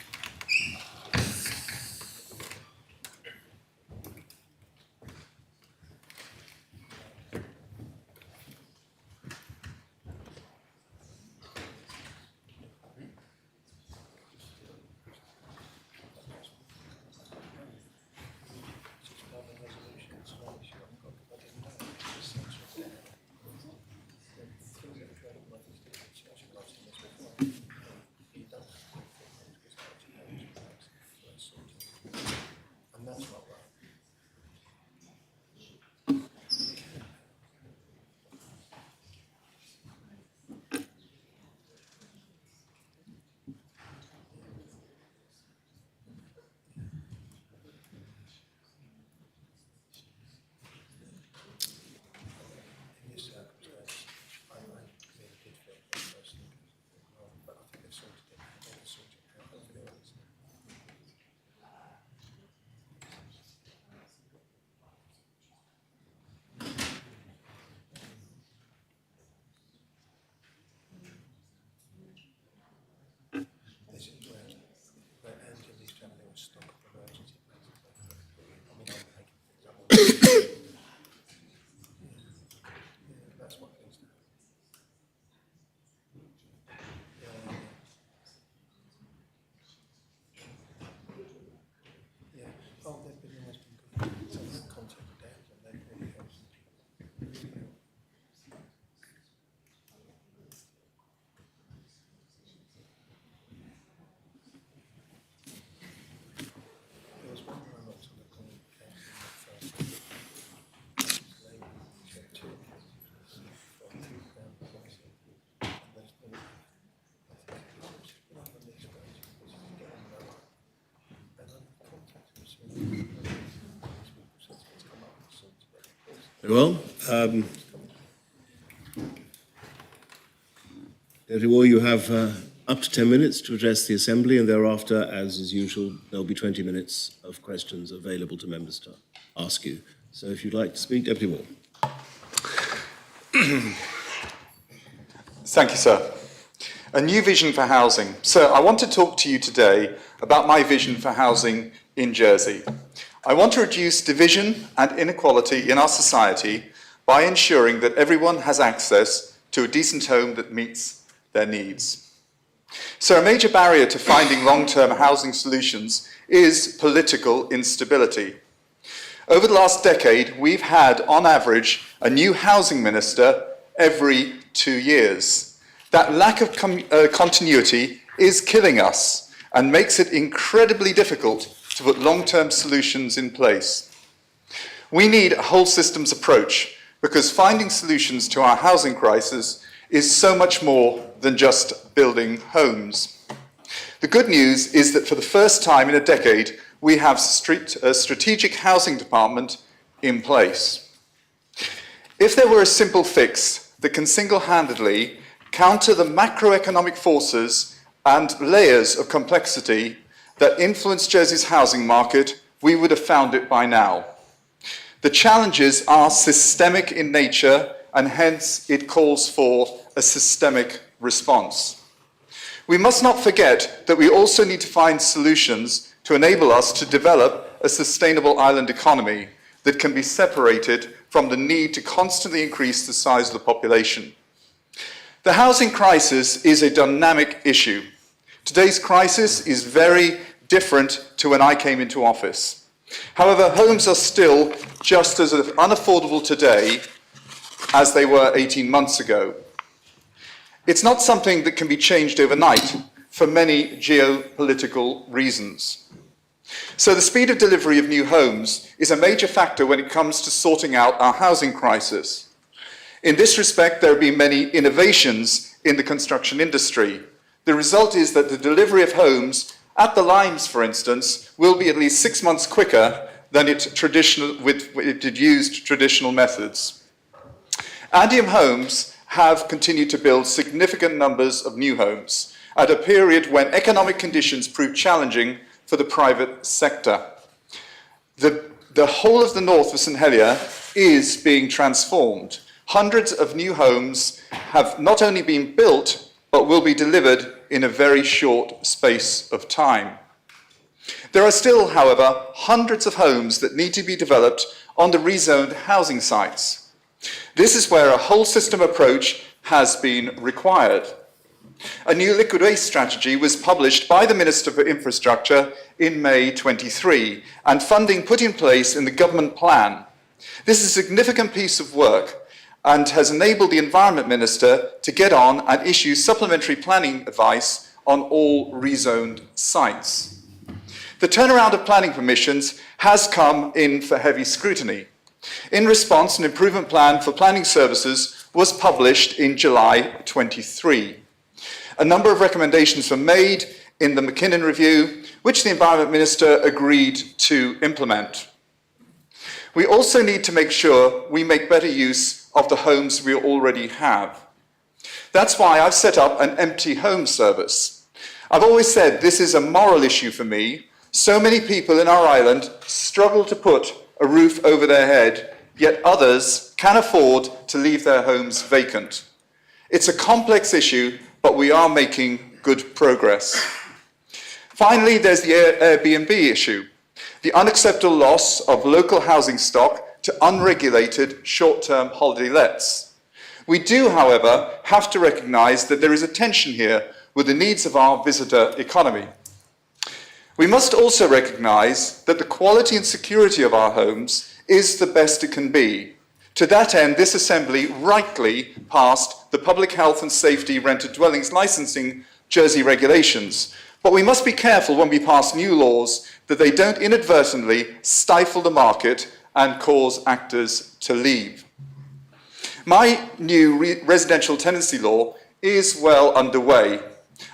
Very well. Deputy Ward, you have up to 10 minutes to address the Assembly, and thereafter, as is usual, there'll be 20 minutes of questions available to members to ask you. So if you'd like to speak, Deputy Ward. Thank you, sir. A new vision for housing. Sir, I want to talk to you today about my vision for housing in Jersey. I want to reduce division and inequality in our society by ensuring that everyone has access to a decent home that meets their needs. So a major barrier to finding long-term housing solutions is political instability. Over the last decade, we've had, on average, a new housing minister every 2 years. That lack of continuity is killing us and makes it incredibly difficult to put long-term solutions in place. We need a whole systems approach because finding solutions to our housing crisis is so much more than just building homes. The good news is that for the first time in a decade, we have a strategic housing department in place. If there were a simple fix that can single-handedly counter the macroeconomic forces and layers of complexity that influence Jersey's housing market, we would have found it by now. The challenges are systemic in nature, and hence it calls for a systemic response. We must not forget that we also need to find solutions to enable us to develop a sustainable island economy that can be separated from the need to constantly increase the size of the population. The housing crisis is a dynamic issue. Today's crisis is very different to when I came into office. However, homes are still just as unaffordable today as they were 18 months ago. It's not something that can be changed overnight for many geopolitical reasons. So the speed of delivery of new homes is a major factor when it comes to sorting out our housing crisis. In this respect, there have been many innovations in the construction industry. The result is that the delivery of homes at the Limes, for instance, will be at least 6 months quicker than it used traditional methods. Andium Homes have continued to build significant numbers of new homes at a period when economic conditions proved challenging for the private sector. The whole of the north of St Helier is being transformed. Hundreds of new homes have not only been built, but will be delivered in a very short space of time. There are still, however, hundreds of homes that need to be developed on the rezoned housing sites. This is where a whole system approach has been required. A new liquid waste strategy was published by the Minister for Infrastructure in May 23, and funding put in place in the government plan. This is a significant piece of work and has enabled the Environment Minister to get on and issue supplementary planning advice on all rezoned sites. The turnaround of planning permissions has come in for heavy scrutiny. In response, an improvement plan for planning services was published in July 23. A number of recommendations were made in the McKinnon Review, which the Environment Minister agreed to implement. We also need to make sure we make better use of the homes we already have. That's why I've set up an empty home service. I've always said this is a moral issue for me. So many people in our island struggle to put a roof over their head, yet others can afford to leave their homes vacant. It's a complex issue, but we are making good progress. Finally, there's the Airbnb issue, the unacceptable loss of local housing stock to unregulated short-term holiday lets. We do, however, have to recognise that there is a tension here with the needs of our visitor economy. We must also recognise that the quality and security of our homes is the best it can be. To that end, this Assembly rightly passed the Public Health and Safety Rented Dwellings Licensing Jersey regulations. But we must be careful when we pass new laws that they don't inadvertently stifle the market and cause actors to leave. My new residential tenancy law is well underway.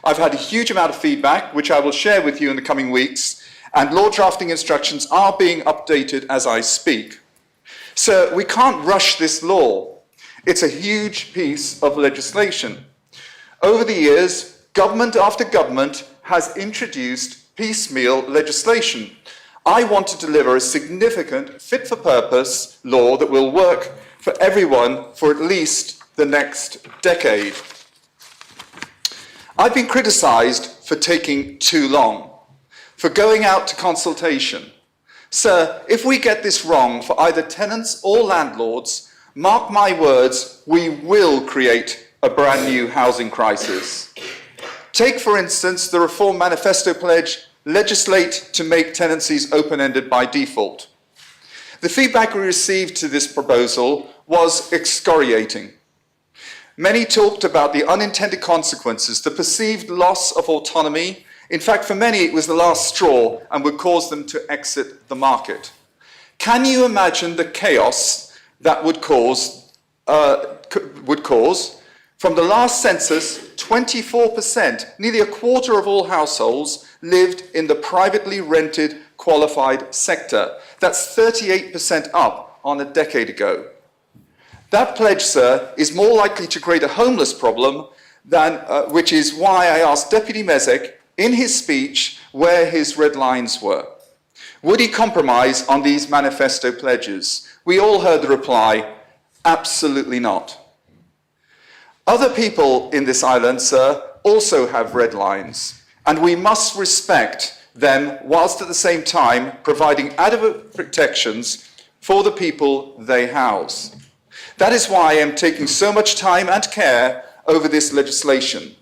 I've had a huge amount of feedback, which I will share with you in the coming weeks, and law drafting instructions are being updated as I speak. So we can't rush this law. It's a huge piece of legislation. Over the years, government after government has introduced piecemeal legislation. I want to deliver a significant fit-for-purpose law that will work for everyone for at least the next decade. I've been criticised for taking too long, for going out to consultation. Sir, if we get this wrong for either tenants or landlords, mark my words, we will create a brand new housing crisis. Take, for instance, the Reform Manifesto pledge, legislate to make tenancies open-ended by default. The feedback we received to this proposal was excoriating. Many talked about the unintended consequences, the perceived loss of autonomy. In fact, for many, it was the last straw and would cause them to exit the market. Can you imagine the chaos that would cause? From the last census, 24%, nearly a quarter of all households, lived in the privately rented qualified sector. That's 38% up on a decade ago. That pledge, sir, is more likely to create a homeless problem than, which is why I asked Deputy Mezek in his speech where his red lines were. Would he compromise on these manifesto pledges? We all heard the reply, absolutely not. Other people in this island, sir, also have red lines, and we must respect them whilst at the same time providing adequate protections for the people they house. That is why I am taking so much time and care over this legislation.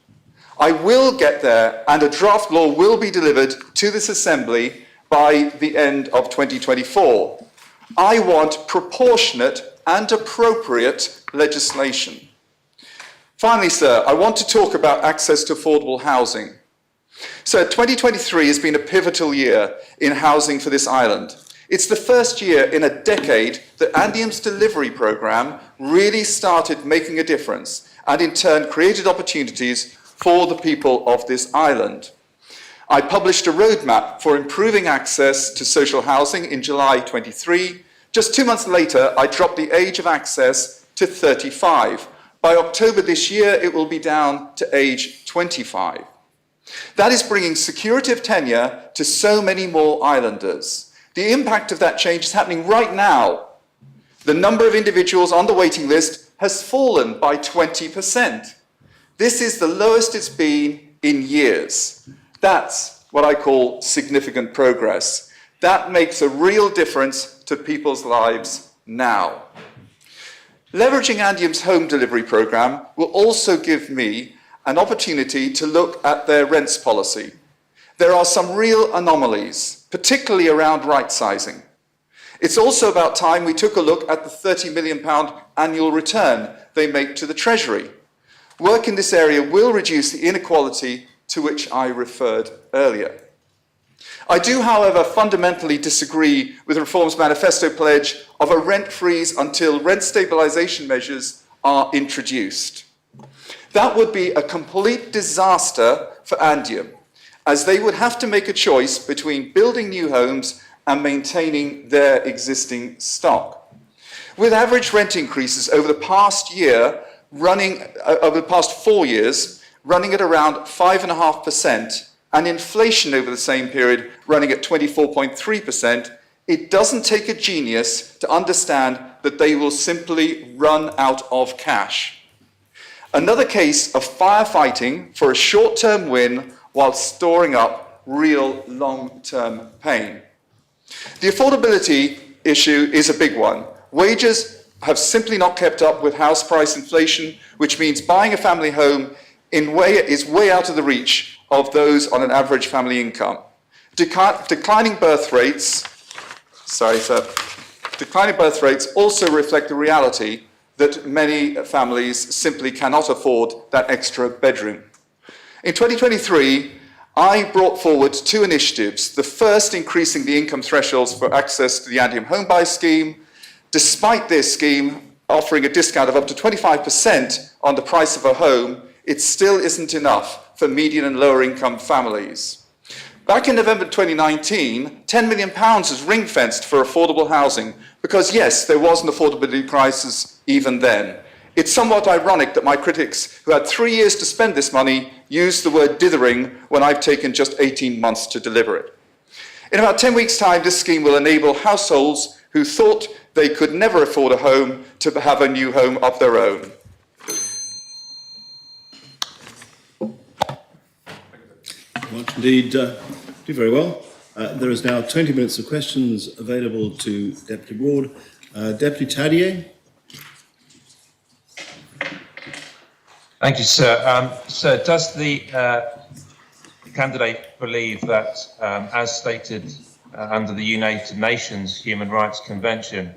I will get there, and a draft law will be delivered to this Assembly by the end of 2024. I want proportionate and appropriate legislation. Finally, sir, I want to talk about access to affordable housing. So 2023 has been a pivotal year in housing for this island. It's the first year in a decade that Andium's delivery programme really started making a difference and in turn created opportunities for the people of this island. I published a roadmap for improving access to social housing in July 23. Just 2 months later, I dropped the age of access to 35, By October this year, it will be down to age 25. That is bringing security of tenure to so many more islanders. The impact of that change is happening right now. The number of individuals on the waiting list has fallen by 20%. This is the lowest it's been in years. That's what I call significant progress. That makes a real difference to people's lives now. Leveraging Andium's home delivery programme will also give me an opportunity to look at their rents policy. There are some real anomalies, particularly around right-sizing. It's also about time we took a look at the £30 million annual return they make to the Treasury. Work in this area will reduce the inequality to which I referred earlier. I do, however, fundamentally disagree with the Reform's manifesto pledge of a rent freeze until rent stabilisation measures are introduced. That would be a complete disaster for Andium, as they would have to make a choice between building new homes and maintaining their existing stock. With average rent increases over the past 4 years, running at around 5.5%, and inflation over the same period running at 24.3%, it doesn't take a genius to understand that they will simply run out of cash. Another case of firefighting for a short-term win while storing up real long-term pain. The affordability issue is a big one. Wages have simply not kept up with house price inflation, which means buying a family home is way out of the reach of those on an average family income. Declining birth rates also reflect the reality that many families simply cannot afford that extra bedroom. In 2023, I brought forward 2 initiatives. The first, increasing the income thresholds for access to the Andium Home Buy Scheme. Despite this scheme offering a discount of up to 25% on the price of a home, it still isn't enough for median and lower income families. Back in November 2019, £10 million was ring-fenced for affordable housing because, yes, there was an affordability crisis even then. It's somewhat ironic that my critics, who had 3 years to spend this money, used the word dithering when I've taken just 18 months to deliver it. In about 10 weeks' time, this scheme will enable households who thought they could never afford a home to have a new home of their own. Much indeed. Do very well. There is now 20 minutes of questions available to Deputy Ward. Deputy Tadier. Thank you, sir. Sir, does the candidate believe that, as stated under the United Nations Human Rights Convention,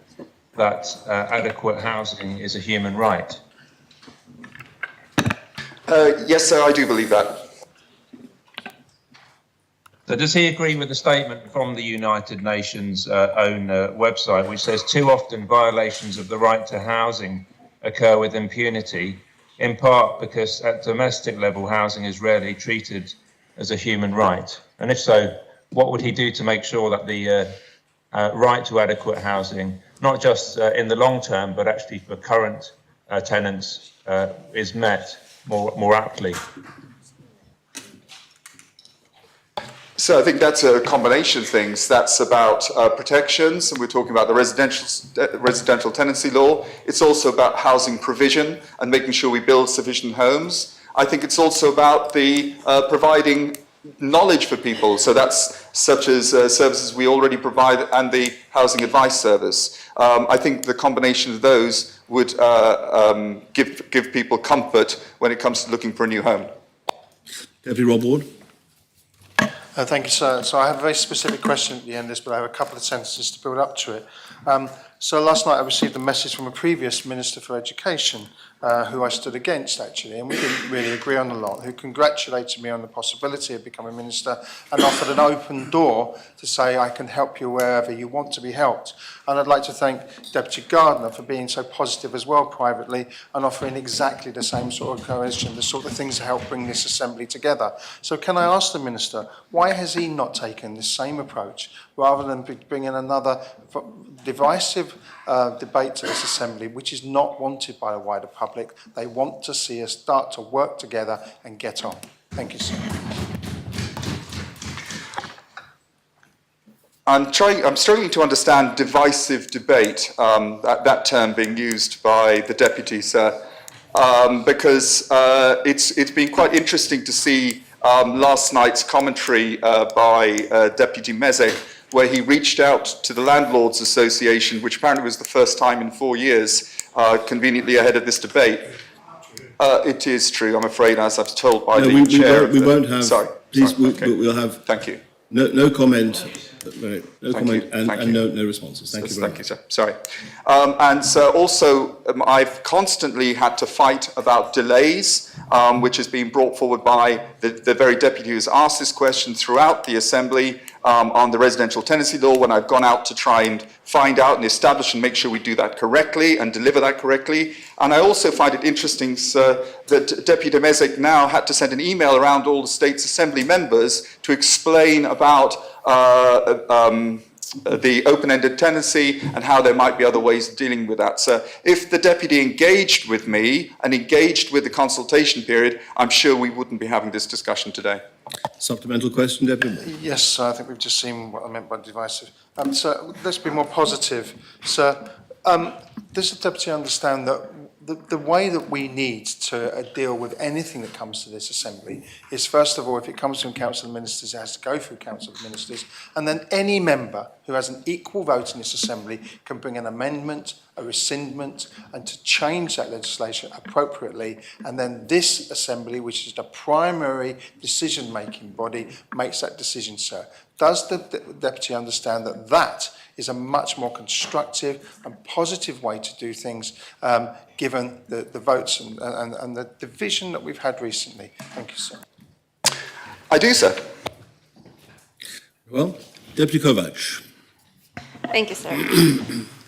that adequate housing is a human right? Yes, sir, I do believe that. So does he agree with the statement from the United Nations own website, which says too often violations of the right to housing occur with impunity, in part because at domestic level housing is rarely treated as a human right? And if so, what would he do to make sure that the right to adequate housing, not just in the long term, but actually for current tenants, is met more aptly? So I think that's a combination of things. That's about protections, and we're talking about the residential tenancy law. It's also about housing provision and making sure we build sufficient homes. I think it's also about the providing knowledge for people. So that's such as services we already provide and the housing advice service. I think the combination of those would give people comfort when it comes to looking for a new home. Deputy Rob Ward. Thank you, sir. So I have a very specific question at the end of this, but I have a couple of sentences to build up to it. So last night I received a message from a previous Minister for Education, who I stood against, actually, and we didn't really agree on a lot, who congratulated me on the possibility of becoming Minister and offered an open door to say I can help you wherever you want to be helped. And I'd like to thank Deputy Gardner for being so positive as well privately and offering exactly the same sort of cohesion, the sort of things to help bring this Assembly together. So can I ask the Minister, why has he not taken the same approach rather than bringing another divisive debate to this Assembly, which is not wanted by the wider public. They want to see us start to work together and get on. Thank you, sir. I'm struggling to understand divisive debate, that term being used by the Deputy, sir, because it's been quite interesting to see last night's commentary by Deputy Mezek, where he reached out to the Landlords Association, which apparently was the first time in 4 years, conveniently ahead of this debate. It is true, I'm afraid, as I was told by the chair. We won't have. Sorry. Please, okay. we'll have. Thank you. No comment. No comment Thank and you. no responses. Thank you very Thank you, sir. Sorry. And so also, I've constantly had to fight about delays, which has been brought forward by the very deputy who's asked this question throughout the Assembly on the residential tenancy law, when I've gone out to try and find out and establish and make sure we do that correctly and deliver that correctly. And I also find it interesting, sir, that Deputy Mezek now had to send an email around all the States Assembly members to explain about the open-ended tenancy and how there might be other ways of dealing with that. So if the deputy engaged with me and engaged with the consultation period, I'm sure we wouldn't be having this discussion today. Supplemental question, Deputy? Yes, I think we've just seen what I meant by divisive. So let's be more positive. Sir, does the Deputy understand that the way that we need to deal with anything that comes to this Assembly is, first of all, if it comes from Council of Ministers, it has to go through Council of Ministers, and then any member who has an equal vote in this Assembly can bring an amendment, a rescindment, and to change that legislation appropriately, and then this Assembly, which is the primary decision-making body, makes that decision, sir. Does the Deputy understand that that is a much more constructive and positive way to do things, given the votes and the division that we've had recently? Thank you, sir. I do, sir. Well, Deputy Kovac. Thank you, sir.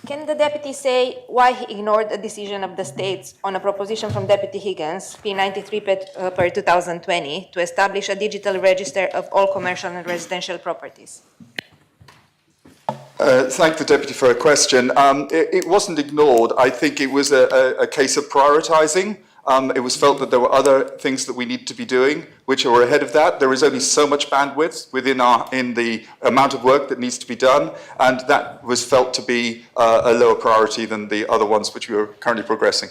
Can the deputy say why he ignored a decision of the states on a proposition from Deputy Higgins, P93 per 2020, to establish a digital register of all commercial and residential properties? Thank the Deputy for a question. It wasn't ignored. I think it was a case of prioritising. It was felt that there were other things that we need to be doing, which are ahead of that. There is only so much bandwidth in the amount of work that needs to be done, and that was felt to be a lower priority than the other ones which we are currently progressing.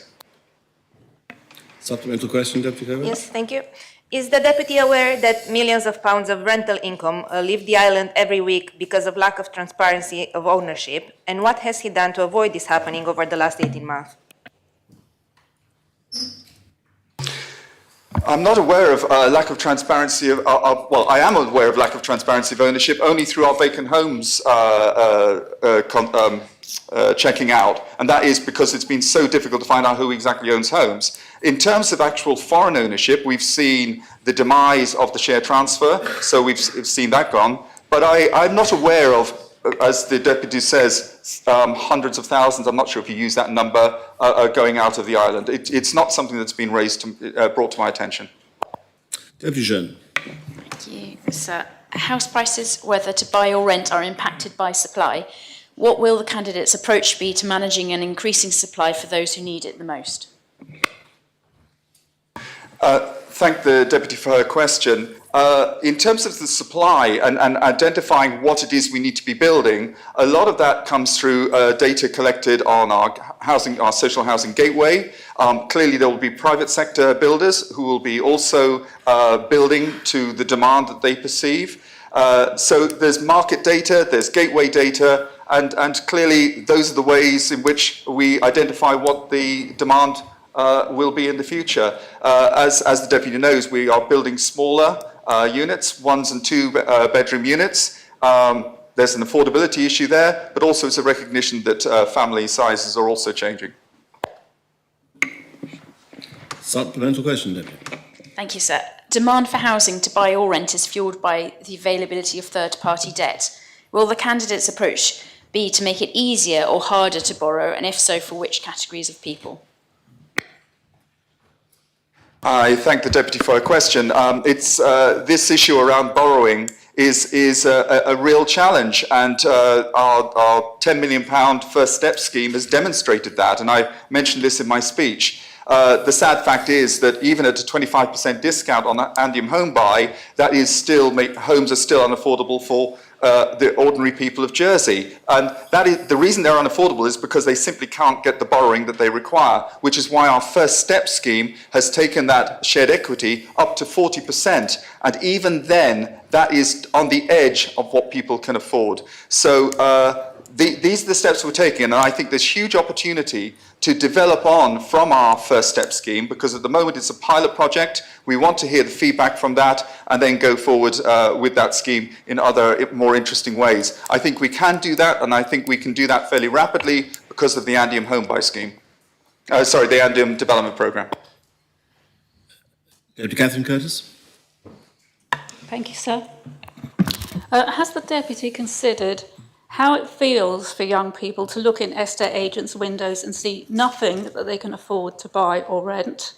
Supplemental question, Deputy Kovac? Yes, thank you. Is the deputy aware that millions of pounds of rental income leave the island every week because of lack of transparency of ownership? And what has he done to avoid this happening over the last 18 months? I'm not aware of lack of transparency well, I am aware of lack of transparency of ownership only through our vacant homes checking out, and that is because it's been so difficult to find out who exactly owns homes. In terms of actual foreign ownership, we've seen the demise of the share transfer, so we've seen that gone, but I'm not aware of, as the Deputy says, hundreds of thousands, I'm not sure if you use that number, are going out of the island. It's not something that's been brought to my attention. Deputy Jeune. Thank you, sir. House prices, whether to buy or rent, are impacted by supply. What will the candidate's approach be to managing an increasing supply for those who need it the most? Thank the Deputy for her question. In terms of the supply and identifying what it is we need to be building, a lot of that comes through data collected on our social housing gateway. Clearly there will be private sector builders who will be also building to the demand that they perceive. So there's market data, there's gateway data, and clearly those are the ways in which we identify what the demand will be in the future. As the Deputy knows, we are building smaller units, 1 and 2 bedroom units. There's an affordability issue there, but also it's a recognition that family sizes are also changing. Supplemental question, Deputy. Thank you, sir. Demand for housing to buy or rent is fuelled by the availability of third-party debt. Will the candidate's approach be to make it easier or harder to borrow, and if so, for which categories of people? I thank the Deputy for her question. It's this issue around borrowing is a real challenge, and our £10 million First Step scheme has demonstrated that, and I mentioned this in my speech. The sad fact is that even at a 25% discount on Andium Home Buy, that is still, homes are still unaffordable for the ordinary people of Jersey. And that is, the reason they're unaffordable is because they simply can't get the borrowing that they require, which is why our First Step scheme has taken that shared equity up to 40%. And even then, that is on the edge of what people can afford. So these are the steps we're taking, and I think there's huge opportunity to develop on from our First Step scheme, because at the moment it's a pilot project. We want to hear the feedback from that and then go forward with that scheme in other more interesting ways. I think we can do that, and I think we can do that fairly rapidly because of the Andium Home Buy scheme. The Andium Development Programme. Deputy Catherine Curtis. Thank you, sir. Has the Deputy considered how it feels for young people to look in estate agents' windows and see nothing that they can afford to buy or rent?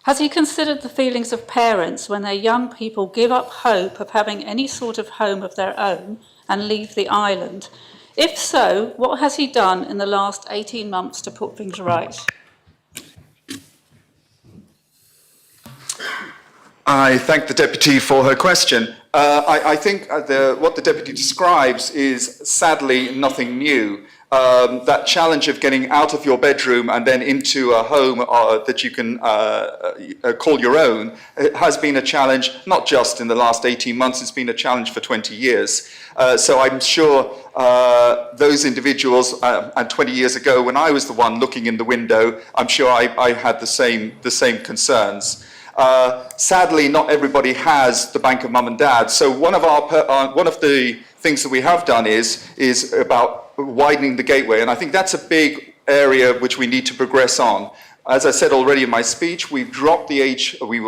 Has he considered the feelings of parents when their young people give up hope of having any sort of home of their own and leave the island? If so, what has he done in the last 18 months to put things right? I thank the Deputy for her question. I think what the Deputy describes is sadly nothing new. That challenge of getting out of your bedroom and then into a home that you can call your own has been a challenge, not just in the last 18 months, it's been a challenge for 20 years. So I'm sure those individuals, and 20 years ago when I was the one looking in the window, I'm sure I had the same concerns. Sadly, not everybody has the bank of mum and dad. So one of the things that we have done is about widening the gateway, and I think that's a big area which we need to progress on. As I said already in my speech, we will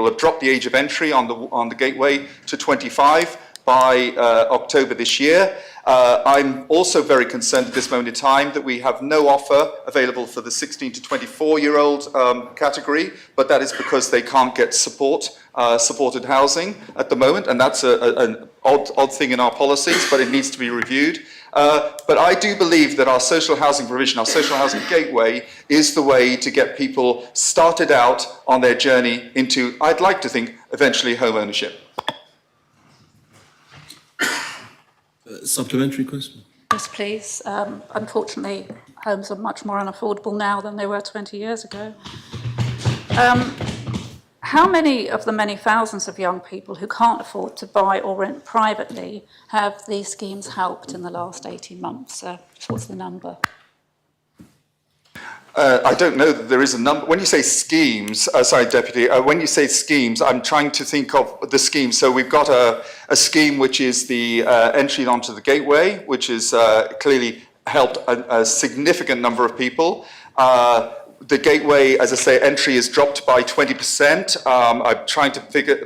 have dropped the age of entry on the gateway to 25 by October this year. I'm also very concerned at this moment in time that we have no offer available for the 16 to 24-year-old category, but that is because they can't get supported housing at the moment, and that's an odd thing in our policies, but it needs to be reviewed. But I do believe that our social housing provision, our social housing gateway, is the way to get people started out on their journey into, I'd like to think, eventually home ownership. Supplementary question? Yes, please. Unfortunately, homes are much more unaffordable now than they were 20 years ago. How many of the many thousands of young people who can't afford to buy or rent privately have these schemes helped in the last 18 months? What's the number? I don't know that there is a number. When you say schemes, sorry, Deputy, when you say schemes, I'm trying to think of the schemes. So we've got a scheme which is the entry onto the gateway, which has clearly helped a significant number of people. The gateway, as I say, entry is dropped by 20%. I'm trying to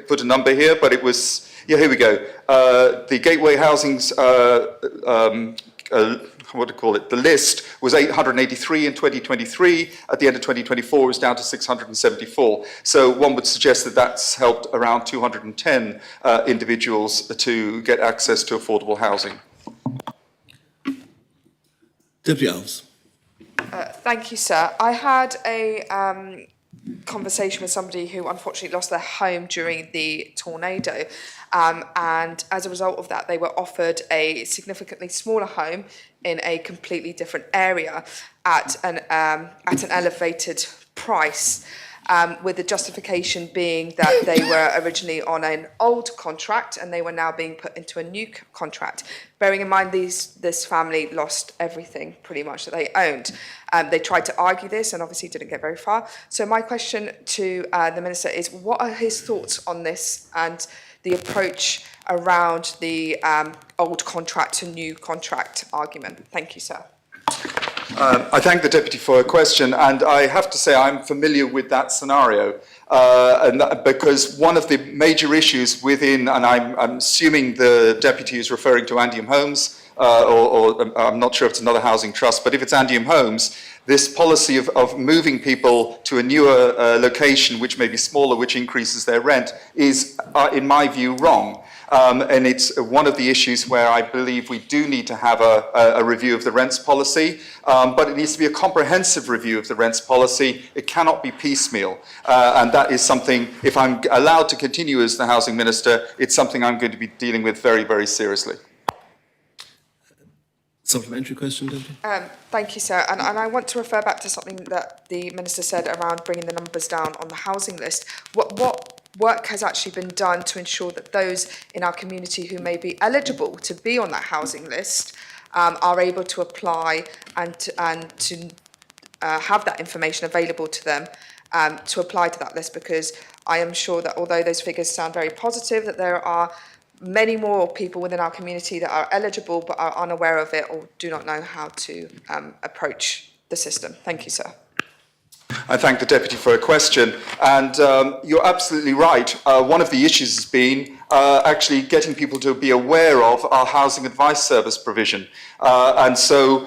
put a number here, but it was, yeah, here we go. The gateway housing's, what do you call it? The list was 883 in 2023. At the end of 2024, it was down to 674. So one would suggest that that's helped around 210 individuals to get access to affordable housing. Deputy Alves. Thank you, sir. I had a conversation with somebody who unfortunately lost their home during the tornado, and as a result of that, they were offered a significantly smaller home in a completely different area at an elevated price. With the justification being that they were originally on an old contract and they were now being put into a new contract. Bearing in mind this family lost everything pretty much that they owned. They tried to argue this and obviously didn't get very far. So my question to the Minister is, what are his thoughts on this and the approach around the old contract to new contract argument? Thank you, sir. I thank the Deputy for her question, and I have to say I'm familiar with that scenario, because one of the major issues within, and I'm assuming the Deputy is referring to Andium Homes, or I'm not sure if it's another housing trust, but if it's Andium Homes, this policy of moving people to a newer location, which may be smaller, which increases their rent, is, in my view, wrong. And it's one of the issues where I believe we do need to have a review of the rents policy, but it needs to be a comprehensive review of the rents policy. It cannot be piecemeal. And that is something, if I'm allowed to continue as the Housing Minister, it's something I'm going to be dealing with very, very seriously. Supplementary question, Deputy? Thank you, sir. And I want to refer back to something that the Minister said around bringing the numbers down on the housing list. What work has actually been done to ensure that those in our community who may be eligible to be on that housing list are able to apply and to have that information available to them to apply to that list? Because I am sure that although those figures sound very positive, that there are many more people within our community that are eligible but are unaware of it or do not know how to approach the system. Thank you, sir. I thank the Deputy for a question, and you're absolutely right. One of the issues has been actually getting people to be aware of our housing advice service provision, and so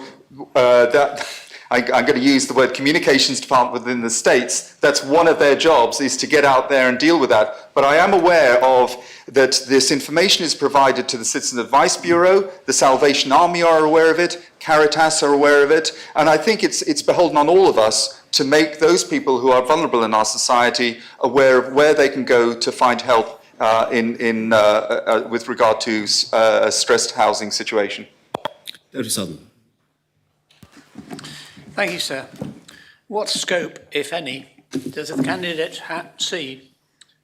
that I'm going to use the word communications department within the states. That's one of their jobs, is to get out there and deal with that. But I am aware of that this information is provided to the Citizen Advice Bureau, the Salvation Army are aware of it, Caritas are aware of it, and I think it's beholden on all of us to make those people who are vulnerable in our society aware of where they can go to find help with regard to a stressed housing situation. Deputy Sutherland. Thank you, sir. What scope, if any, does the candidate see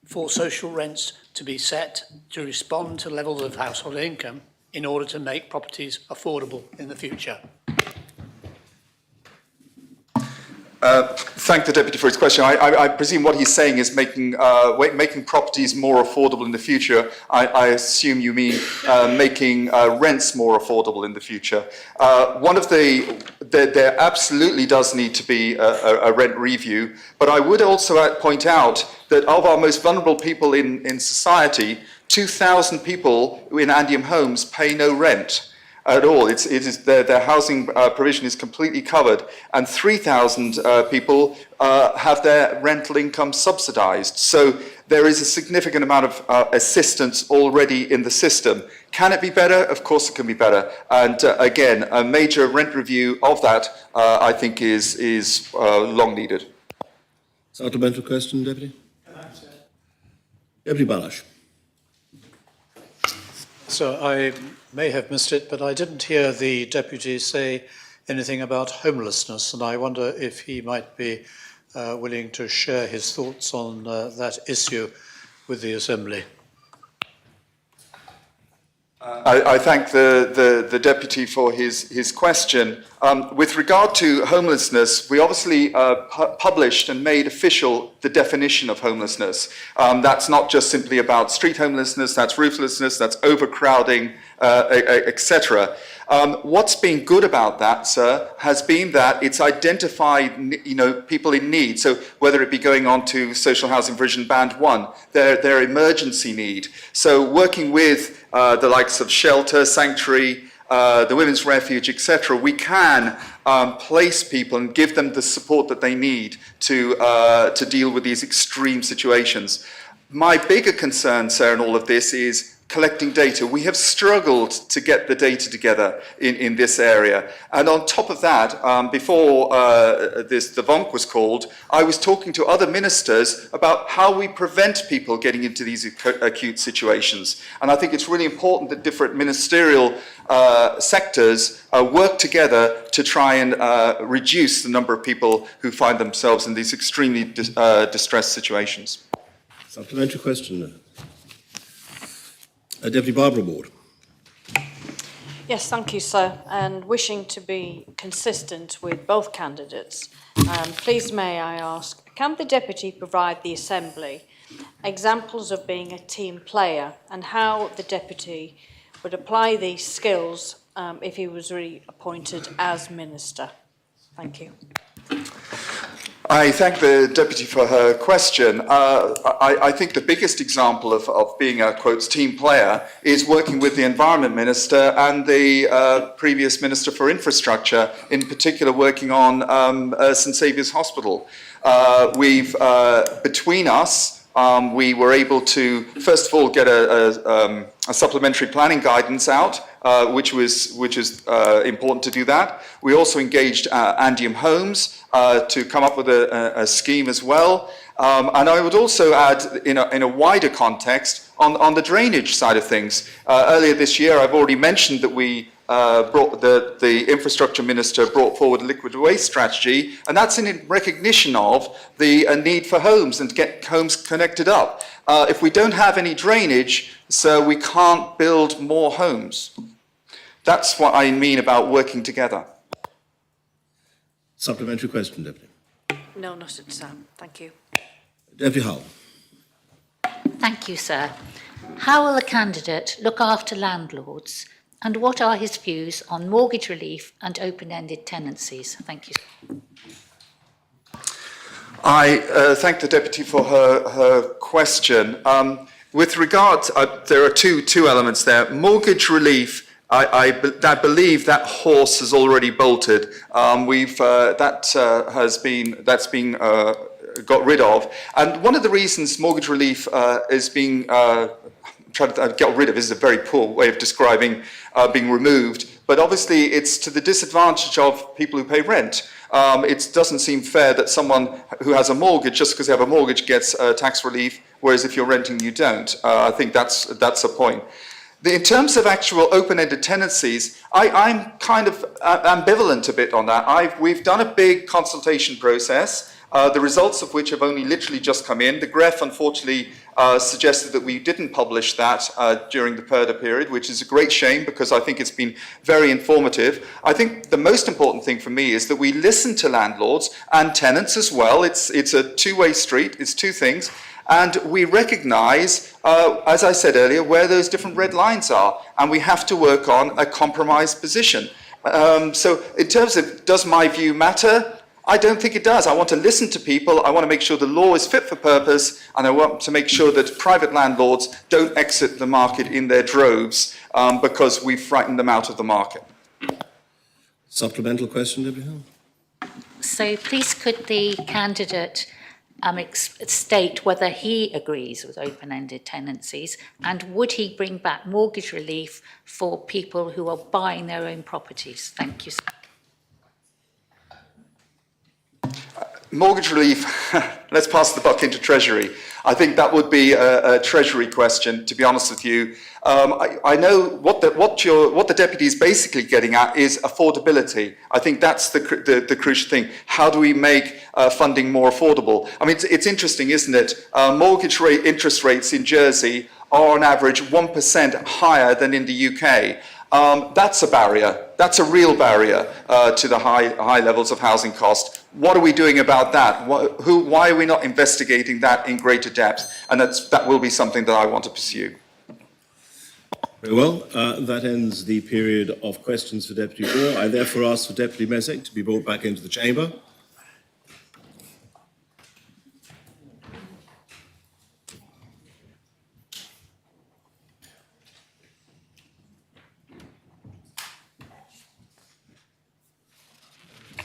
for social rents to be set to respond to levels of household income in order to make properties affordable in the future? Thank the Deputy for his question. I presume what he's saying is making properties more affordable in the future. I assume you mean making rents more affordable in the future. There absolutely does need to be a rent review, but I would also point out that of our most vulnerable people in society, 2,000 people in Andiam homes pay no rent at all. Their housing provision is completely covered, and 3,000 people have their rental income subsidised. So there is a significant amount of assistance already in the system. Can it be better? Of course it can be better. And again, a major rent review of that, I think, is long needed. Supplementary question, Deputy? Deputy Balash. So I may have missed it, but I didn't hear the Deputy say anything about homelessness, and I wonder if he might be willing to share his thoughts on that issue with the Assembly. I thank the Deputy for his question. With regard to homelessness, we obviously published and made official the definition of homelessness. That's not just simply about street homelessness, that's rooflessness, that's overcrowding, etc. What's been good about that, sir, has been that it's identified, people in need. So whether it be going on to social housing provision band 1, their emergency need. So working with the likes of Shelter, Sanctuary, the Women's Refuge, etc., we can place people and give them the support that they need to deal with these extreme situations. My bigger concern, sir, in all of this is collecting data. We have struggled to get the data together in this area. And on top of that, before the VONC was called, I was talking to other ministers about how we prevent people getting into these acute situations. And I think it's really important that different ministerial sectors work together to try and reduce the number of people who find themselves in these extremely distressed situations. Supplementary question. Deputy Barbara Ward. Yes, thank you, sir. And wishing to be consistent with both candidates, please may I ask, can the Deputy provide the Assembly examples of being a team player and how the Deputy would apply these skills if he was reappointed as Minister? Thank you. I thank the Deputy for her question. I think the biggest example of being a, quotes, team player is working with the Environment Minister and the previous Minister for Infrastructure, in particular working on St Saviour's Hospital. Between us, we were able to, first of all, get supplementary planning guidance out, which was important to do that. We also engaged Andium Homes to come up with a scheme as well. And I would also add, in a wider context, on the drainage side of things. Earlier this year, I've already mentioned that we brought the infrastructure minister brought forward a liquid waste strategy, and that's in recognition of the need for homes and to get homes connected up. If we don't have any drainage, so we can't build more homes. That's what I mean about working together. Supplementary question, Deputy. No, not at Sam. Thank you. Deputy Hull. Thank you, sir. How will the candidate look after landlords, and what are his views on mortgage relief and open-ended tenancies? Thank you. I thank the Deputy for her question. With regard, there are two elements there. Mortgage relief, I believe that horse has already bolted. That's been got rid of. And one of the reasons mortgage relief is being tried to get rid of is a very poor way of describing being removed. But obviously, it's to the disadvantage of people who pay rent. It doesn't seem fair that someone who has a mortgage, just because they have a mortgage, gets tax relief, whereas if you're renting, you don't. I think that's a point. In terms of actual open-ended tenancies, I'm kind of ambivalent a bit on that. We've done a big consultation process, the results of which have only literally just come in. The GREF, unfortunately, suggested that we didn't publish that during the PERDA period, which is a great shame because I think it's been very informative. I think the most important thing for me is that we listen to landlords and tenants as well. It's a two-way street. It's two things. And we recognise, as I said earlier, where those different red lines are. And we have to work on a compromised position. So in terms of, does my view matter? I don't think it does. I want to listen to people. I want to make sure the law is fit for purpose. And I want to make sure that private landlords don't exit the market in their droves because we've frightened them out of the market. Supplemental question, Deputy Hull? So please could the candidate state whether he agrees with open-ended tenancies, and would he bring back mortgage relief for people who are buying their own properties? Thank you, sir. Mortgage relief, let's pass the buck into Treasury. I think that would be a Treasury question, to be honest with you. I know what the Deputy is basically getting at is affordability. I think that's the crucial thing. How do we make funding more affordable? I mean, it's interesting, isn't it? Mortgage rate interest rates in Jersey are on average 1% higher than in the UK. That's a barrier. That's a real barrier to the high levels of housing cost. What are we doing about that? Why are we not investigating that in greater depth? And that will be something that I want to pursue. Very well. That ends the period of questions for Deputy Waugh. I therefore ask for Deputy Mezek to be brought back into the chamber.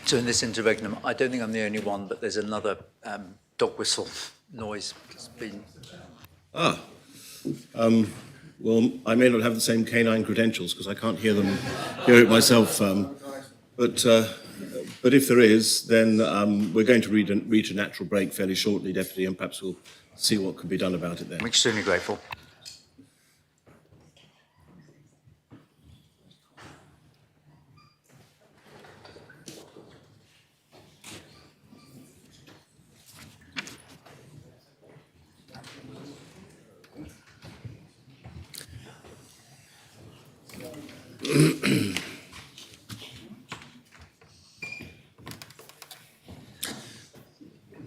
So in this interregnum, I don't think I'm the only one, but there's another dog whistle noise that's been... Well, I may not have the same canine credentials because I can't hear it myself. But if there is, then we're going to reach a natural break fairly shortly, Deputy, and perhaps we'll see what can be done about it then. I'm extremely grateful.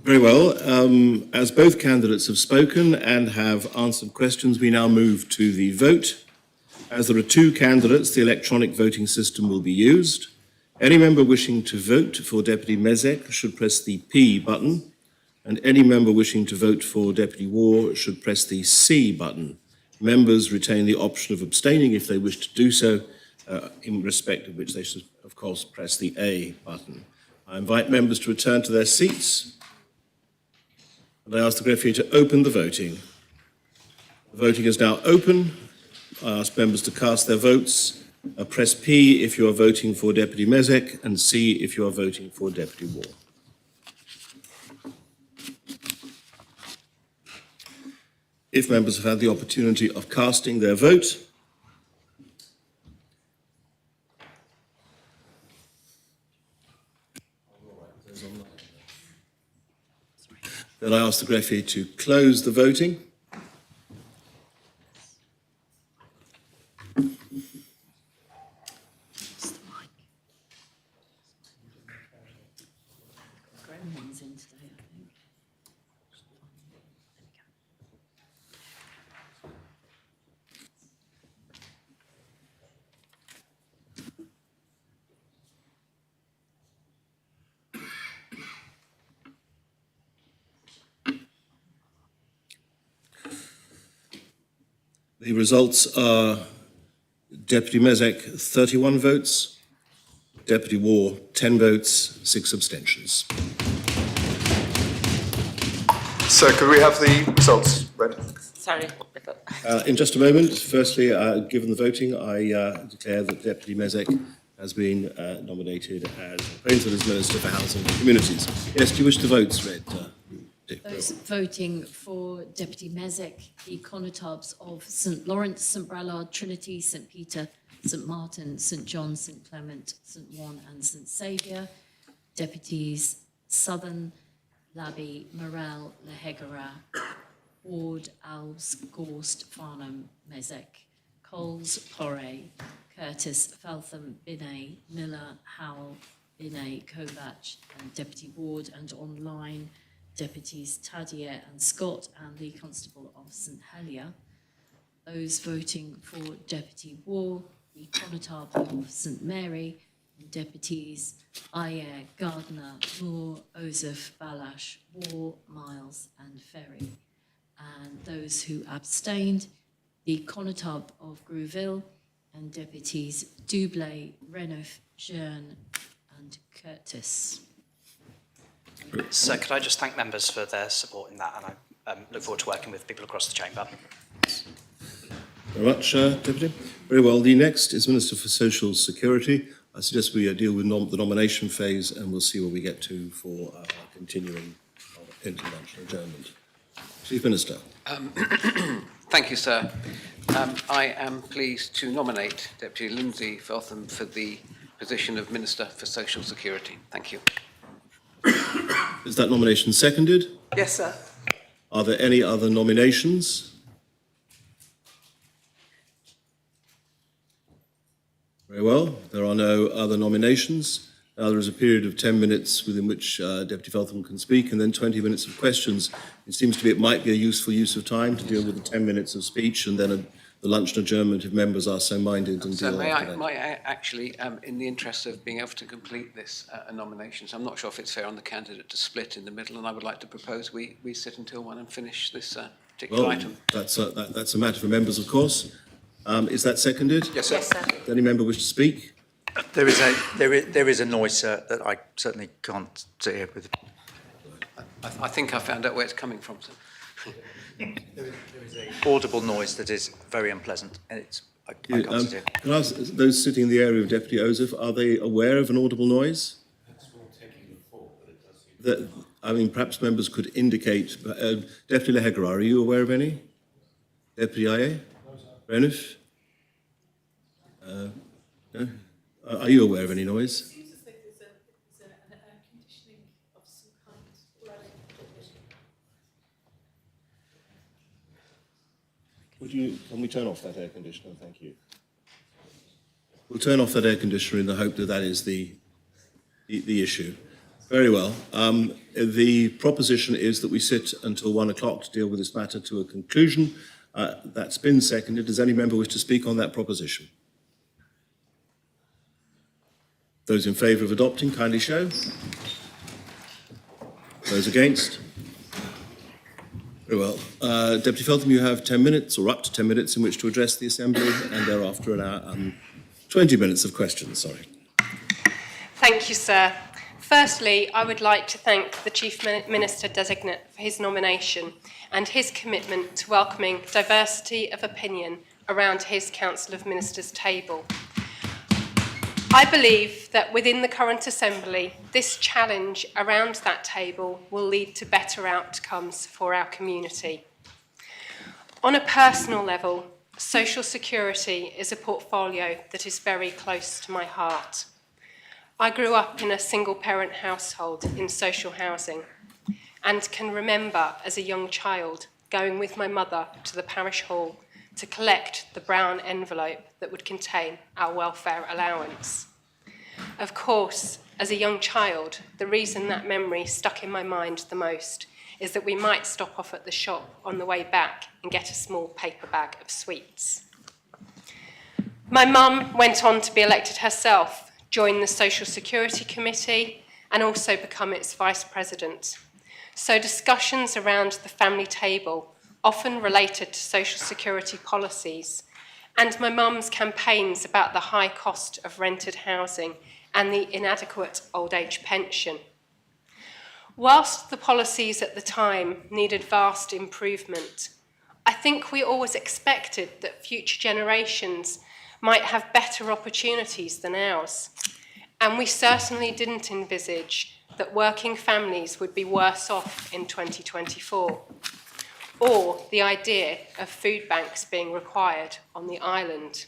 Very well. As both candidates have spoken and have answered questions, we now move to the vote. As there are two candidates, the electronic voting system will be used. Any member wishing to vote for Deputy Mezek should press the P button, and any member wishing to vote for Deputy Waugh should press the C button. Members retain the option of abstaining if they wish to do so, in respect of which they should, of course, press the A button. I invite members to return to their seats, and I ask the greffier to open the voting. The voting is now open I ask members to cast their votes. Press P if you are voting for Deputy Mezek and C if you are voting for Deputy Wall. If members have had the opportunity of casting their vote, then I ask the greffier to close the voting. The results are Deputy Mezek 31 votes, Deputy War 10 votes, 6 abstentions. So could we have the results read? Sorry. In just a moment, firstly, given the voting, I declare that Deputy Mezek has been nominated as Queensland's Minister for Housing and Communities. Yes, do you wish the votes read? Dick? Those voting for Deputy Mezek, the Connotabs of St Lawrence, St Brallard, Trinity, St Peter, St Martin, St John, St Clement, St Juan and St Saviour. Deputies Southern, Labby, Morel, Lehegara, Ward, Alves, Gorst, Farnham, Mezek, Coles, Porray, Curtis, Feltham, Binney, Miller, Howell, Binney, Kovach and Deputy Ward, and online Deputies Tadier and Scott and the Constable of St Helier. Those voting for Deputy War, the Connotab of St Mary, and Deputies Ayer, Gardner, Moore, Osoph, Balash, War, Miles and Ferry. And those who abstained, the Connotab of Grouville and Deputies Dublé, Renouf, Jearn and Curtis. So could I just thank members for their support in that, and I look forward to working with people across the chamber. Very much, Deputy. Very well. The next is Minister for Social Security. I suggest we deal with the nomination phase, and we'll see where we get to for continuing into lunch and adjournment. Chief Minister. Thank you, sir. I am pleased to nominate Deputy Lindsay Feltham for the position of Minister for Social Security. Thank you. Is that nomination seconded? Yes, sir. Are there any other nominations? Very well. There are no other nominations. Now there is a period of 10 minutes within which Deputy Feltham can speak, and then 20 minutes of questions. It seems to me it might be a useful use of time to deal with the 10 minutes of speech and then the lunch and adjournment if members are so minded. And So deal may after I, that. might I actually, in the interest of being able to complete this nomination, so I'm not sure if it's fair on the candidate to split in the middle, and I would like to propose we sit until 1 and finish this particular Well, item. that's a matter for members, of course. Is that seconded? Yes, sir. Yes, sir. Does any member wish to speak? There is a noise, sir, that I certainly can't sit here with. I think I found out where it's coming from, sir. There is a audible noise that is very unpleasant, and I can't sit here. Can I ask those sitting in the area of Deputy Osoph, are they aware of an audible noise? That, I mean, perhaps members could indicate. Deputy Lehegara, are you aware of any? Deputy Aye? Renouf? No? Are you aware of any noise? Can we turn off that air conditioner? Thank you. We'll turn off that air conditioner in the hope that that is the issue. Very well. The proposition is that we sit until 1 o'clock to deal with this matter to a conclusion. That's been seconded. Does any member wish to speak on that proposition? Those in favour of adopting, kindly show. Those against? Very well. Deputy Feltham, you have 10 minutes, or up to 10 minutes, in which to address the Assembly, and thereafter 20 minutes of questions, sorry. Thank you, sir. Firstly, I would like to thank the Chief Minister-designate for his nomination and his commitment to welcoming diversity of opinion around his Council of Ministers table. I believe that within the current Assembly, this challenge around that table will lead to better outcomes for our community. On a personal level, social security is a portfolio that is very close to my heart. I grew up in a single-parent household in social housing and can remember as a young child going with my mother to the parish hall to collect the brown envelope that would contain our welfare allowance. Of course, as a young child, the reason that memory stuck in my mind the most is that we might stop off at the shop on the way back and get a small paper bag of sweets. My mum went on to be elected herself, join the Social Security Committee, and also become its vice president. So discussions around the family table often related to social security policies, and my mum's campaigns about the high cost of rented housing and the inadequate old age pension. Whilst the policies at the time needed vast improvement, I think we always expected that future generations might have better opportunities than ours. And we certainly didn't envisage that working families would be worse off in 2024, or the idea of food banks being required on the island.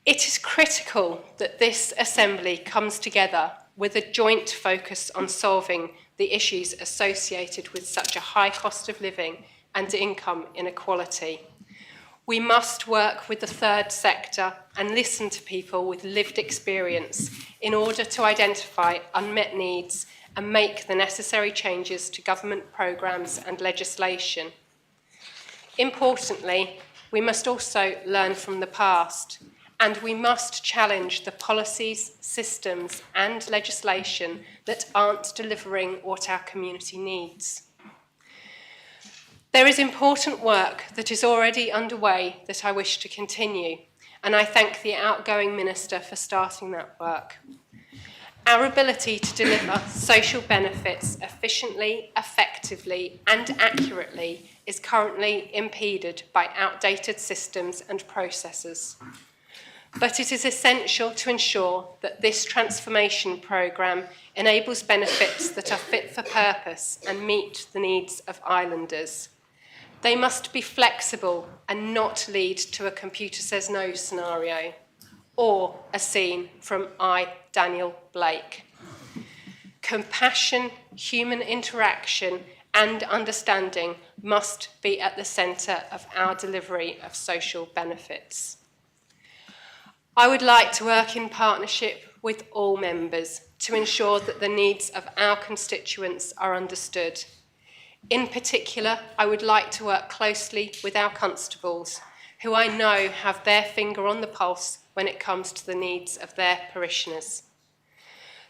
It is critical that this Assembly comes together with a joint focus on solving the issues associated with such a high cost of living and income inequality. We must work with the third sector and listen to people with lived experience in order to identify unmet needs and make the necessary changes to government programmes and legislation. Importantly, we must also learn from the past, and we must challenge the policies, systems and legislation that aren't delivering what our community needs. There is important work that is already underway that I wish to continue, and I thank the outgoing Minister for starting that work. Our ability to deliver social benefits efficiently, effectively and accurately is currently impeded by outdated systems and processes. But it is essential to ensure that this transformation programme enables benefits that are fit for purpose and meet the needs of islanders. They must be flexible and not lead to a computer says no scenario or a scene from I, Daniel Blake. Compassion, human interaction and understanding must be at the centre of our delivery of social benefits. I would like to work in partnership with all members to ensure that the needs of our constituents are understood. In particular, I would like to work closely with our constables, who I know have their finger on the pulse when it comes to the needs of their parishioners.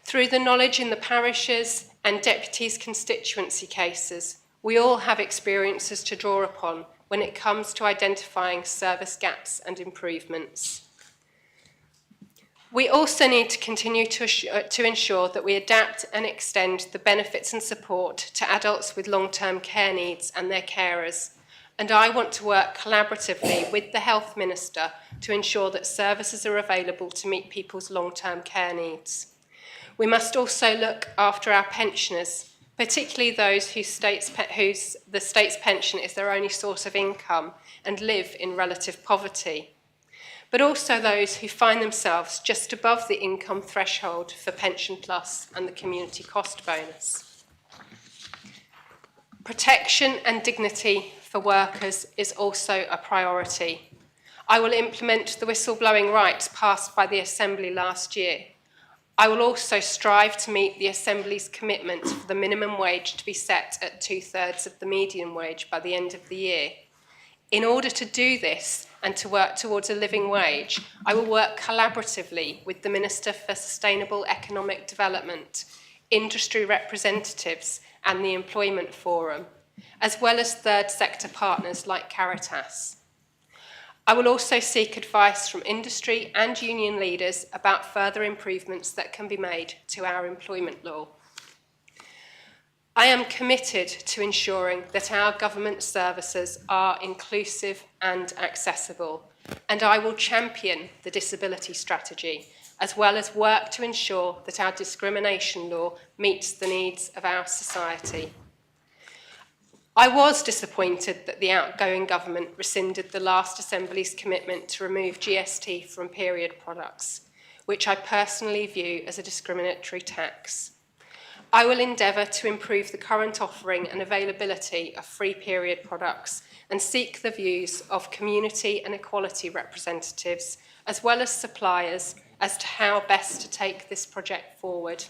Through the knowledge in the parishes and deputies' constituency cases, we all have experiences to draw upon when it comes to identifying service gaps and improvements. We also need to continue to ensure that we adapt and extend the benefits and support to adults with long-term care needs and their carers. And I want to work collaboratively with the Health Minister to ensure that services are available to meet people's long-term care needs. We must also look after our pensioners, particularly those the state's pension is their only source of income and live in relative poverty, but also those who find themselves just above the income threshold for Pension Plus and the Community Cost Bonus. Protection and dignity for workers is also a priority. I will implement the whistleblowing rights passed by the Assembly last year. I will also strive to meet the Assembly's commitment for the minimum wage to be set at 2/3 of the median wage by the end of the year. In order to do this and to work towards a living wage, I will work collaboratively with the Minister for Sustainable Economic Development, industry representatives and the Employment Forum, as well as third sector partners like Caritas. I will also seek advice from industry and union leaders about further improvements that can be made to our employment law. I am committed to ensuring that our government services are inclusive and accessible, and I will champion the disability strategy, as well as work to ensure that our discrimination law meets the needs of our society. I was disappointed that the outgoing government rescinded the last Assembly's commitment to remove GST from period products, which I personally view as a discriminatory tax. I will endeavour to improve the current offering and availability of free period products and seek the views of community and equality representatives, as well as suppliers, as to how best to take this project forward.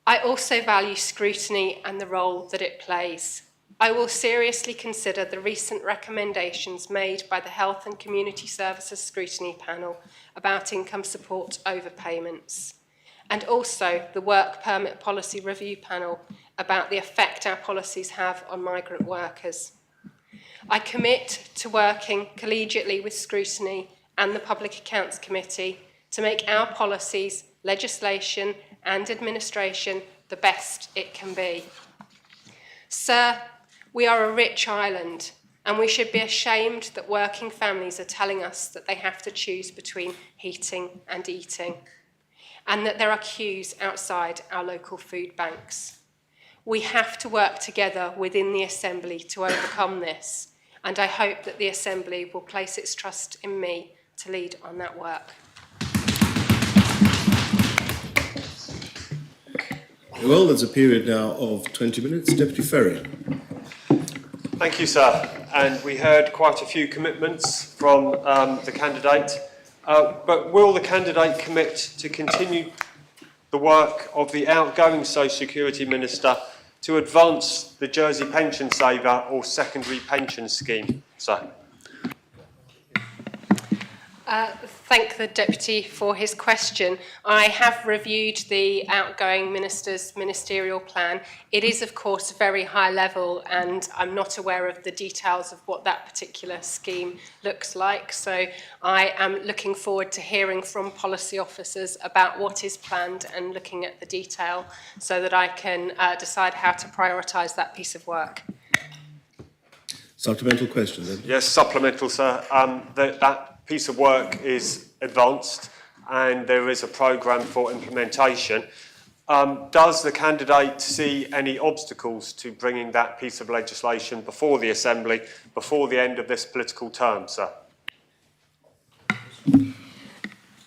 I also value scrutiny and the role that it plays. I will seriously consider the recent recommendations made by the Health and Community Services Scrutiny Panel about income support overpayments, and also the Work Permit Policy Review Panel about the effect our policies have on migrant workers. I commit to working collegiately with Scrutiny and the Public Accounts Committee to make our policies, legislation and administration the best it can be. Sir, we are a rich island, and we should be ashamed that working families are telling us that they have to choose between heating and eating, and that there are queues outside our local food banks. We have to work together within the Assembly to overcome this, and I hope that the Assembly will place its trust in me to lead on that work. Well, there's a period now of 20 minutes. Deputy Ferrier. Thank you, sir. And we heard quite a few commitments from the candidate. But will the candidate commit to continue the work of the outgoing Social Security Minister to advance the Jersey Pension Saver or Secondary Pension Scheme, sir? Thank the Deputy for his question. I have reviewed the outgoing Minister's ministerial plan. It is, of course, very high level, and I'm not aware of the details of what that particular scheme looks like. So I am looking forward to hearing from policy officers about what is planned and looking at the detail so that I can decide how to prioritise that piece of work. Supplemental question, then. Yes, supplemental, sir. That piece of work is advanced and there is a programme for implementation. Does the candidate see any obstacles to bringing that piece of legislation before the Assembly, before the end of this political term, sir?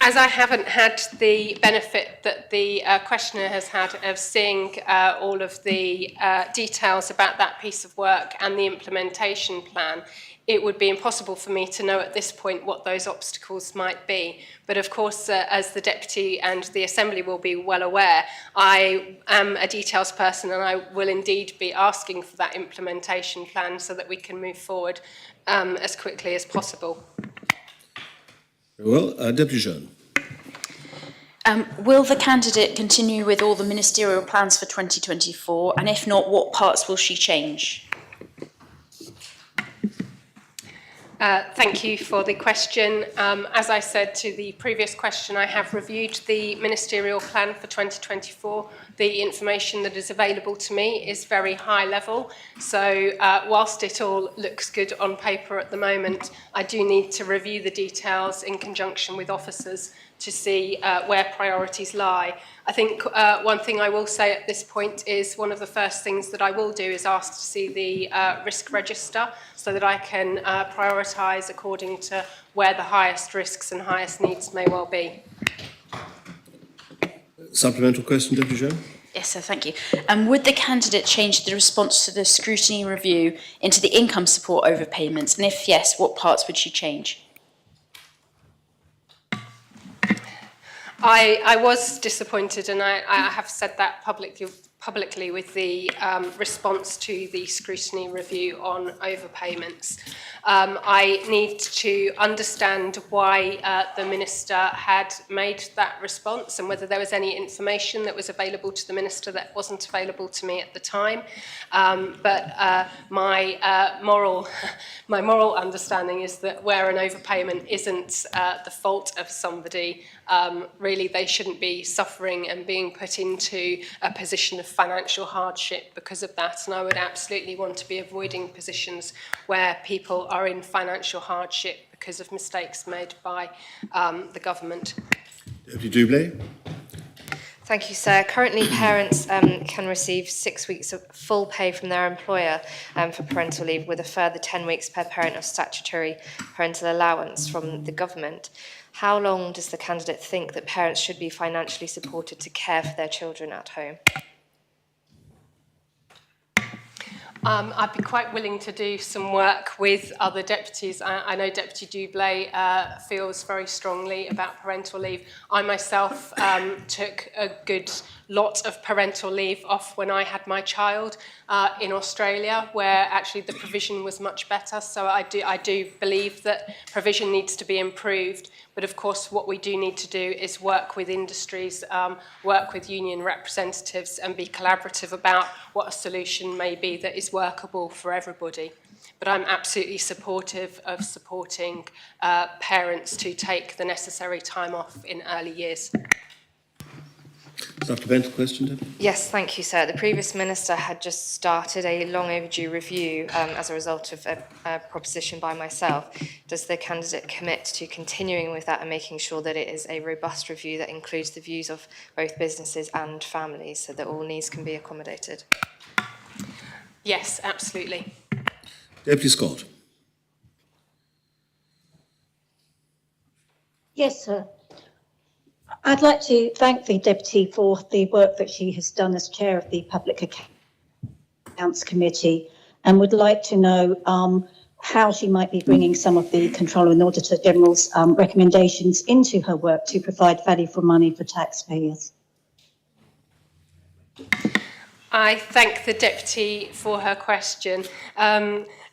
As I haven't had the benefit that the questioner has had of seeing all of the details about that piece of work and the implementation plan, it would be impossible for me to know at this point what those obstacles might be. But of course, as the Deputy and the Assembly will be well aware, I am a details person and I will indeed be asking for that implementation plan so that we can move forward as quickly as possible. Well, Deputy Jean. Will the candidate continue with all the ministerial plans for 2024? And if not, what parts will she change? Thank you for the question. As I said to the previous question, I have reviewed the ministerial plan for 2024. The information that is available to me is very high level. So whilst it all looks good on paper at the moment, I do need to review the details in conjunction with officers to see where priorities lie. I think one thing I will say at this point is one of the first things that I will do is ask to see the risk register so that I can prioritise according to where the highest risks and highest needs may well be. Supplemental question, Deputy Jean? Yes, sir, thank you. Would the candidate change the response to the scrutiny review into the income support overpayments? And if yes, what parts would she change? I was disappointed, and I have said that publicly with the response to the scrutiny review on overpayments. I need to understand why the Minister had made that response and whether there was any information that was available to the Minister that wasn't available to me at the time. But my moral understanding is that where an overpayment isn't the fault of somebody, really they shouldn't be suffering and being put into a position of financial hardship because of that, and I would absolutely want to be avoiding positions where people are in financial hardship because of mistakes made by the government. Deputy Doublé. Thank you, sir. Currently, parents can receive 6 weeks of full pay from their employer for parental leave, with a further 10 weeks per parent of statutory parental allowance from the government. How long does the candidate think that parents should be financially supported to care for their children at home? I'd be quite willing to do some work with other deputies. I know Deputy Doublé feels very strongly about parental leave. I myself took a good lot of parental leave off when I had my child in Australia, where actually the provision was much better. So I do believe that provision needs to be improved. But of course, what we do need to do is work with industries, work with union representatives, and be collaborative about what a solution may be that is workable for everybody. But I'm absolutely supportive of supporting parents to take the necessary time off in early years. Supplemental question, Deputy? Yes, thank you, sir. The previous minister had just started a long overdue review as a result of a proposition by myself. Does the candidate commit to continuing with that and making sure that it is a robust review that includes the views of both businesses and families so that all needs can be accommodated? Yes, absolutely. Deputy Scott. Yes, sir. I'd like to thank the Deputy for the work that she has done as Chair of the Public Accounts Committee, and would like to know how she might be bringing some of the Controller and Auditor General's recommendations into her work to provide value for money for taxpayers. I thank the Deputy for her question.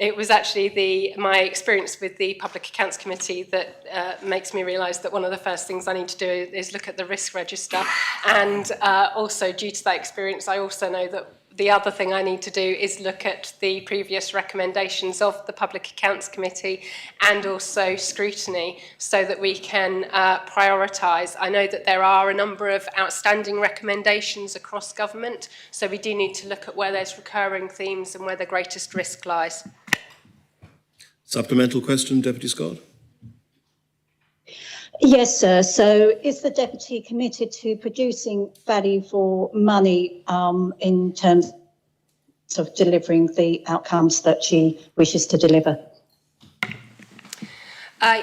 It was actually my experience with the Public Accounts Committee that makes me realise that one of the first things I need to do is look at the risk register. And also, due to that experience, I also know that the other thing I need to do is look at the previous recommendations of the Public Accounts Committee and also scrutiny so that we can prioritise. I know that there are a number of outstanding recommendations across government, so we do need to look at where there's recurring themes and where the greatest risk lies. Supplemental question, Deputy Scott? Yes, sir. So is the Deputy committed to producing value for money in terms of delivering the outcomes that she wishes to deliver?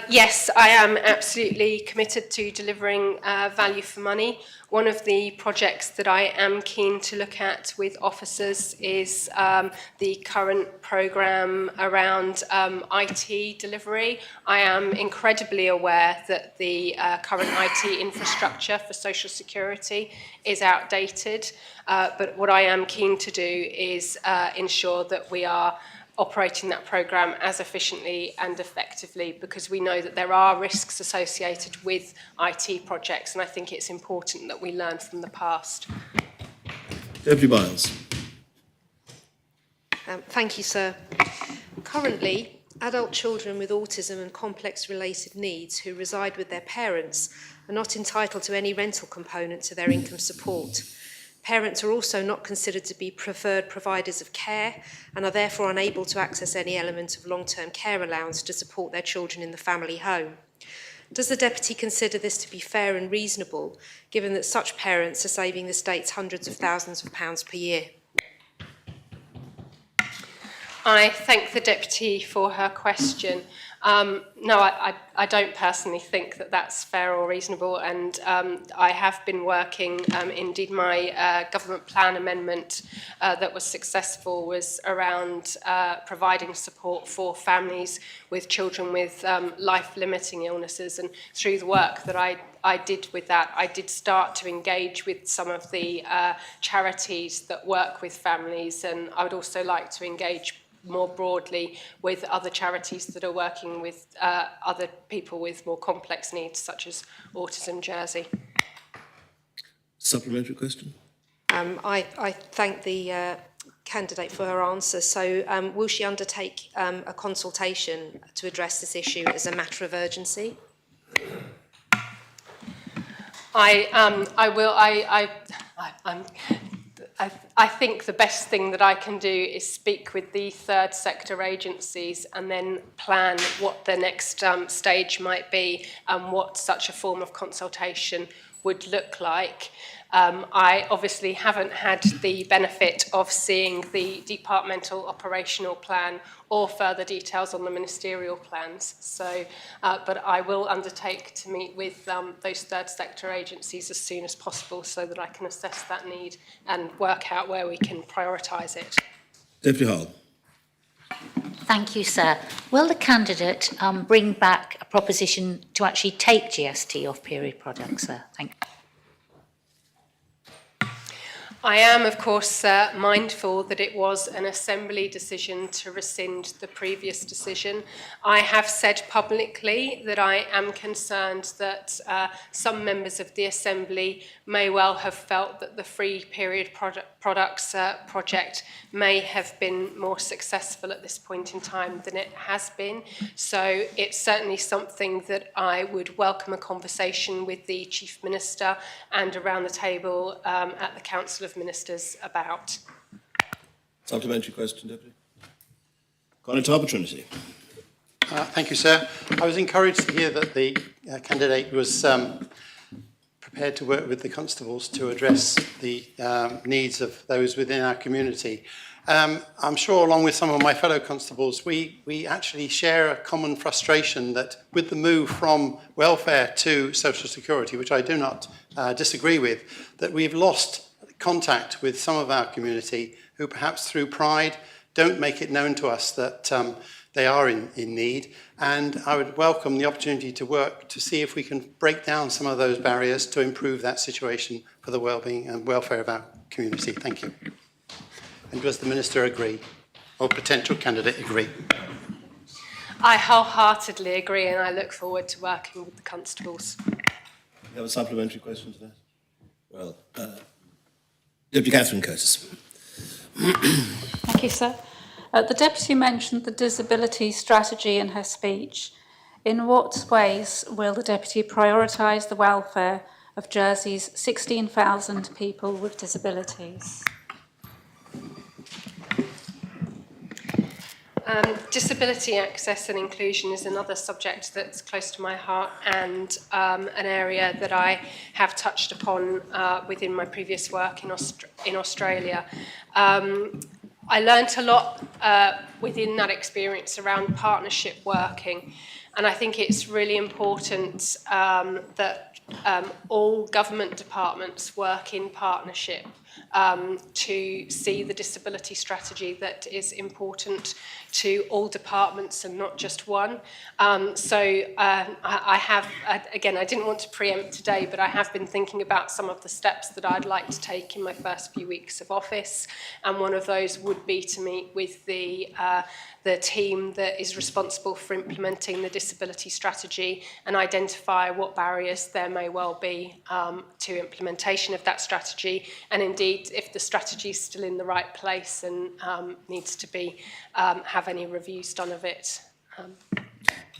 Yes, I am absolutely committed to delivering value for money. One of the projects that I am keen to look at with officers is the current programme around IT delivery. I am incredibly aware that the current IT infrastructure for social security is outdated, but what I am keen to do is ensure that we are operating that programme as efficiently and effectively, because we know that there are risks associated with IT projects, and I think it's important that we learn from the past. Deputy Byles. Thank you, sir. Currently, adult children with autism and complex related needs who reside with their parents are not entitled to any rental component to their income support. Parents are also not considered to be preferred providers of care and are therefore unable to access any element of long-term care allowance to support their children in the family home. Does the Deputy consider this to be fair and reasonable, given that such parents are saving the state hundreds of thousands of pounds per year? I thank the Deputy for her question. No, I don't personally think that that's fair or reasonable, and I have been working, indeed my government plan amendment that was successful was around providing support for families with children with life-limiting illnesses, and through the work that I did with that, I did start to engage with some of the charities that work with families, and I would also like to engage more broadly with other charities that are working with other people with more complex needs, such as Autism Jersey. Supplementary question? I thank the candidate for her answer. So will she undertake a consultation to address this issue as a matter of urgency? I will. I think the best thing that I can do is speak with the third sector agencies and then plan what the next stage might be and what such a form of consultation would look like. I obviously haven't had the benefit of seeing the departmental operational plan or further details on the ministerial plans. So, but I will undertake to meet with those third sector agencies as soon as possible so that I can assess that need and work out where we can prioritise it. Deputy Hall. Thank you, sir. Will the candidate bring back a proposition to actually take GST off period products, sir? Thank you. I am, of course, mindful that it was an Assembly decision to rescind the previous decision. I have said publicly that I am concerned that some members of the Assembly may well have felt that the free period products project may have been more successful at this point in time than it has been. So it's certainly something that I would welcome a conversation with the Chief Minister and around the table at the Council of Ministers about. Supplementary question, Deputy. Conor Trinity. Thank you, sir. I was encouraged to hear that the candidate was prepared to work with the constables to address the needs of those within our community. I'm sure, along with some of my fellow constables, we actually share a common frustration that with the move from welfare to social security, which I do not disagree with, that we've lost contact with some of our community who perhaps through pride don't make it known to us that they are in need. And I would welcome the opportunity to work to see if we can break down some of those barriers to improve that situation for the well-being and welfare of our community. Thank you. And does the Minister agree, or potential candidate agree? I wholeheartedly agree, and I look forward to working with the constables. You have a supplementary question to that? Well, Deputy Catherine Curtis. Thank you, sir. The Deputy mentioned the disability strategy in her speech. In what ways will the Deputy prioritise the welfare of Jersey's 16,000 people with disabilities? Disability access and inclusion is another subject that's close to my heart and an area that I have touched upon within my previous work in Australia. I learnt a lot within that experience around partnership working, and I think it's really important that all government departments work in partnership to see the disability strategy that is important to all departments and not just one. I have, again, I didn't want to preempt today, but I have been thinking about some of the steps that I'd like to take in my first few weeks of office, and one of those would be to meet with the team that is responsible for implementing the disability strategy and identify what barriers there may well be to implementation of that strategy, and indeed if the strategy is still in the right place and needs to be have any reviews done of it.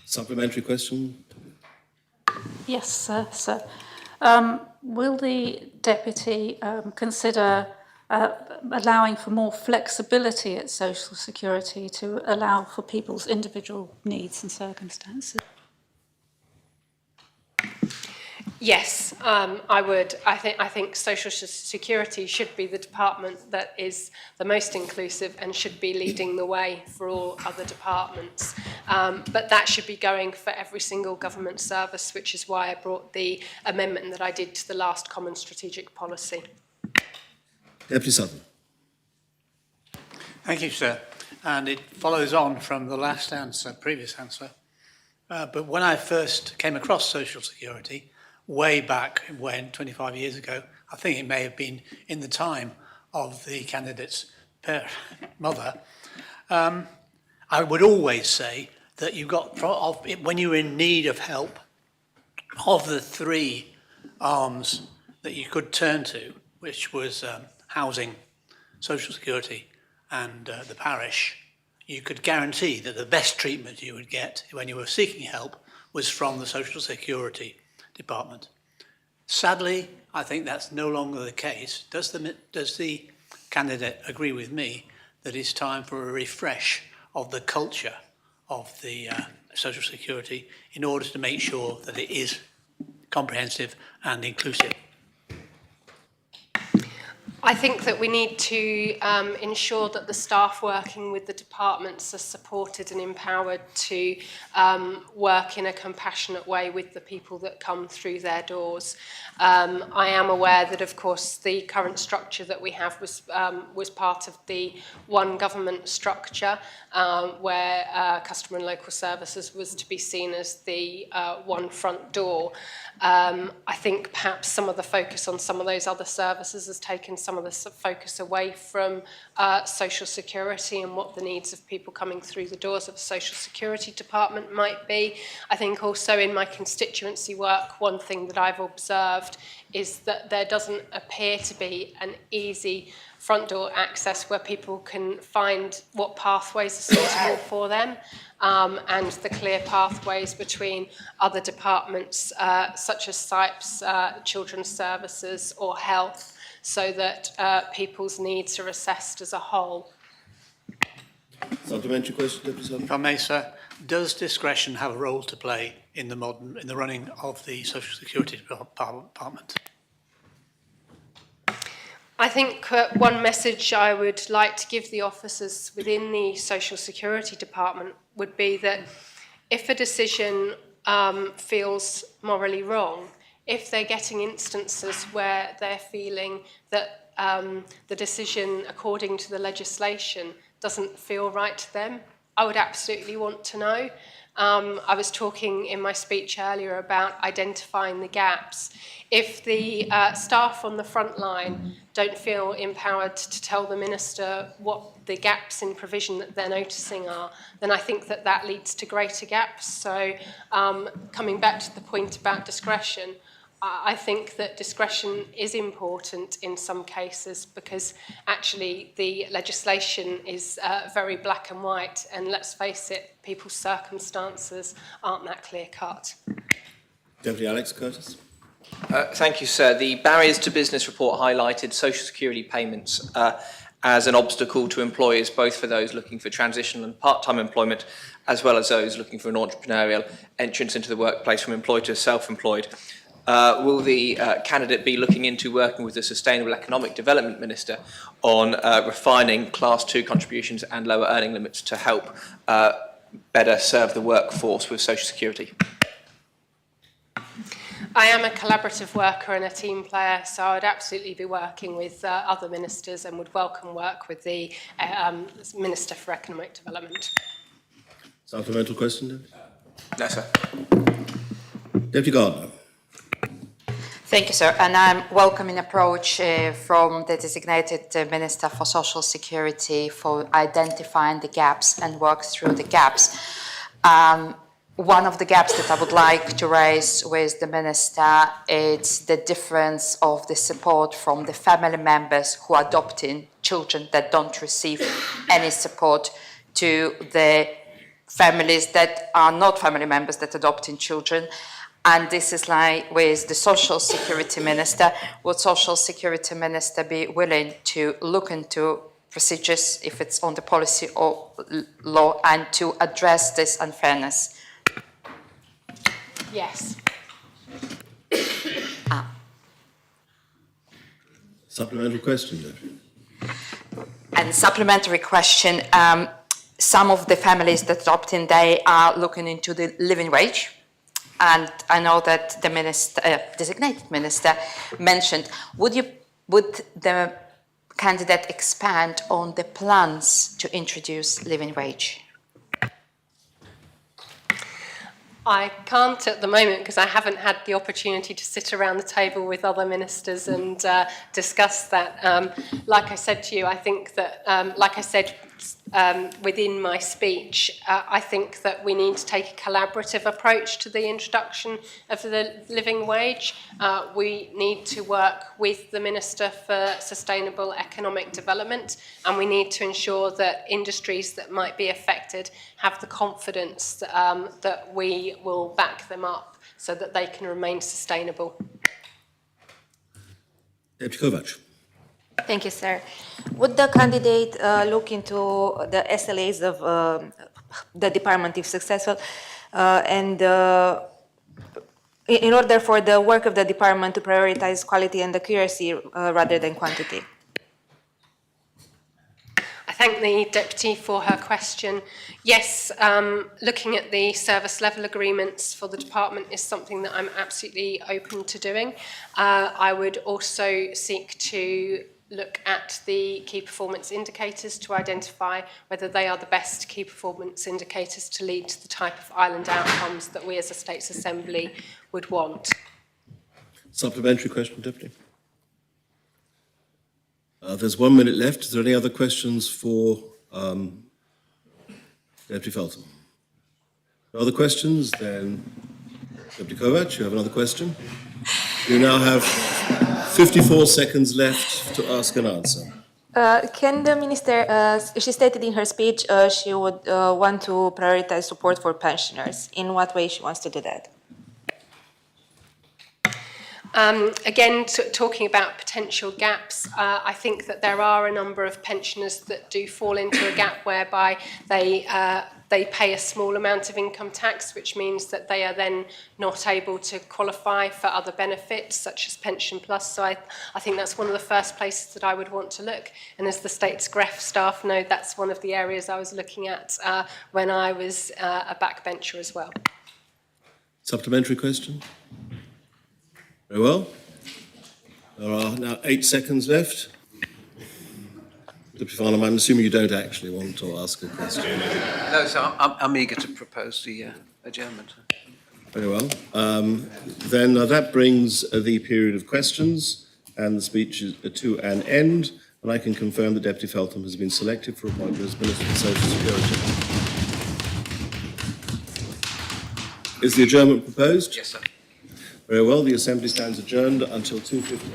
Supplementary question? Yes, sir. Will the Deputy consider allowing for more flexibility at social security to allow for people's individual needs and circumstances? Yes, I would. I think social security should be the department that is the most inclusive and should be leading the way for all other departments. But that should be going for every single government service, which is why I brought the amendment that I did to the last Common Strategic Policy. Deputy Sutton. Thank you, sir. And it follows on from the last answer, previous answer. But when I first came across social security, way back when, 25 years ago, I think it may have been in the time of the candidate's mother, I would always say that you got, when you were in need of help, of the three arms that you could turn to, which was housing, social security and the parish, you could guarantee that the best treatment you would get when you were seeking help was from the social security department. Sadly, I think that's no longer the case. Does the candidate agree with me that it's time for a refresh of the culture of the social security in order to make sure that it is comprehensive and inclusive? I think that we need to ensure that the staff working with the departments are supported and empowered to work in a compassionate way with the people that come through their doors. I am aware that, of course, the current structure that we have was part of the one government structure where customer and local services was to be seen as the one front door. I think perhaps some of the focus on some of those other services has taken some of the focus away from social security and what the needs of people coming through the doors of the social security department might be. I think also in my constituency work, one thing that I've observed is that there doesn't appear to be an easy front door access where people can find what pathways are suitable for them. And the clear pathways between other departments such as SIPES, Children's Services or Health, so that people's needs are assessed as a whole. Supplementary question, Deputy Sergeant? If I may, sir, does discretion have a role to play in the running of the Social Security Department? I think one message I would like to give the officers within the Social Security Department would be that if a decision feels morally wrong, if they're getting instances where they're feeling that the decision according to the legislation doesn't feel right to them, I would absolutely want to know. I was talking in my speech earlier about identifying the gaps. If the staff on the front line don't feel empowered to tell the Minister what the gaps in provision that they're noticing are, then I think that that leads to greater gaps. So coming back to the point about discretion, I think that discretion is important in some cases because actually the legislation is very black and white, and let's face it, people's circumstances aren't that clear cut. Deputy Alex Curtis. Thank you, sir. The barriers to business report highlighted social security payments as an obstacle to employers, both for those looking for transitional and part-time employment, as well as those looking for an entrepreneurial entrance into the workplace from employed to self-employed. Will the candidate be looking into working with the Sustainable Economic Development Minister on refining Class 2 contributions and lower earning limits to help better serve the workforce with social security? I am a collaborative worker and a team player, so I would absolutely be working with other ministers and would welcome work with the Minister for Economic Development. Supplemental question, Deputy? No, sir. Deputy Gardner. Thank you, sir. And I'm welcoming approach from the designated Minister for Social Security for identifying the gaps and work through the gaps. One of the gaps that I would like to raise with the Minister is the difference of the support from the family members who are adopting children that don't receive any support to the families that are not family members that adopting children. And this is like with the Social Security Minister. Would Social Security Minister be willing to look into procedures, if it's on the policy or law, and to address this unfairness? Yes. Supplementary question, Deputy. And supplementary question, some of the families that adopt in, they are looking into the living wage. And I know that the minister, designated minister mentioned, would the candidate expand on the plans to introduce living wage? I can't at the moment because I haven't had the opportunity to sit around the table with other ministers and discuss that. Like I said to you, I think that, like I said within my speech, I think that we need to take a collaborative approach to the introduction of the living wage. We need to work with the Minister for Sustainable Economic Development, and we need to ensure that industries that might be affected have the confidence that we will back them up so that they can remain sustainable. Deputy Kovac. Thank you, sir. Would the candidate look into the SLAs of the department if successful and in order for the work of the department to prioritize quality and accuracy rather than quantity? I thank the Deputy for her question. Yes, looking at the service level agreements for the department is something that I'm absolutely open to doing. I would also seek to look at the key performance indicators to identify whether they are the best key performance indicators to lead to the type of island outcomes that we as a States Assembly would want. Supplementary question, Deputy. There's 1 minute left. Is there any other questions for Deputy Feltham? No other questions? Then, Deputy Kovac, you have another question? You now have 54 seconds left to ask an answer. Can the minister, she stated in her speech she would want to prioritize support for pensioners. In what way she wants to do that? Again, talking about potential gaps, I think that there are a number of pensioners that do fall into a gap whereby they pay a small amount of income tax, which means that they are then not able to qualify for other benefits, such as Pension Plus. So I think that's one of the first places that I would want to look. And as the State's GREF staff know, that's one of the areas I was looking at when I was a backbencher as well. Supplementary question? Very well. There are now 8 seconds left. Deputy Farnham, I'm assuming you don't actually want to ask a question. No, so I'm eager to propose the adjournment. Very well. Then that brings the period of questions and the speeches to an end, and I can confirm that Deputy Feltham has been selected for appointment as Minister for Social Security. Is the adjournment proposed? Yes, sir. Very well. The Assembly stands adjourned until 2:50.